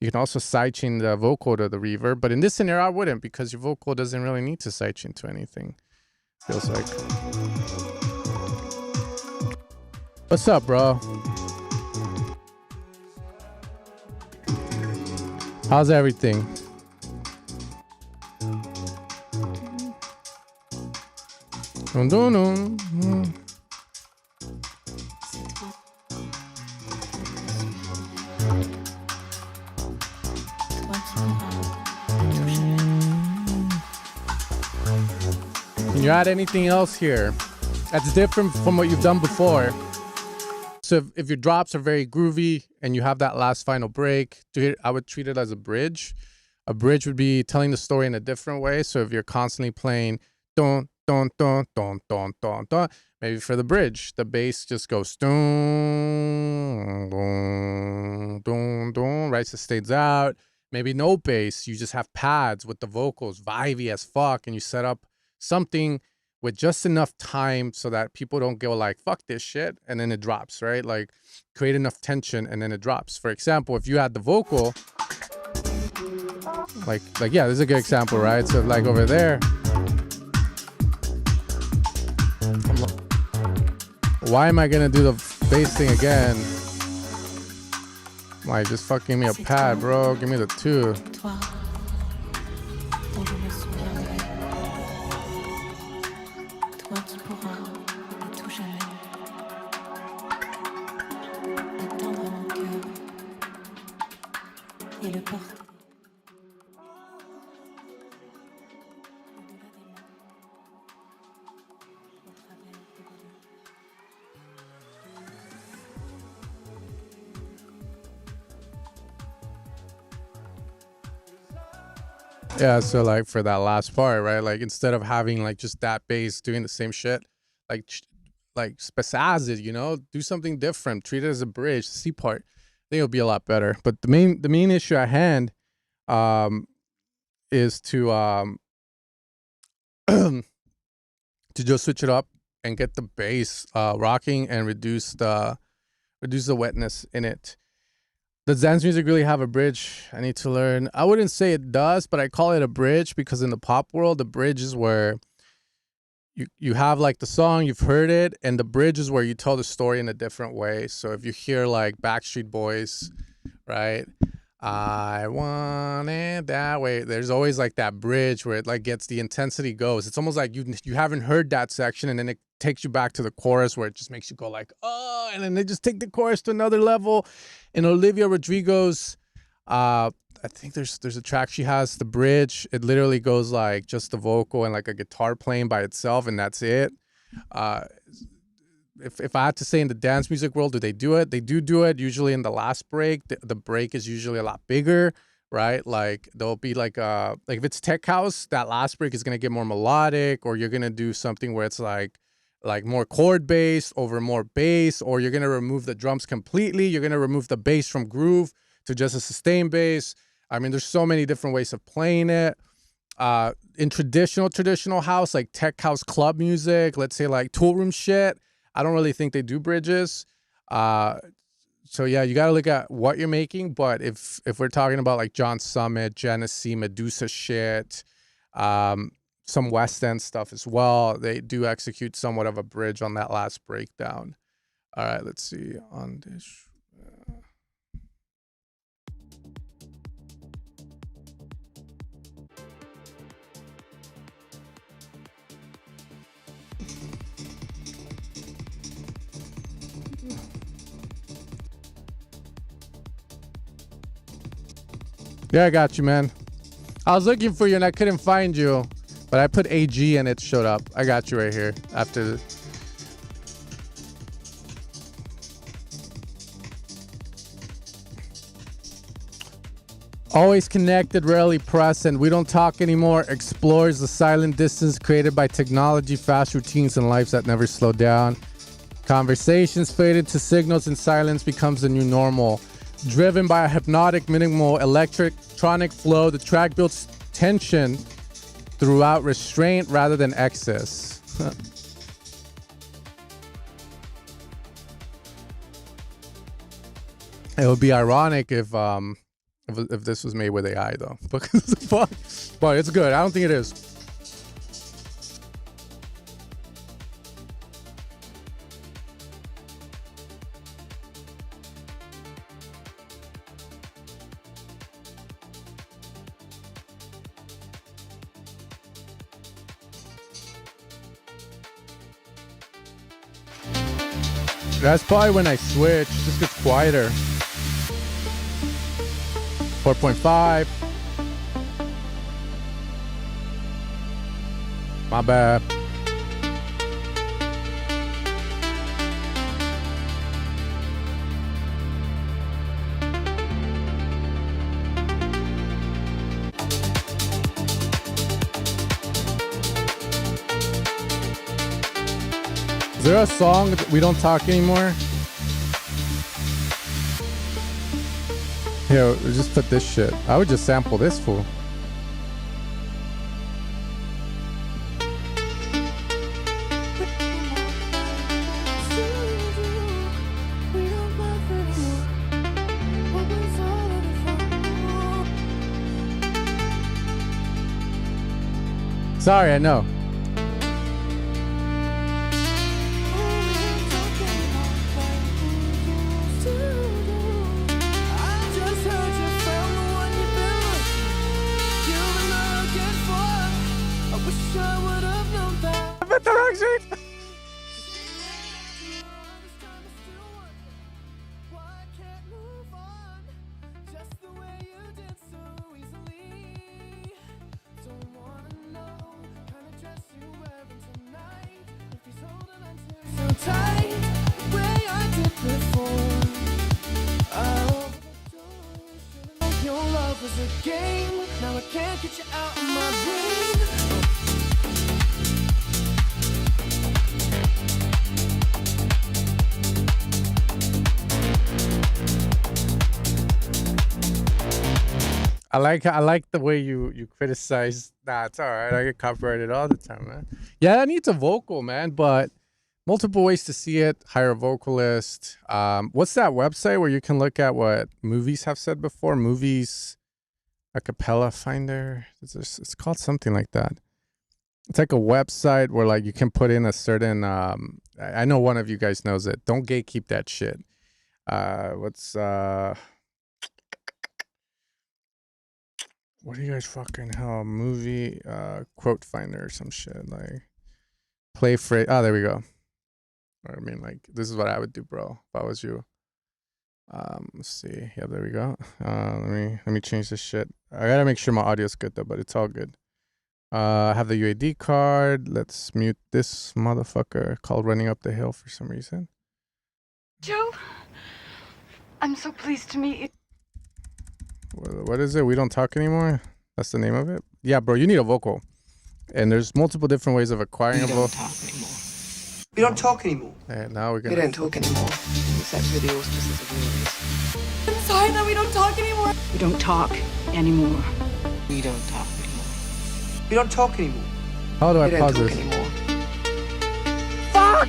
You can also sidechain the vocal to the reverb, but in this scenario I wouldn't, because your vocal doesn't really need to sidechain to anything. Feels like. What's up, bro? How's everything? Dun, dun, dun, dun. Can you add anything else here that's different from what you've done before? So if your drops are very groovy and you have that last final break, I would treat it as a bridge. A bridge would be telling the story in a different way. So if you're constantly playing don, don, don, don, don, don, don, maybe for the bridge, the bass just goes don, don, don, don, right? So it stays out. Maybe no bass. You just have pads with the vocals, vibey as fuck, and you set up something with just enough time so that people don't go like, fuck this shit, and then it drops, right? Like, create enough tension and then it drops. For example, if you had the vocal, like yeah, this is a good example, right? So like over there, why am I gonna do the bass thing again? Like, just fucking give me a pad, bro. Give me the 2. Toi, dont je me souviendrai. Toi qui pourras à tout jamais attendre mon cœur et le porter. Au-delà des monts, au travers des vallées. Yeah, so like for that last part, right? Like instead of having like just that bass doing the same shit, like like spazz it, you know, do something different. Treat it as a bridge, the C part. I think it'll be a lot better. But the main issue at hand is to to just switch it up and get the bass rocking and reduce the wetness in it. Does dance music really have a bridge? I need to learn. I wouldn't say it does, but I call it a bridge because in the pop world, the bridge is where you have like the song, you've heard it, and the bridge is where you tell the story in a different way. So if you hear like Backstreet Boys, right? I want it that way. There's always like that bridge where it like gets the intensity goes. It's almost like you haven't heard that section, and then it takes you back to the chorus where it just makes you go like, oh, and then they just take the chorus to another level. In Olivia Rodrigo's, I think there's a track she has, the bridge. It literally goes like just the vocal and like a guitar playing by itself, and that's it. If I had to say in the dance music world, do they do it? They do it usually in the last break. The break is usually a lot bigger, right? Like there'll be like if it's tech house, that last break is gonna get more melodic, or you're gonna do something where it's like more chord based over more bass, or you're gonna remove the drums completely. You're gonna remove the bass from groove to just a sustained bass. I mean, there's so many different ways of playing it. In traditional house, like tech house club music, let's say like Tool Room shit, I don't really think they do bridges. So yeah, you got to look at what you're making. But if we're talking about like John Summit, Genesee, Medusa shit, some West End stuff as well, they do execute somewhat of a bridge on that last breakdown. All right, let's see on this. Yeah, I got you, man. I was looking for you and I couldn't find you, but I put AG and it showed up. I got you right here after. Always connected, rarely present. We don't talk anymore. Explores the silent distance created by technology, fast routines, and lives that never slow down. Conversations fade into signals and silence becomes the new normal. Driven by a hypnotic, minimal electronic flow, the track builds tension throughout restraint rather than excess. It would be ironic if this was made with AI though. But it's good. I don't think it is. That's probably when I switch. Just gets quieter. 4.5. My bad. Is there a song that we don't talk anymore? Here, just put this shit. I would just sample this fool. Sorry, I know. Your love was a game. Now I can't get you out of my brain. I like the way you criticize. Nah, it's all right. I get copyrighted all the time, man. Yeah, that needs a vocal, man. But multiple ways to see it. Hire a vocalist. What's that website where you can look at what movies have said before? Movies, a cappella finder. It's called something like that. It's like a website where like you can put in a certain. I know one of you guys knows it. Don't gatekeep that shit. What do you guys fucking hell? Movie quote finder or some shit. Like play phrase. Oh, there we go. I mean, like, this is what I would do, bro, if I was you. Let's see. Yeah, there we go. Let me change this shit. I gotta make sure my audio's good though, but it's all good. I have the UAD card. Let's mute this motherfucker called Running Up the Hill for some reason. Joe, I'm so pleased to meet you. What is it? We Don't Talk Anymore? That's the name of it? Yeah, bro, you need a vocal. And there's multiple different ways of acquiring a vocal. We don't talk anymore. And now we're gonna... We don't talk anymore. Except with the auspices of yours. I'm sorry that we don't talk anymore. We don't talk anymore. We don't talk anymore. We don't talk anymore. How do I pause this? Anymore. Fuck!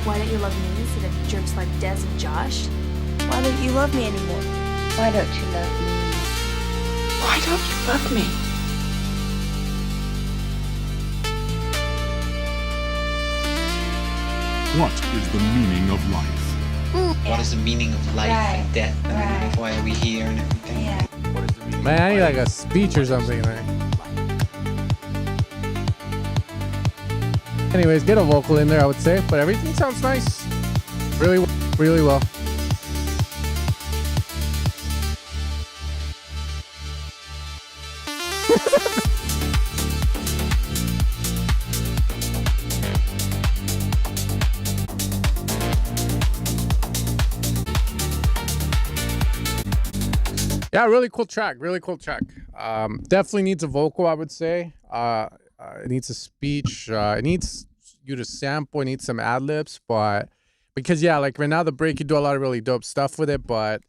Why don't you love me instead of jerks like Des and Josh? Why don't you love me anymore? Why don't you love me? Why don't you love me? What is the meaning of life? What is the meaning of life and death? And why are we here and everything? Yeah. What is the meaning? Man, I need like a speech or something. Like. Anyways, get a vocal in there, I would say. But everything sounds nice. Really, really well. Yeah, really cool track. Really cool track. Definitely needs a vocal, I would say. It needs a speech. It needs you to sample. It needs some ad libs, but because yeah, like right now the break, you do a lot of really dope stuff with it, but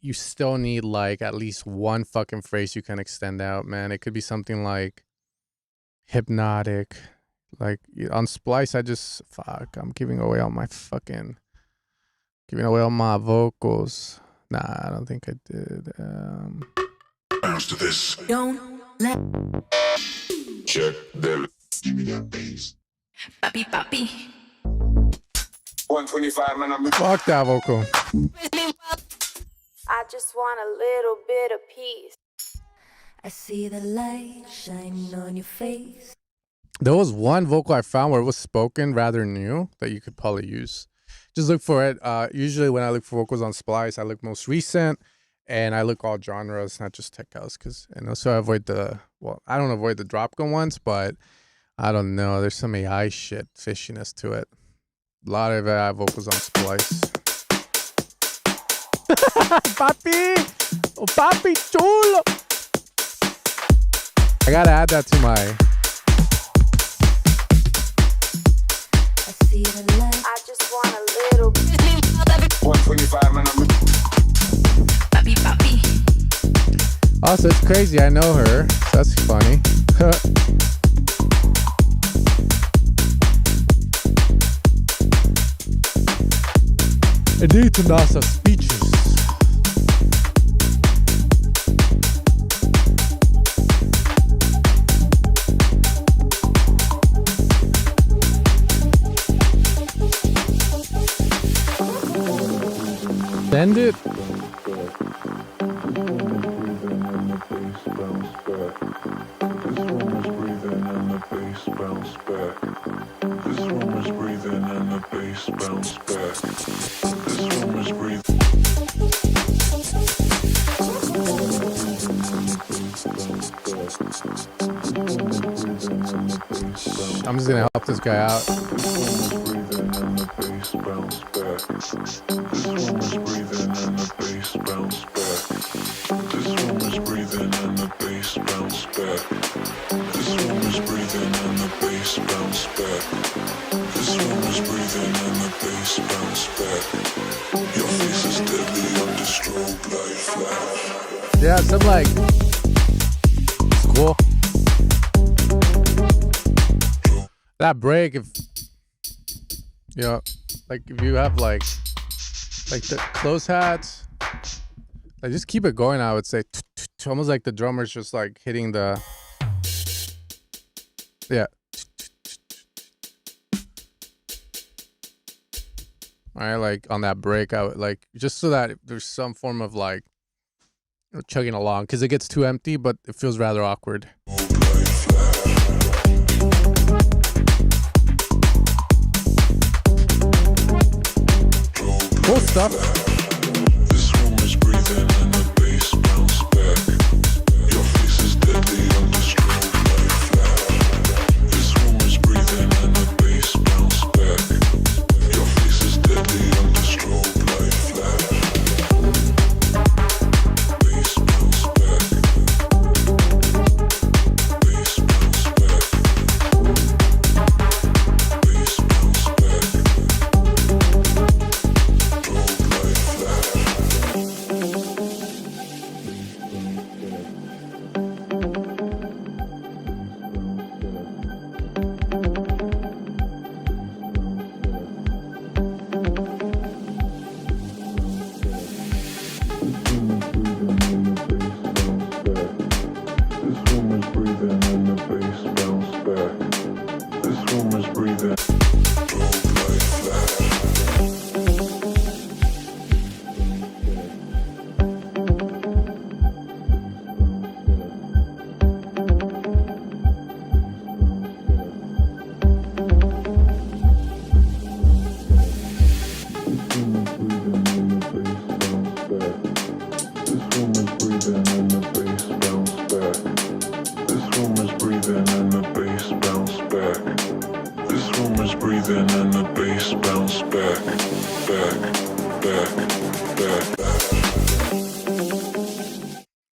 you still need like at least one fucking phrase you can extend out, man. It could be something like hypnotic. Like on Splice, I'm giving away all my vocals. Nah, I don't think I did. Bounce to this. Don't let Check them. papi papi. 125, man. I'm Fuck that vocal. I just want a little bit of peace. I see the light shining on your face. There was one vocal I found where it was spoken rather new that you could probably use. Just look for it. Usually when I look for vocals on Splice, I look most recent and I look all genres, not just tech house. And also I avoid I don't avoid the drop gun ones, but I don't know. There's some AI shit, fishiness to it. A lot of AI vocals on Splice. Papi! Oh, papi chulo! I gotta add that to my... I see the light. I just want a little bit. 125, man. I'm Papi papi. Also, it's crazy. I know her. So that's funny. I need to know some speeches. Send it. I'm just gonna help this guy out. Yeah, some like it's cool. That break, if you know, like if you have like the close hats, like just keep it going. I would say almost like the drummer's just like hitting the yeah. All right, like on that break, I would like just so that there's some form of like chugging along because it gets too empty, but it feels rather awkward. Cool stuff. This room is breathing and the bass bounce back. Your face is deadly under strobe like flat. This room is breathing and the bass bounce back. Your face is deadly under strobe like flat. Bass bounce back. Bass bounce back. Bass bounce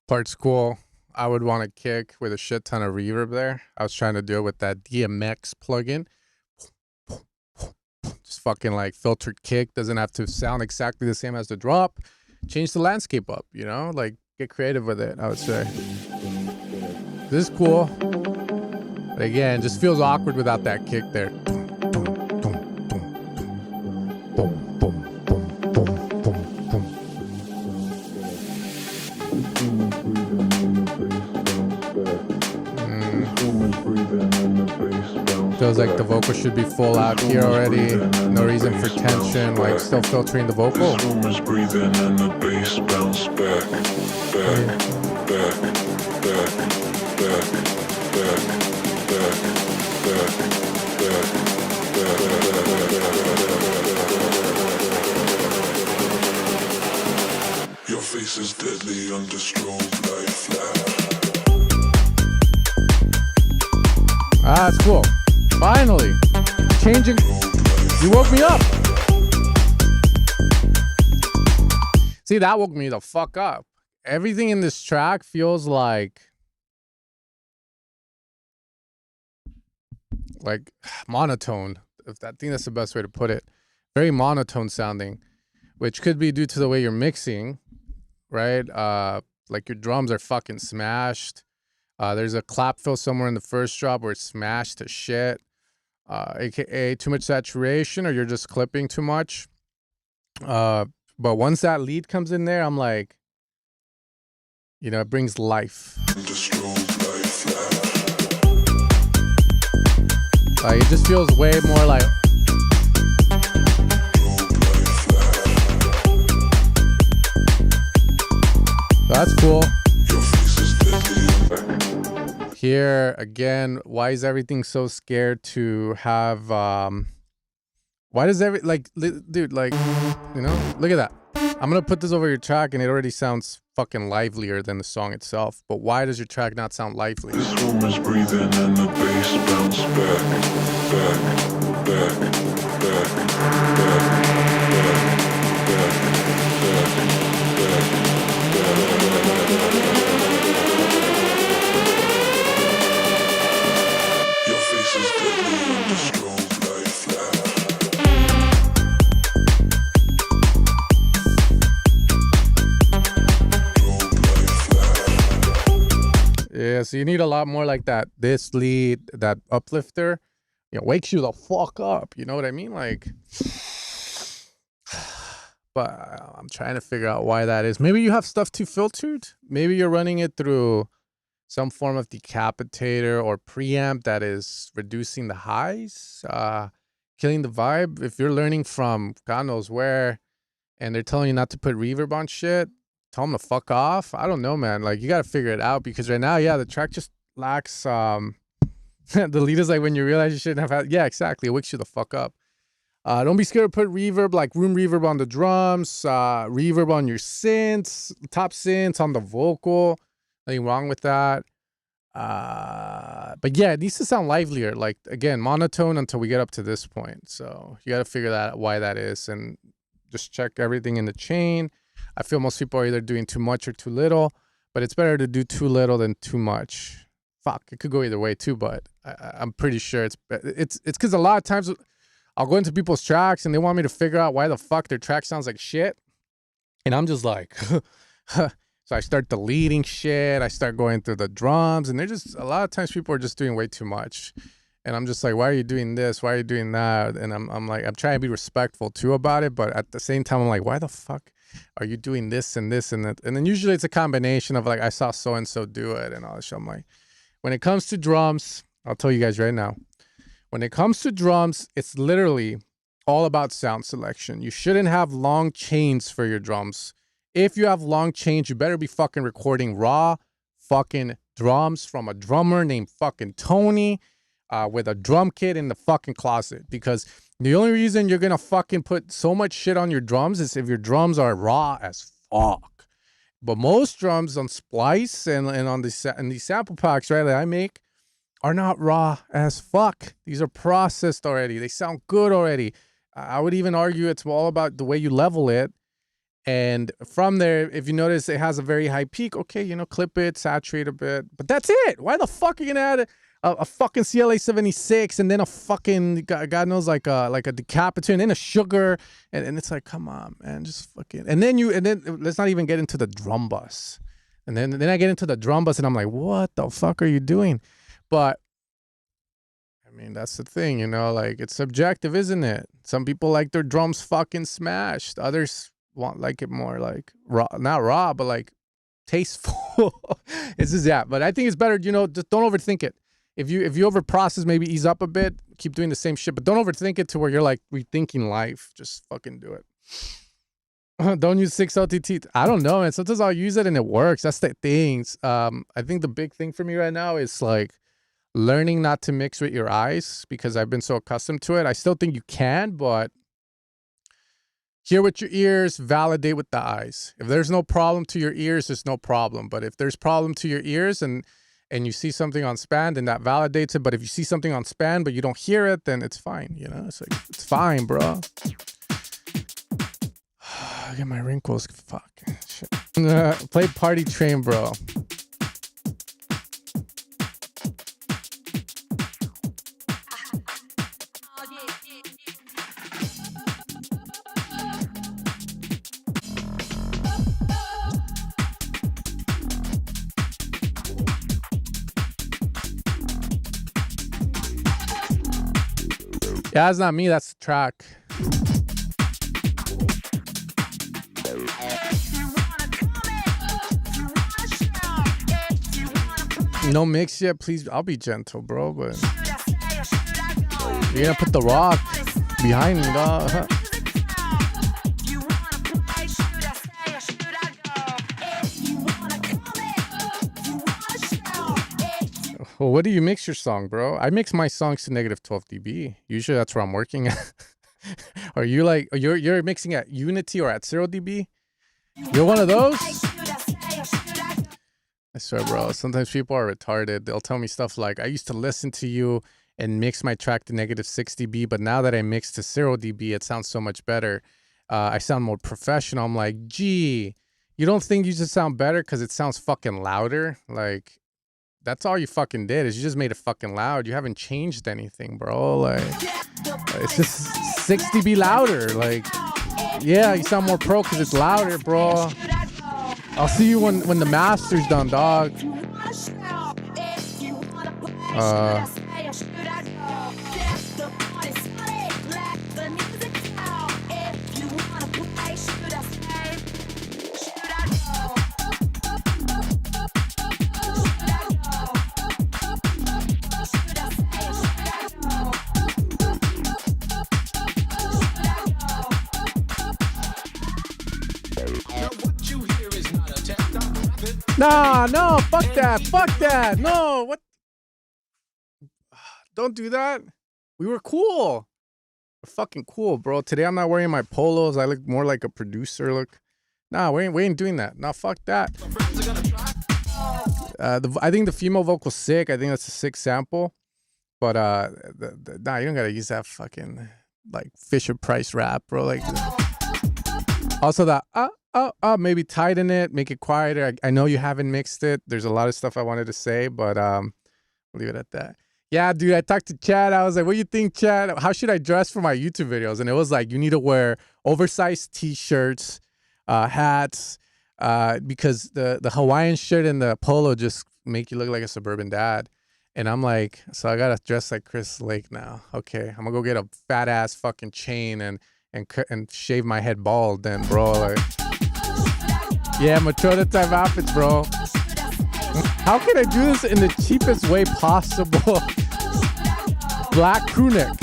Part's cool. I would want to kick with a shit ton of reverb there. I was trying to do it with that DMX plugin. Just fucking like filtered kick. Doesn't have to sound exactly the same as the drop. Change the landscape up, you know? Like get creative with it, I would say. This is cool. But again, just feels awkward without that kick there. Feels like the vocal should be full out here already. No reason for tension, like still filtering the vocal. This room is breathing and the bass bounce back, back, back, back, back, back, back, back. Your face is deadly under strobe like flash. Ah, that's cool. Finally, changing. You woke me up. See, that woke me the fuck up. Everything in this track feels like monotone. I think that's the best way to put it. Very monotone sounding, which could be due to the way you're mixing, right? Like your drums are fucking smashed. There's a clap fill somewhere in the first drop where it's smashed to shit. AKA too much saturation, or you're just clipping too much. But once that lead comes in there, I'm like, you know, it brings life. Like it just feels way more like. That's cool. Here again, why is everything so scared to have why does dude, like, you know, look at that. I'm gonna put this over your track and it already sounds fucking livelier than the song itself. But why does your track not sound lively? This room is breathing and the bass bounce back, back, back, back, your face is deadly under strobe light flash. Yeah, so you need a lot more like that. This lead, that uplifter, wakes you the fuck up. You know what I mean? Like, but I'm trying to figure out why that is. Maybe you have stuff too filtered. Maybe you're running it through some form of decapitator or preamp that is reducing the highs, killing the vibe. If you're learning from God knows where, and they're telling you not to put reverb on shit, tell them to fuck off. I don't know, man. Like, you got to figure it out, because right now, yeah, the track just lacks, the lead is like when you realize you shouldn't have had, yeah, exactly. It wakes you the fuck up. Don't be scared to put reverb, like room reverb on the drums, reverb on your synths, top synths on the vocal. Nothing wrong with that. But yeah, it needs to sound livelier. Like, again, monotone until we get up to this point. So you got to figure that why that is, and just check everything in the chain. I feel most people are either doing too much or too little, but it's better to do too little than too much. Fuck, it could go either way too, but I'm pretty sure it's because a lot of times I'll go into people's tracks and they want me to figure out why the fuck their track sounds like shit, and I'm just like, so I start deleting shit. I start going through the drums, and they're just, a lot of times people are just doing way too much, and I'm just like, why are you doing this? Why are you doing that? And I'm like, I'm trying to be respectful too about it, but at the same time, I'm like, why the fuck are you doing this and this and that? And then usually it's a combination of like, I saw so-and-so do it and all that shit. I'm like, when it comes to drums, I'll tell you guys right now, when it comes to drums, it's literally all about sound selection. You shouldn't have long chains for your drums. If you have long chains, you better be fucking recording raw fucking drums from a drummer named fucking Tony, with a drum kit in the fucking closet, because the only reason you're gonna fucking put so much shit on your drums is if your drums are raw as fuck. But most drums on Splice and on these sample packs, right, that I make, are not raw as fuck. These are processed already. They sound good already. I would even argue it's all about the way you level it. And from there, if you notice it has a very high peak, okay, clip it, saturate a bit. But that's it. Why the fuck are you gonna add a fucking CLA 76 and then a fucking God knows like a decapitator and then a sugar, and it's like, come on, man, just fucking, and then let's not even get into the drum bus, and then I get into the drum bus and I'm like, what the fuck are you doing? But I mean, that's the thing, like, it's subjective, isn't it? Some people like their drums fucking smashed, others like it more like raw, not raw, but like tasteful. It's just that. But I think it's better, just don't overthink it. If you over process, maybe ease up a bit, keep doing the same shit, but don't overthink it to where you're like rethinking life. Just fucking do it. Don't use 6 LTT. I don't know, man. Sometimes I'll use it and it works. That's the things. I think the big thing for me right now is like learning not to mix with your eyes, because I've been so accustomed to it. I still think you can, but hear with your ears, validate with the eyes. If there's no problem to your ears, there's no problem. But if there's problem to your ears and you see something on span, then that validates it. But if you see something on span but you don't hear it, then it's fine. It's like, it's fine, bro. I get my wrinkles. Fuck. Shit. Play Party Train, bro. Yeah, that's not me. That's the track. No mix yet, please. I'll be gentle, bro, but you're gonna put the rock behind me, dog. Well, what do you mix your song, bro? I mix my songs to -12 dB. Usually that's where I'm working at. Are you like, you're mixing at Unity or at 0 dB? You're one of those? I swear, bro. Sometimes people are retarded. They'll tell me stuff like, I used to listen to you and mix my track to -60 dB, but now that I mix to 0 dB, it sounds so much better. I sound more professional. I'm like, gee, you don't think you just sound better because it sounds fucking louder? Like, that's all you fucking did is you just made it fucking loud. You haven't changed anything, bro. Like, it's just 6 dB louder. Like, yeah, you sound more pro because it's louder, bro. I'll see you when the master's done, dog. Nah, no, fuck that, no, what? Don't do that. We were cool. We're fucking cool, bro. Today I'm not wearing my polos. I look more like a producer. Look, nah, we ain't doing that. Nah, fuck that. I think the female vocal's sick. I think that's a sick sample. But nah, you don't gotta use that fucking like Fisher Price rap, bro. Like, also that maybe tighten it, make it quieter. I know you haven't mixed it. There's a lot of stuff I wanted to say, but leave it at that. Yeah, dude, I talked to Chad. I was like, what do you think, Chad? How should I dress for my YouTube videos? And it was like, you need to wear oversized t-shirts, hats, because the Hawaiian shirt and the polo just make you look like a suburban dad. And I'm like, so I got to dress like Chris Lake now. Okay, I'm going to go get a fat ass fucking chain and shave my head bald then, bro. Like, yeah, Matilda type outfits, bro. How can I do this in the cheapest way possible? Black crew neck.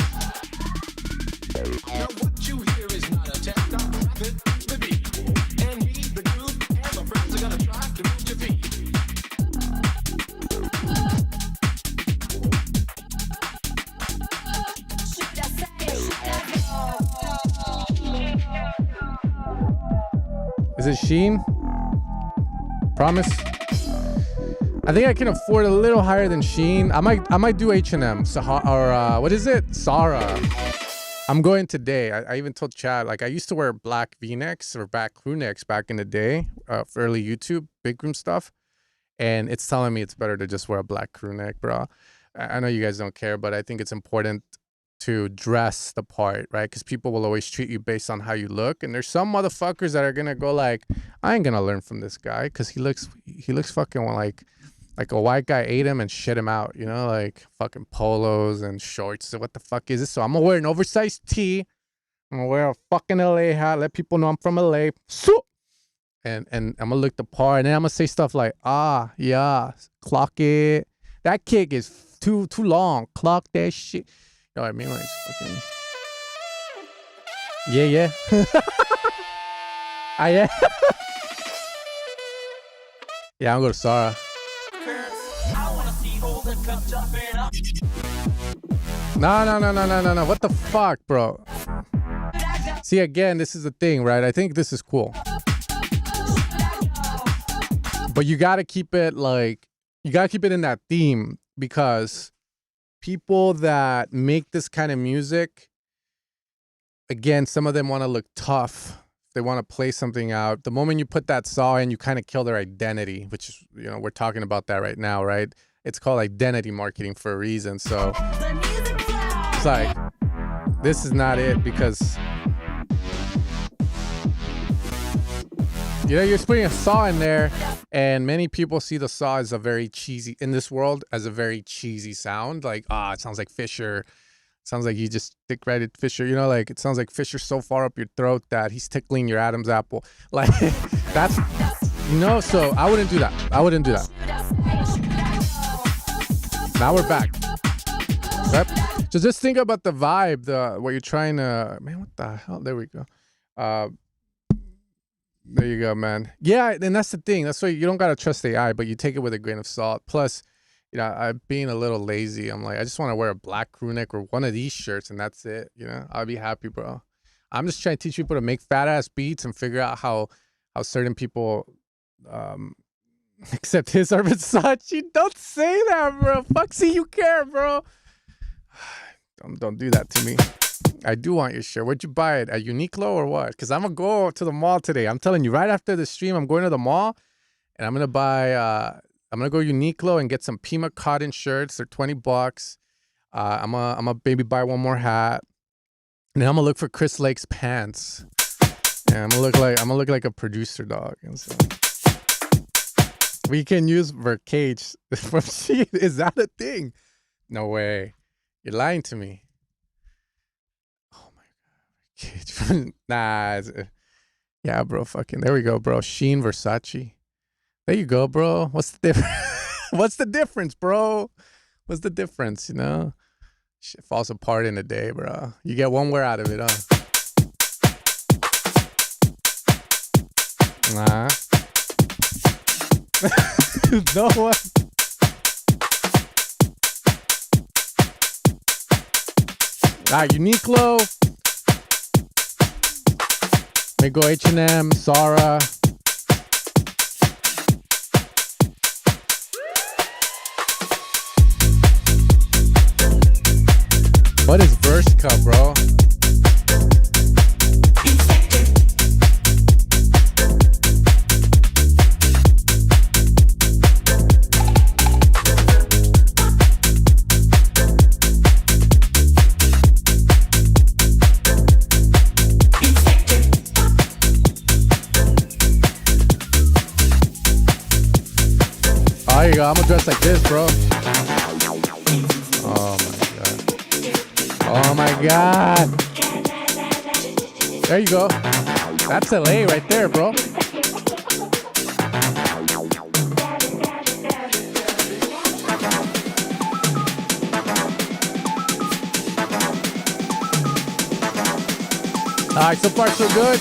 Is it Sheen? Promise? I think I can afford a little higher than Sheen. I might do H&M or what is it? Zara. I'm going today. I even told Chad, like, I used to wear black V-necks or black crew necks back in the day for early YouTube, big room stuff. And it's telling me it's better to just wear a black crew neck, bro. I know you guys don't care, but I think it's important to dress the part, right? Because people will always treat you based on how you look. And there's some motherfuckers that are going to go like, I ain't going to learn from this guy because he looks fucking like a white guy ate him and shit him out, you know, like fucking polos and shorts. So what the fuck is this? So I'm gonna wear an oversized tee. I'm gonna wear a fucking LA hat. Let people know I'm from LA. So, and I'm gonna look the part. And then I'm gonna say stuff like, yeah, clock it. That kick is too long. Clock that shit. You know what I mean? Like, fucking. Yeah. Yeah. Yeah, I'm gonna go to Sarah. No. What the fuck, bro? See, again, this is the thing, right? I think this is cool. But you gotta keep it in that theme because people that make this kind of music, again, some of them want to look tough. They want to play something out. The moment you put that saw in, you kind of kill their identity, which is, you know, we're talking about that right now, right? It's called identity marketing for a reason. So it's like, this is not it because, you know, you're just putting a saw in there and many people see the saw as a very cheesy, in this world, as a very cheesy sound. Like, it sounds like Fisher. It sounds like you just stick right at Fisher. You know, like it sounds like Fisher's so far up your throat that he's tickling your Adam's apple. Like that's, you know, so I wouldn't do that. Now we're back. Yep. So just think about the vibe, what you're trying to, man, what the hell? There we go. There you go, man. Yeah, and that's the thing. That's why you don't got to trust AI, but you take it with a grain of salt. Plus, you know, I'm being a little lazy. I'm like, I just want to wear a black crew neck or one of these shirts and that's it. You know, I'll be happy, bro. I'm just trying to teach people to make fat ass beats and figure out how certain people Except his are Versace. Don't say that, bro. Fuck, see, you care, bro. Don't do that to me. I do want your shirt. Where'd you buy it? At Uniqlo or what? Because I'm going to go to the mall today. I'm telling you, right after the stream, I'm going to the mall. And I'm going to buy, I'm going to go Uniqlo and get some Pima cotton shirts. They're $20. I'm gonna maybe buy one more hat. And then I'm going to look for Chris Lake's pants. And I'm going to look like a producer, dog. And so we can use Vercage from Shein. Is that a thing? No way. You're lying to me. Oh my God. Nah. Yeah, bro. Fucking. There we go, bro. Shein, Versace. There you go, bro. What's the difference? What's the difference, bro? What's the difference, you know? Shit falls apart in a day, bro. You get one wear out of it, huh? Nah. No one. Alright, Uniqlo. May go H&M, Zara. What is Verska, bro? Oh, there you go. I'm gonna dress like this, bro. Oh my God. Oh my God. There you go. That's LA right there, bro. All right, so far so good.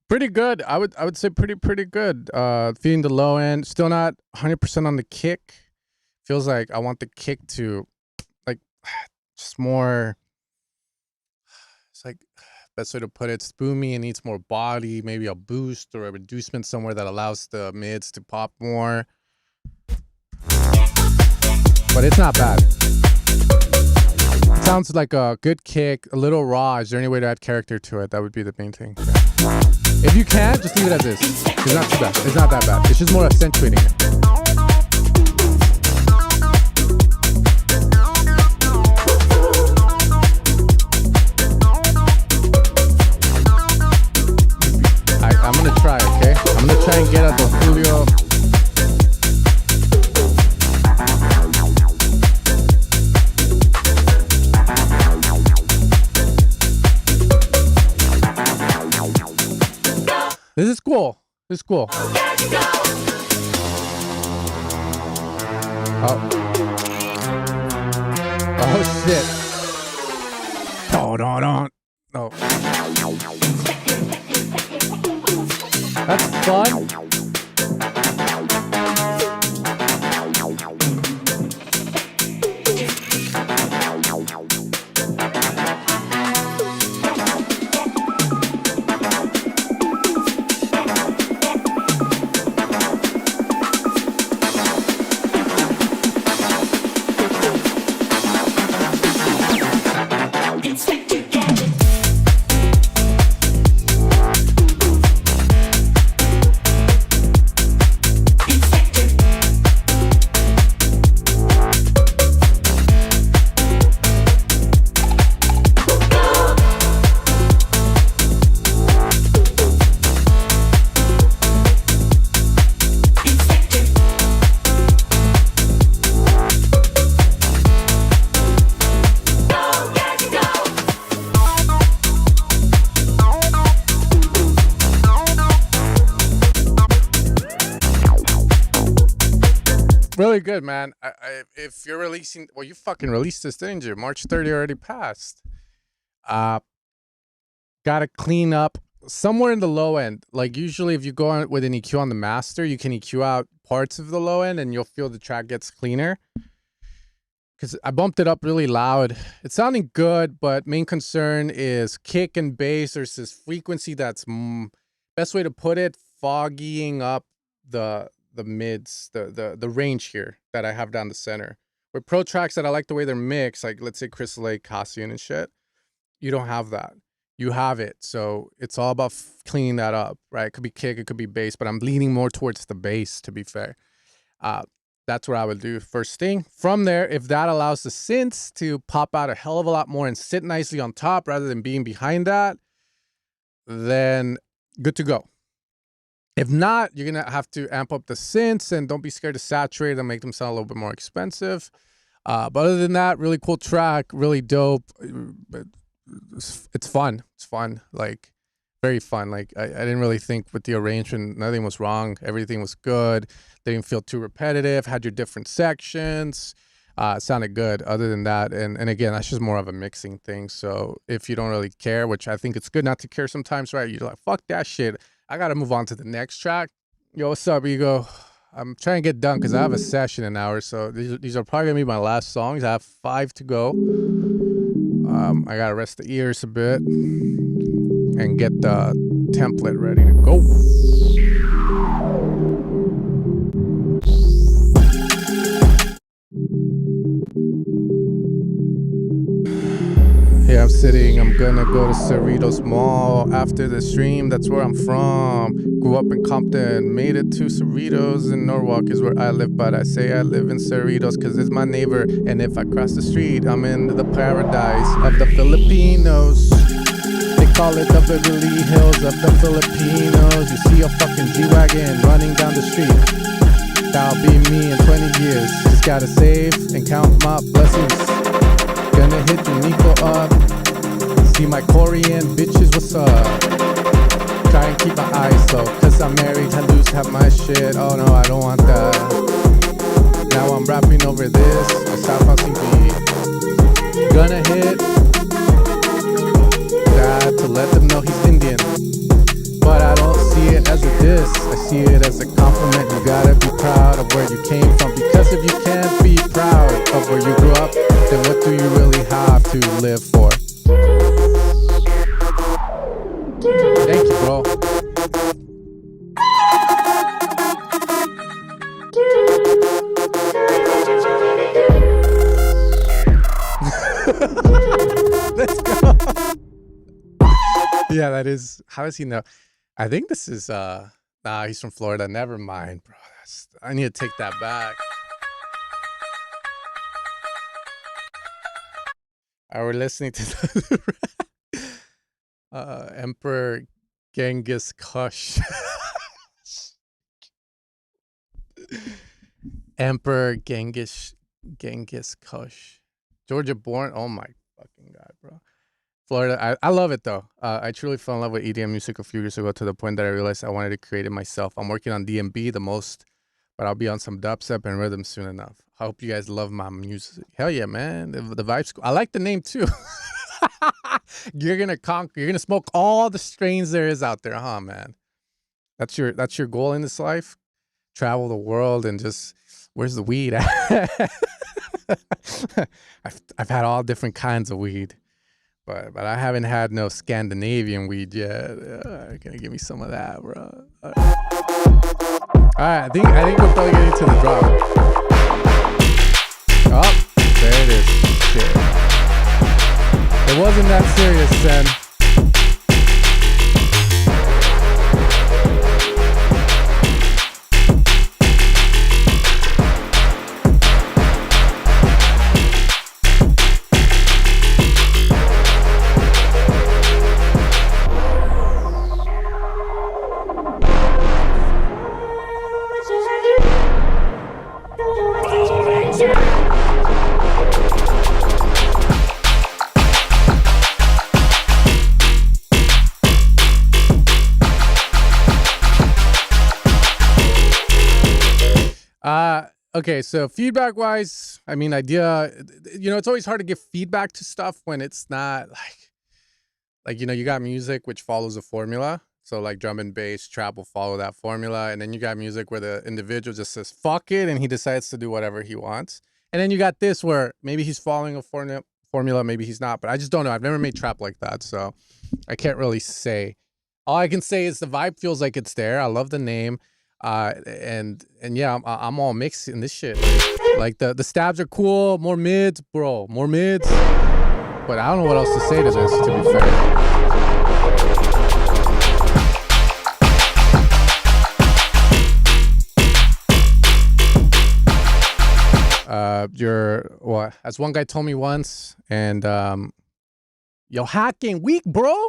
Pretty good. I would say pretty good. Feeding the low end. Still not 100% on the kick. Feels like I want the kick to, like, just more. It's like, best way to put it, spoomy and needs more body. Maybe a boost or a reducement somewhere that allows the mids to pop more. But it's not bad. It sounds like a good kick, a little raw. Is there any way to add character to it? That would be the main thing. Yeah. If you can, just leave it as is. It's not too bad. It's not that bad. It's just more accentuating it. I'm gonna try, okay? I'm gonna try and get at the Julio. This is cool. This is cool. Oh shit. Don't. Oh. That's fun. really good, man. If you're releasing, well, you fucking released this, didn't you? March 30 already passed. Gotta clean up somewhere in the low end. Like usually if you go on with an EQ on the master, you can EQ out parts of the low end and you'll feel the track gets cleaner. Because I bumped it up really loud. It's sounding good, but main concern is kick and bass. There's this frequency that's, best way to put it, foggying up the mids, the range here that I have down the center. With pro tracks that I like the way they're mixed, like let's say Crystal Lake, Cassian and shit, you don't have that. You have it. So it's all about cleaning that up, right? It could be kick, it could be bass, but I'm leaning more towards the bass, to be fair. That's what I would do first thing. From there, if that allows the synths to pop out a hell of a lot more and sit nicely on top rather than being behind that, then good to go. If not, you're going to have to amp up the synths and don't be scared to saturate and make them sound a little bit more expensive. But other than that, really cool track, really dope. It's fun. It's fun. Like, very fun. Like, I didn't really think with the arrangement, nothing was wrong. Everything was good. They didn't feel too repetitive. Had your different sections. It sounded good other than that. And again, that's just more of a mixing thing. So if you don't really care, which I think it's good not to care sometimes, right? You're like, fuck that shit. I got to move on to the next track. Yo, what's up, Ego? I'm trying to get done because I have a session in an hour. So these are probably going to be my last songs. I have 5 to go. I got to rest the ears a bit and get the template ready to go. Yeah, I'm sitting, I'm gonna go to Cerritos Mall after the stream, that's where I'm from. Grew up in Compton, made it to Cerritos, and Norwalk is where I live, but I say I live in Cerritos cause it's my neighbor, and if I cross the street, I'm in the paradise of the Filipinos. They call it the Beverly Hills of the Filipinos. You see a fucking G-Wagon running down the street, that'll be me in 20 years. Just gotta save and count my blessings. Gonna hit the Nico up. See my Korean bitches, what's up? Try and keep my eyes low, cause I'm married, I lose half my shit. Oh no, I don't want that. Now I'm rapping over this, a South Housing beat. Gonna hit that to let them know he's Indian. But I don't see it as a diss, I see it as a compliment. You gotta be proud of where you came from, because if you can't be proud of where you grew up, then what do you really have to live for? Thank you, bro. Let's go. Yeah, that is. How does he know? I think this is nah, he's from Florida. Never mind, bro. I need to take that back. We're listening to the Emperor Genghis Kush. Emperor Genghis Kush. Georgia born. Oh my fucking god, bro. Florida. I love it though. I truly fell in love with EDM music a few years ago to the point that I realized I wanted to create it myself. I'm working on DMB the most, but I'll be on some dubstep and rhythm soon enough. I hope you guys love my music. Hell yeah, man. The vibe's cool. I like the name too. You're gonna conquer. You're gonna smoke all the strains there is out there, huh, man? That's your goal in this life. Travel the world and just, where's the weed at? I've had all different kinds of weed, but I haven't had no Scandinavian weed yet. Gonna give me some of that, bro. All right, I think we're probably getting to the drop. Oh, there it is. Shit. It wasn't that serious then. Okay, so feedback wise, I mean, idea, you know, it's always hard to give feedback to stuff when it's not like, you know, you got music which follows a formula. So like drum and bass, trap will follow that formula. And then you got music where the individual just says, fuck it. And he decides to do whatever he wants. And then you got this where maybe he's following a formula, maybe he's not. But I just don't know. I've never made trap like that. So I can't really say. All I can say is the vibe feels like it's there. I love the name. And yeah, I'm all mixed in this shit. Like the stabs are cool. More mids, bro. More mids. But I don't know what else to say to this, to be fair. What? As one guy told me once, and yo, hacking weak, bro.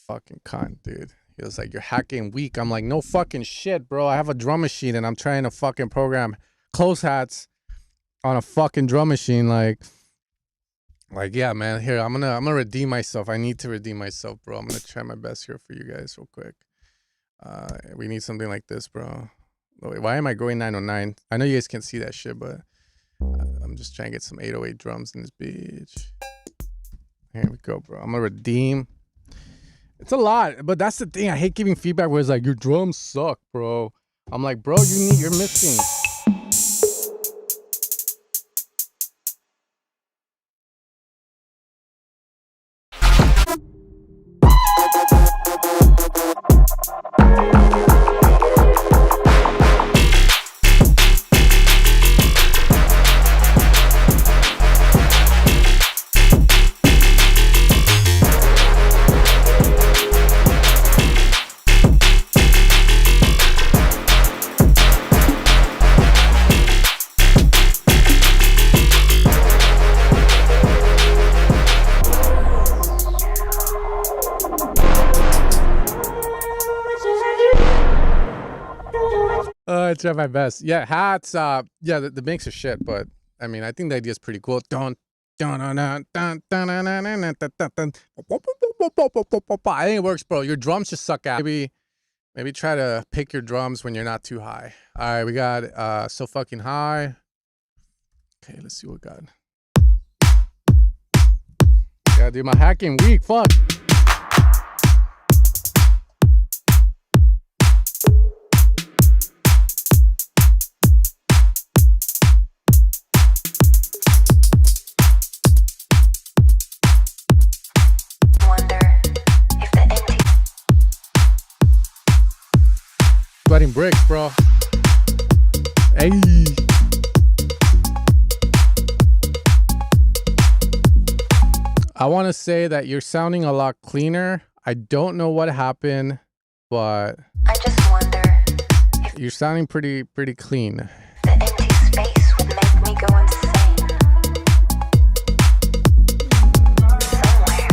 Fucking cunt, dude. He was like, you're hacking weak. I'm like, no fucking shit, bro. I have a drum machine and I'm trying to fucking program close hats on a fucking drum machine. Like, yeah, man. Here, I'm gonna redeem myself. I need to redeem myself, bro. I'm gonna try my best here for you guys real quick. We need something like this, bro. Wait, why am I going 909? I know you guys can't see that shit, but I'm just trying to get some 808 drums in this bitch. Here we go, bro. I'm gonna redeem. It's a lot, but that's the thing. I hate giving feedback where it's like, your drums suck, bro. I'm like, bro, you're missing. I try my best. Yeah, hats. Yeah, the mix are shit, but I mean, I think the idea is pretty cool. I think it works, bro. Your drums just suck out. Maybe try to pick your drums when you're not too high. All right, we got So Fucking High. Okay, let's see what we got. Yeah, dude, my hacking weak. Fuck. Sweating bricks, bro. Hey. I want to say that you're sounding a lot cleaner. I don't know what happened, but I just wonder if you're sounding pretty clean. the empty space would make me go insane. Somewhere,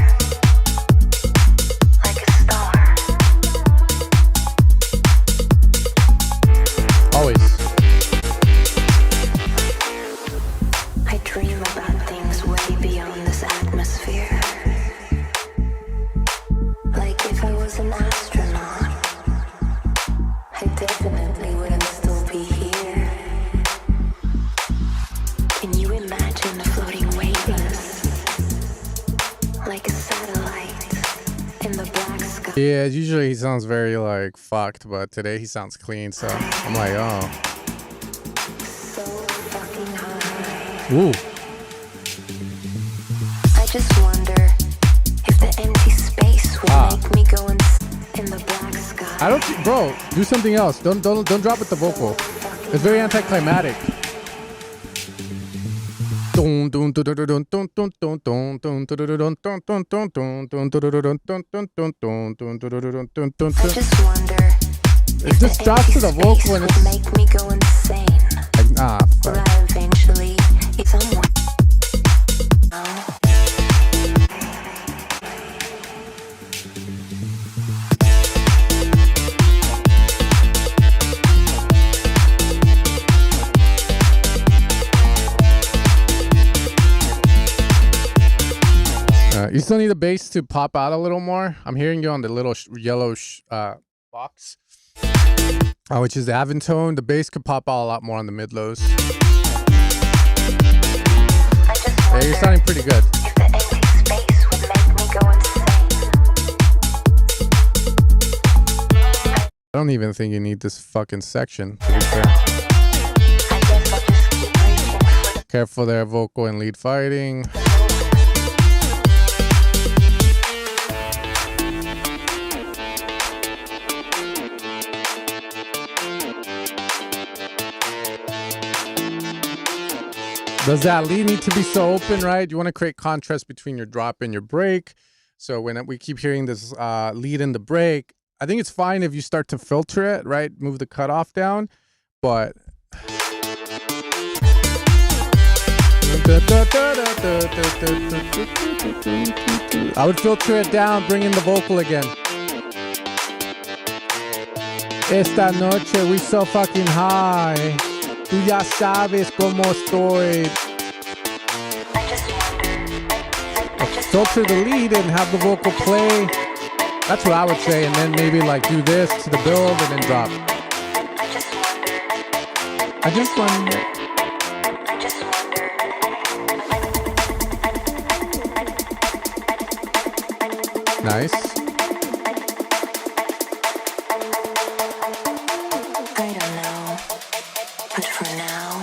like a star. Always. I dream about things way beyond this atmosphere. Like if I was an astronaut, I definitely wouldn't still be here. Can you imagine floating weightless, like a satellite in the black sky? Yeah, usually he sounds very like fucked, but today he sounds clean, so I'm like, oh. So fucking high. Ooh. I just wonder if the empty space would make me go in the black sky. I don't think, bro, do something else. Don't drop with the vocal. It's very anticlimactic. I just wonder if just drops to the vocal and it's make me go insane. like, nah, Will fuck. I eventually get someone? You still need the bass to pop out a little more. I'm hearing you on the little yellow box. Which is the Aventone. The bass could pop out a lot more on the mid lows. Yeah, you're sounding pretty good. I don't even think you need this fucking section, to be fair. Careful there, vocal and lead fighting. Does that lead need to be so open, right? You want to create contrast between your drop and your break. So when we keep hearing this lead in the break, I think it's fine if you start to filter it, right? Move the cutoff down, but I would filter it down, bring in the vocal again. Esta noche we so fucking high. Tú ya sabes cómo estoy. Filter the lead and have the vocal play. That's what I would say, and then maybe like do this to the build and then drop. I just wonder. Nice. I don't know, but for now,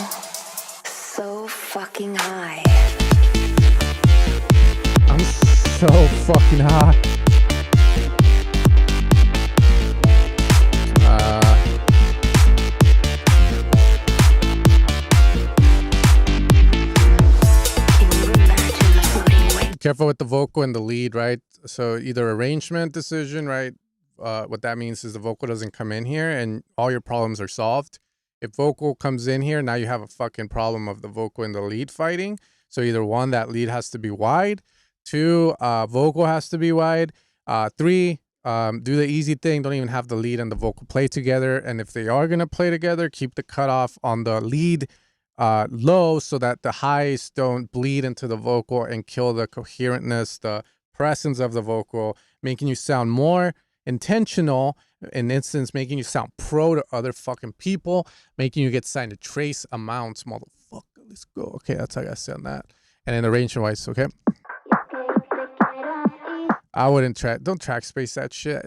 so fucking high. I'm so fucking high. Careful with the vocal and the lead, right? So either arrangement decision, right? What that means is the vocal doesn't come in here and all your problems are solved. If vocal comes in here, now you have a fucking problem of the vocal and the lead fighting. So either one, that lead has to be wide. Two, vocal has to be wide. Three, do the easy thing. Don't even have the lead and the vocal play together. And if they are going to play together, keep the cutoff on the lead low so that the highs don't bleed into the vocal and kill the coherentness, the presence of the vocal, making you sound more intentional, in instance, making you sound pro to other fucking people, making you get signed to trace amounts, motherfucker. Let's go. Okay, that's how I sound that. And then arrangement wise, okay? I wouldn't don't track space that shit.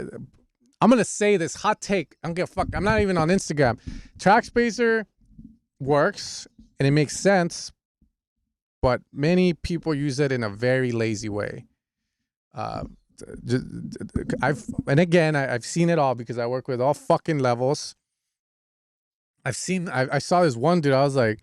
I'm gonna say this hot take. I don't give a fuck. I'm not even on Instagram. Track spacer works and it makes sense, but many people use it in a very lazy way. I've seen it all because I work with all fucking levels. I saw this one dude. I was like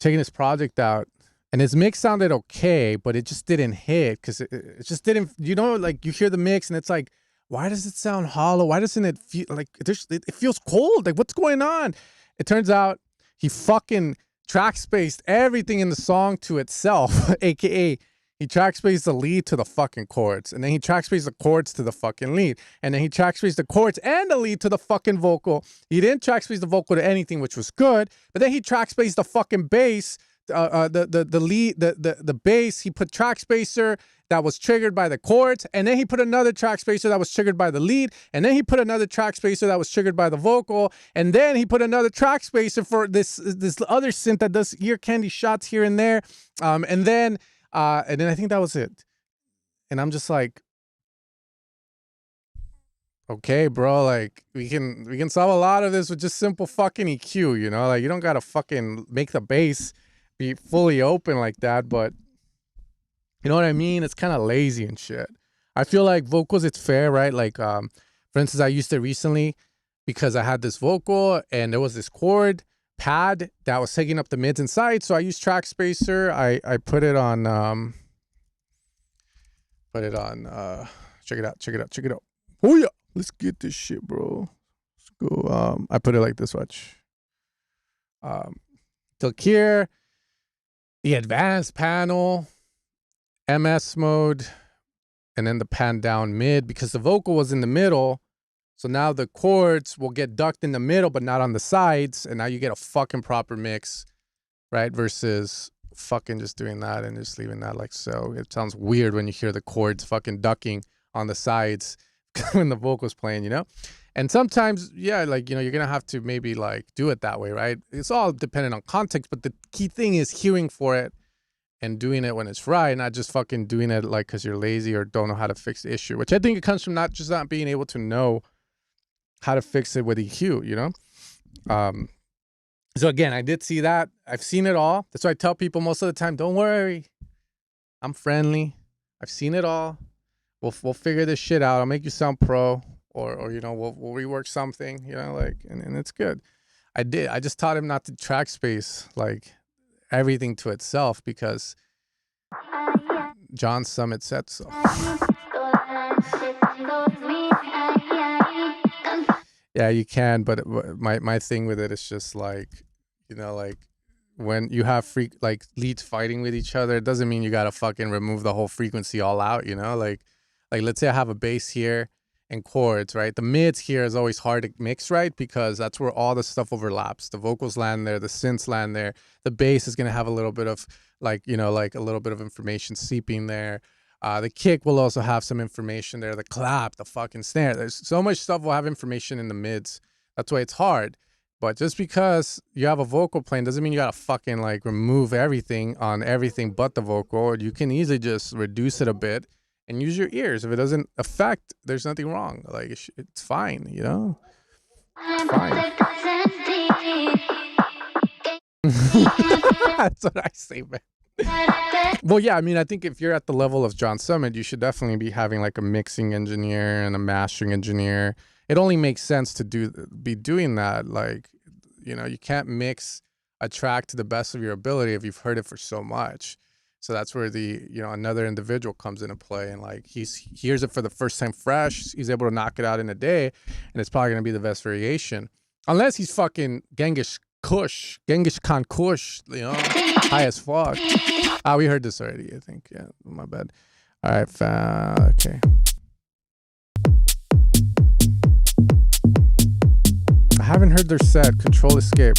checking this project out, and his mix sounded okay, but it just didn't hit because it just didn't. You know, like you hear the mix and it's like, why does it sound hollow? Why doesn't it feel like it feels cold? Like what's going on? It turns out he fucking track spaced everything in the song to itself, aka he track spaced the lead to the fucking chords, and then he track spaced the chords to the fucking lead, and then he track spaced the chords and the lead to the fucking vocal. He didn't track space the vocal to anything, which was good, but then he track spaced the fucking bass, the bass. He put track spacer that was triggered by the chords, and then he put another track spacer that was triggered by the lead, and then he put another track spacer that was triggered by the vocal, and then he put another track spacer for this other synth that does ear candy shots here and there, and then I think that was it. And I'm just like, okay, bro, like we can solve a lot of this with just simple fucking EQ, you know? Like you don't gotta fucking make the bass be fully open like that, but you know what I mean? It's kind of lazy and shit. I feel like vocals, it's fair, right? Like, for instance, I used it recently because I had this vocal and there was this chord pad that was taking up the mids and sides. So I used track spacer. I put it on, check it out. Oh yeah, let's get this shit, bro. Let's go. I put it like this, watch. Click here, the advanced panel, MS mode, and then the pan down mid because the vocal was in the middle. So now the chords will get ducked in the middle, but not on the sides. And now you get a fucking proper mix, right? Versus fucking just doing that and just leaving that like so. It sounds weird when you hear the chords fucking ducking on the sides when the vocal's playing, you know? And sometimes, yeah, like, you know, you're going to have to maybe like do it that way, right? It's all dependent on context, but the key thing is hearing for it and doing it when it's right, not just fucking doing it like because you're lazy or don't know how to fix the issue, which I think it comes from not being able to know how to fix it with EQ, you know? So again, I did see that. I've seen it all. That's why I tell people most of the time, don't worry. I'm friendly. I've seen it all. We'll figure this shit out. I'll make you sound pro, or you know, we'll rework something, you know, like, and it's good. I just taught him not to track space like everything to itself because John Summit said so. Yeah, you can, but my thing with it is just like, you know, like when you have leads fighting with each other, it doesn't mean you gotta fucking remove the whole frequency all out, you know, like let's say I have a bass here and chords, right? The mids here is always hard to mix, right? Because that's where all the stuff overlaps. The vocals land there, the synths land there. The bass is gonna have a little bit of like, you know, like a little bit of information seeping there. The kick will also have some information there. The clap, the fucking snare. There's so much stuff will have information in the mids. That's why it's hard. But just because you have a vocal playing doesn't mean you gotta fucking like remove everything on everything but the vocal. You can easily just reduce it a bit and use your ears. If it doesn't affect, there's nothing wrong. Like it's fine, you know? It's fine. That's what I say, man. Well, yeah, I mean, I think if you're at the level of John Summit, you should definitely be having like a mixing engineer and a mastering engineer. It only makes sense to be doing that. Like, you know, you can't mix a track to the best of your ability if you've heard it for so much. So that's where another individual comes into play, and like he hears it for the first time fresh. He's able to knock it out in a day, and it's probably gonna be the best variation, unless he's fucking Genghis Khan Kush, you know, high as fuck. We heard this already, I think. Yeah, my bad. All right, okay. I haven't heard their set. Control Escape.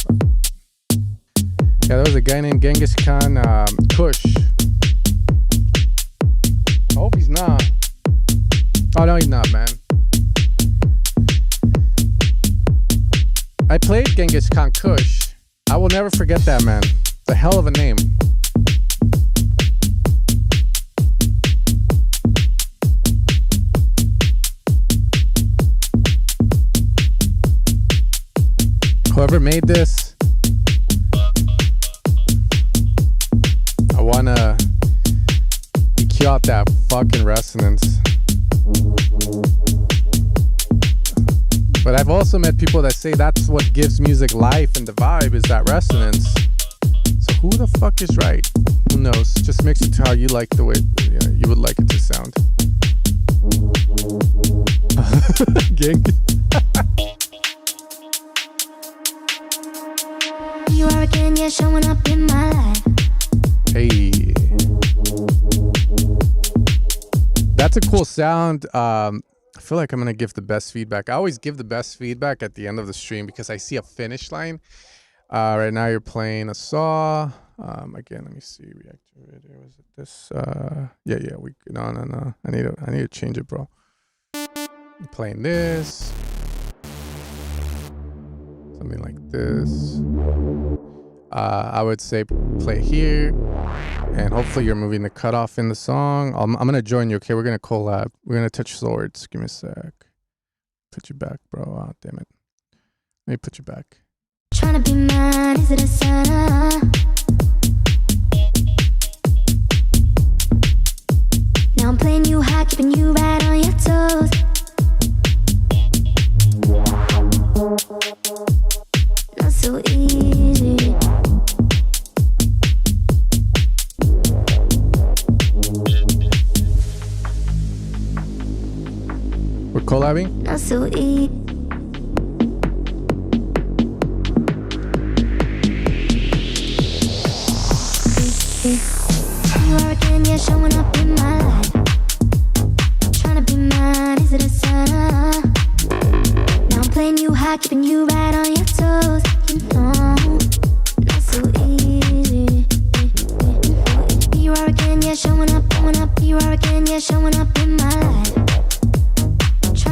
Yeah, there was a guy named Genghis Khan Kush. I hope he's not. Oh, no, he's not, man. I played Genghis Khan Kush. I will never forget that, man. It's a hell of a name. Whoever made this, I wanna EQ out that fucking resonance. But I've also met people that say that's what gives music life, and the vibe is that resonance. So who the fuck is right? Who knows? Just mix it to how you like the way you would like it to sound. Gang. You are again, yeah, showing up in my life. Hey. That's a cool sound. I feel like I'm going to give the best feedback. I always give the best feedback at the end of the stream because I see a finish line. Right now you're playing a saw. Again, let me see. Reactor radio. Was it this? Yeah. No. I need to change it, bro. I'm playing this. Something like this. I would say play here, and hopefully you're moving the cutoff in the song. I'm gonna join you. Okay, we're gonna collab. We're gonna touch swords. Give me a sec. Put you back, bro. Oh, damn it. Let me put you back. Trying to be mine, is it a sign? Now I'm playing you high, keeping you right on your toes. Not so easy. We're collabing? Not so easy. You are again, yeah, showing up in my life. Trying to be mine, is it a sign? Now I'm playing you high, keeping you right on your toes. You know, not so easy. You are again, yeah, showing up. You are again, yeah, showing up in my life.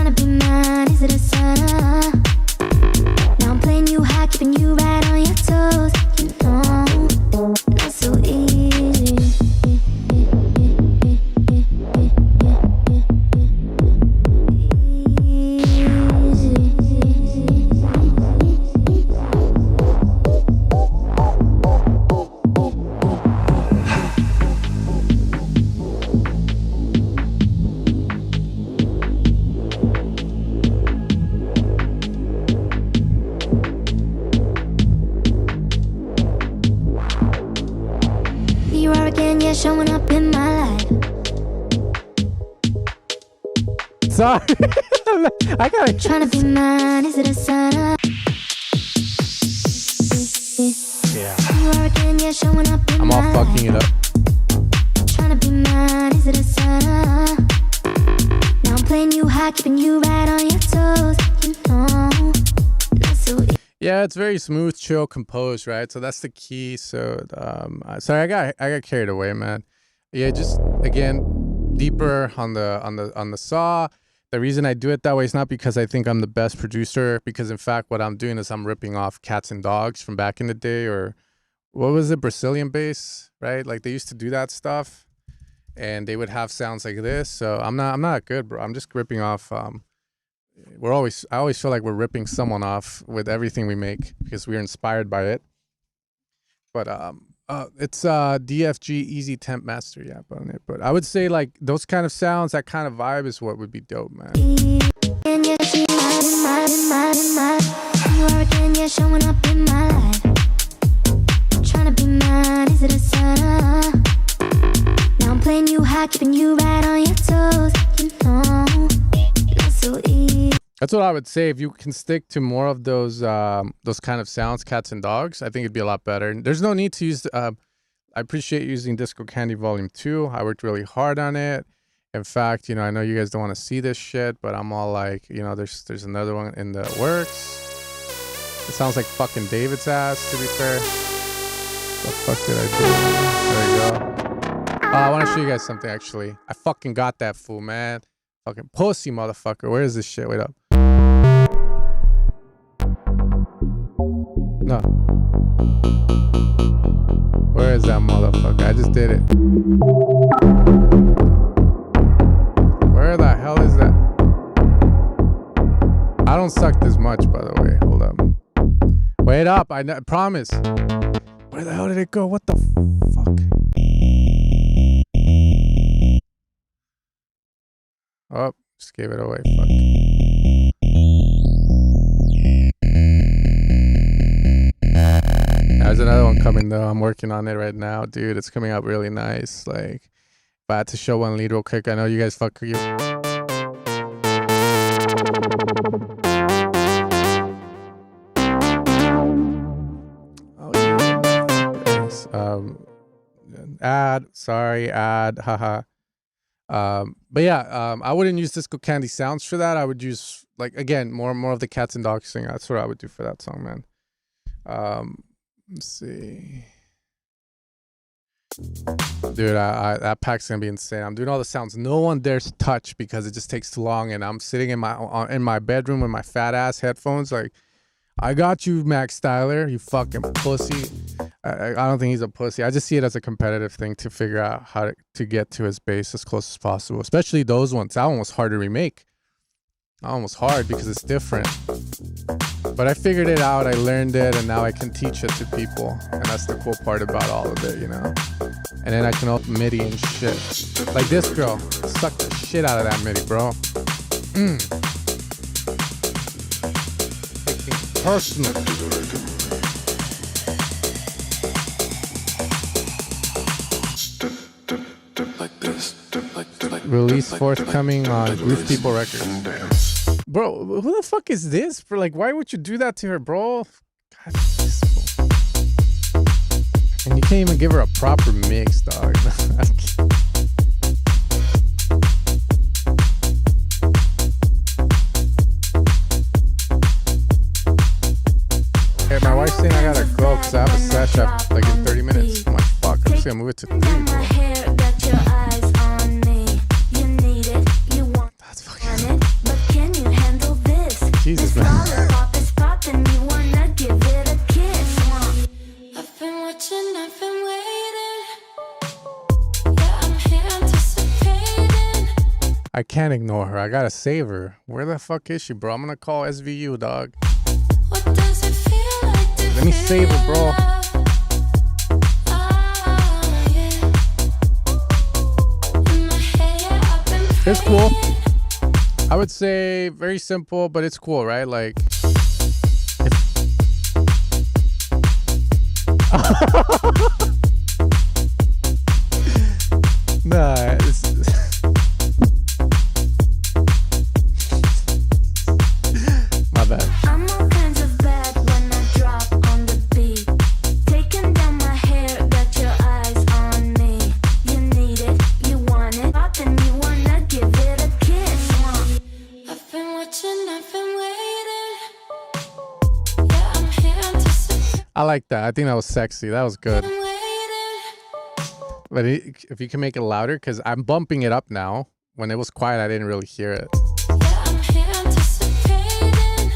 Trying to be mine, is it a sign? Now I'm playing you high, keeping you right on your toes. You know, not so easy. You are again, yeah, showing up in my life. Sorry. I gotta. Trying to be mine, is it a sign? Yeah. You are again, yeah, showing up in I'm my all fucking it up. Trying to be mine, is it a sign? Now I'm playing you high, keeping you right on your toes. You know, not so easy. Yeah, it's very smooth, chill, composed, right? So that's the key. So, sorry, I got carried away, man. Yeah, just again, deeper on the saw. The reason I do it that way is not because I think I'm the best producer, because in fact, what I'm doing is I'm ripping off Cats and Dogs from back in the day, or what was it, Brazilian bass, right? Like they used to do that stuff, and they would have sounds like this. So I'm not good, bro. I'm just ripping off. I always feel like we're ripping someone off with everything we make because we're inspired by it. But it's DFG Easy Temp Master app on it. But I would say like those kind of sounds, that kind of vibe is what would be dope, man. And yeah, she you are again, yeah, showing up in my life. Trying to be mine, is it a sign? Now I'm playing you high, keeping you right on your toes. You know, not so easy. That's what I would say. If you can stick to more of those kind of sounds, Cats and Dogs, I think it'd be a lot better. And there's no need to use. I appreciate using Disco Candy Volume 2. I worked really hard on it. In fact, you know, I know you guys don't want to see this shit, but I'm all like, you know, there's another one in the works. It sounds like fucking David's ass, to be fair. What the fuck did I do? There you go. I want to show you guys something, actually. I fucking got that fool, man. Fucking pussy motherfucker. Where is this shit? Wait up. No. Where is that motherfucker? I just did it. Where the hell is that? I don't suck this much, by the way. Hold up. Wait up. I promise. Where the hell did it go? What the fuck? Oh, just gave it away. Fuck. There's another one coming though. I'm working on it right now, dude. It's coming out really nice. Like, if I had to show one lead real quick, I know you guys fuck you. Oh yeah. Yes. Ad, haha. But yeah, I wouldn't use Disco Candy sounds for that. I would use, like, again, more of the Cats and Dogs thing. That's what I would do for that song, man. Let's see. Dude, that pack's gonna be insane. I'm doing all the sounds no one dares touch because it just takes too long, and I'm sitting in my bedroom with my fat ass headphones like, I got you, Max Styler, you fucking pussy. I don't think he's a pussy. I just see it as a competitive thing to figure out how to get to his bass as close as possible, especially those ones. That one was hard to remake. That one was hard because it's different. But I figured it out, I learned it, and now I can teach it to people. And that's the cool part about all of it, you know? And then I can up MIDI and shit. Like this girl, suck the shit out of that MIDI, bro. Personal. Release forthcoming on Roof People Records. Bro, who the fuck is this? Bro, like, why would you do that to her, bro? God, and you can't even give her a proper mix, dog. Hey, my wife's saying I gotta go because I have a sesh up like in 30 minutes. I'm like, fuck, I'm just gonna move it to 3, bro. That's fucking... Jesus, man. Lollipop is popping, you wanna give it a kiss. I've been watching, I've been waiting. Yeah, I'm here anticipating. I can't ignore her. I gotta save her. Where the fuck is she, bro? I'm gonna call SVU, dog. What does it feel like to Let me save her, bro. It's cool. I would say very simple, but it's cool, right? Like, nah, my bad. I'm all kinds of bad when I drop on the beat. Taking down my hair, got your eyes on me. You need it, you want it, poppin', you wanna give it a kiss. I've been watching, I've been waiting. Yeah, I'm here anticipating. I like that. I think that was sexy. That was good. But if you can make it louder, because I'm bumping it up now. When it was quiet, I didn't really hear it. Yeah, I'm here anticipating.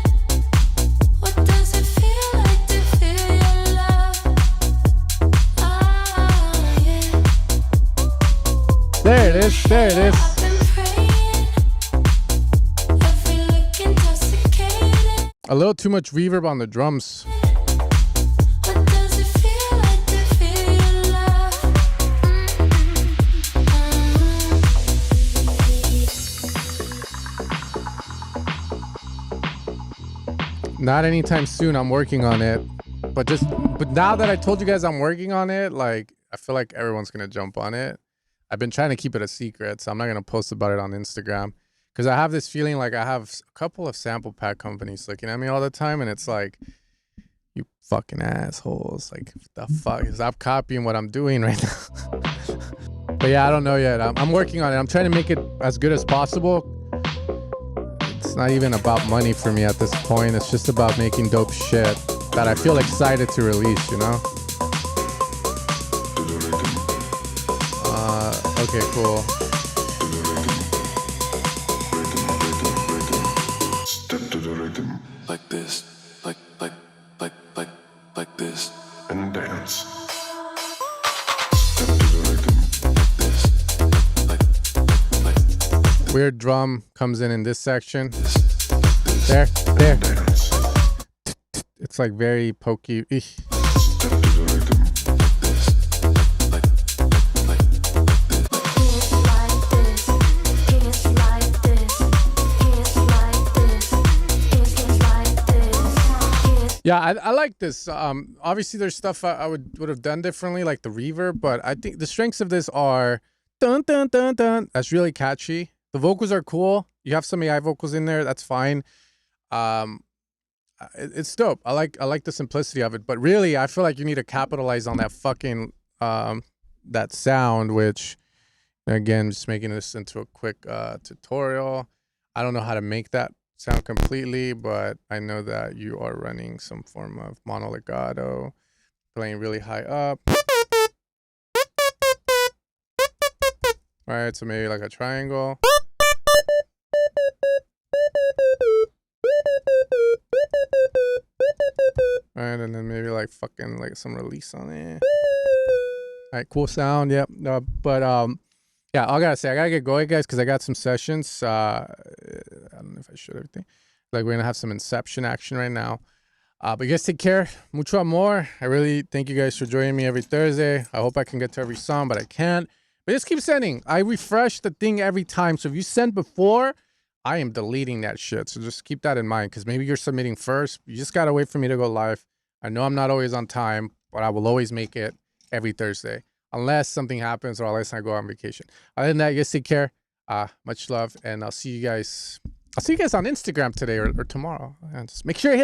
What does it feel like to feel your love? Oh, yeah. There it is. There it is. I've been praying. Every look intoxicating. A little too much reverb on the drums. What does it feel like to feel your love? Not anytime soon. I'm working on it. But now that I told you guys I'm working on it, like, I feel like everyone's gonna jump on it. I've been trying to keep it a secret, so I'm not gonna post about it on Instagram. Because I have this feeling like I have a couple of sample pack companies looking at me all the time, and it's like, you fucking assholes. Like, the fuck? Stop copying what I'm doing right now. But yeah, I don't know yet. I'm working on it. I'm trying to make it as good as possible. It's not even about money for me at this point. It's just about making dope shit that I feel excited to release, you know? Okay, cool. Like this, like this, and dance. Weird drum comes in this section. There. It's like very pokey. Eesh. Yeah, I like this. Obviously, there's stuff I would have done differently, like the reverb, but I think the strengths of this are dun dun dun dun. That's really catchy. The vocals are cool. You have some AI vocals in there. That's fine. It's dope. I like the simplicity of it. But really, I feel like you need to capitalize on that fucking that sound. Which, again, just making this into a quick tutorial. I don't know how to make that sound completely, but I know that you are running some form of mono legato, playing really high up. Right, so maybe like a triangle. Right, and then maybe like fucking like some release on it. All right, cool sound. Yep. Yeah, I gotta say, I gotta get going, guys, because I got some sessions. I don't know if I should everything. Like, we're gonna have some Inception action right now. But you guys take care. Mucho amor. I really thank you guys for joining me every Thursday. I hope I can get to every song, but I can't. But just keep sending. I refresh the thing every time. So if you sent before, I am deleting that shit. So just keep that in mind, because maybe you're submitting first. You just gotta wait for me to go live. I know I'm not always on time, but I will always make it every Thursday. Unless something happens or unless I go on vacation. Other than that, you guys take care. Much love, and I'll see you guys on Instagram today or tomorrow. And just make sure you hit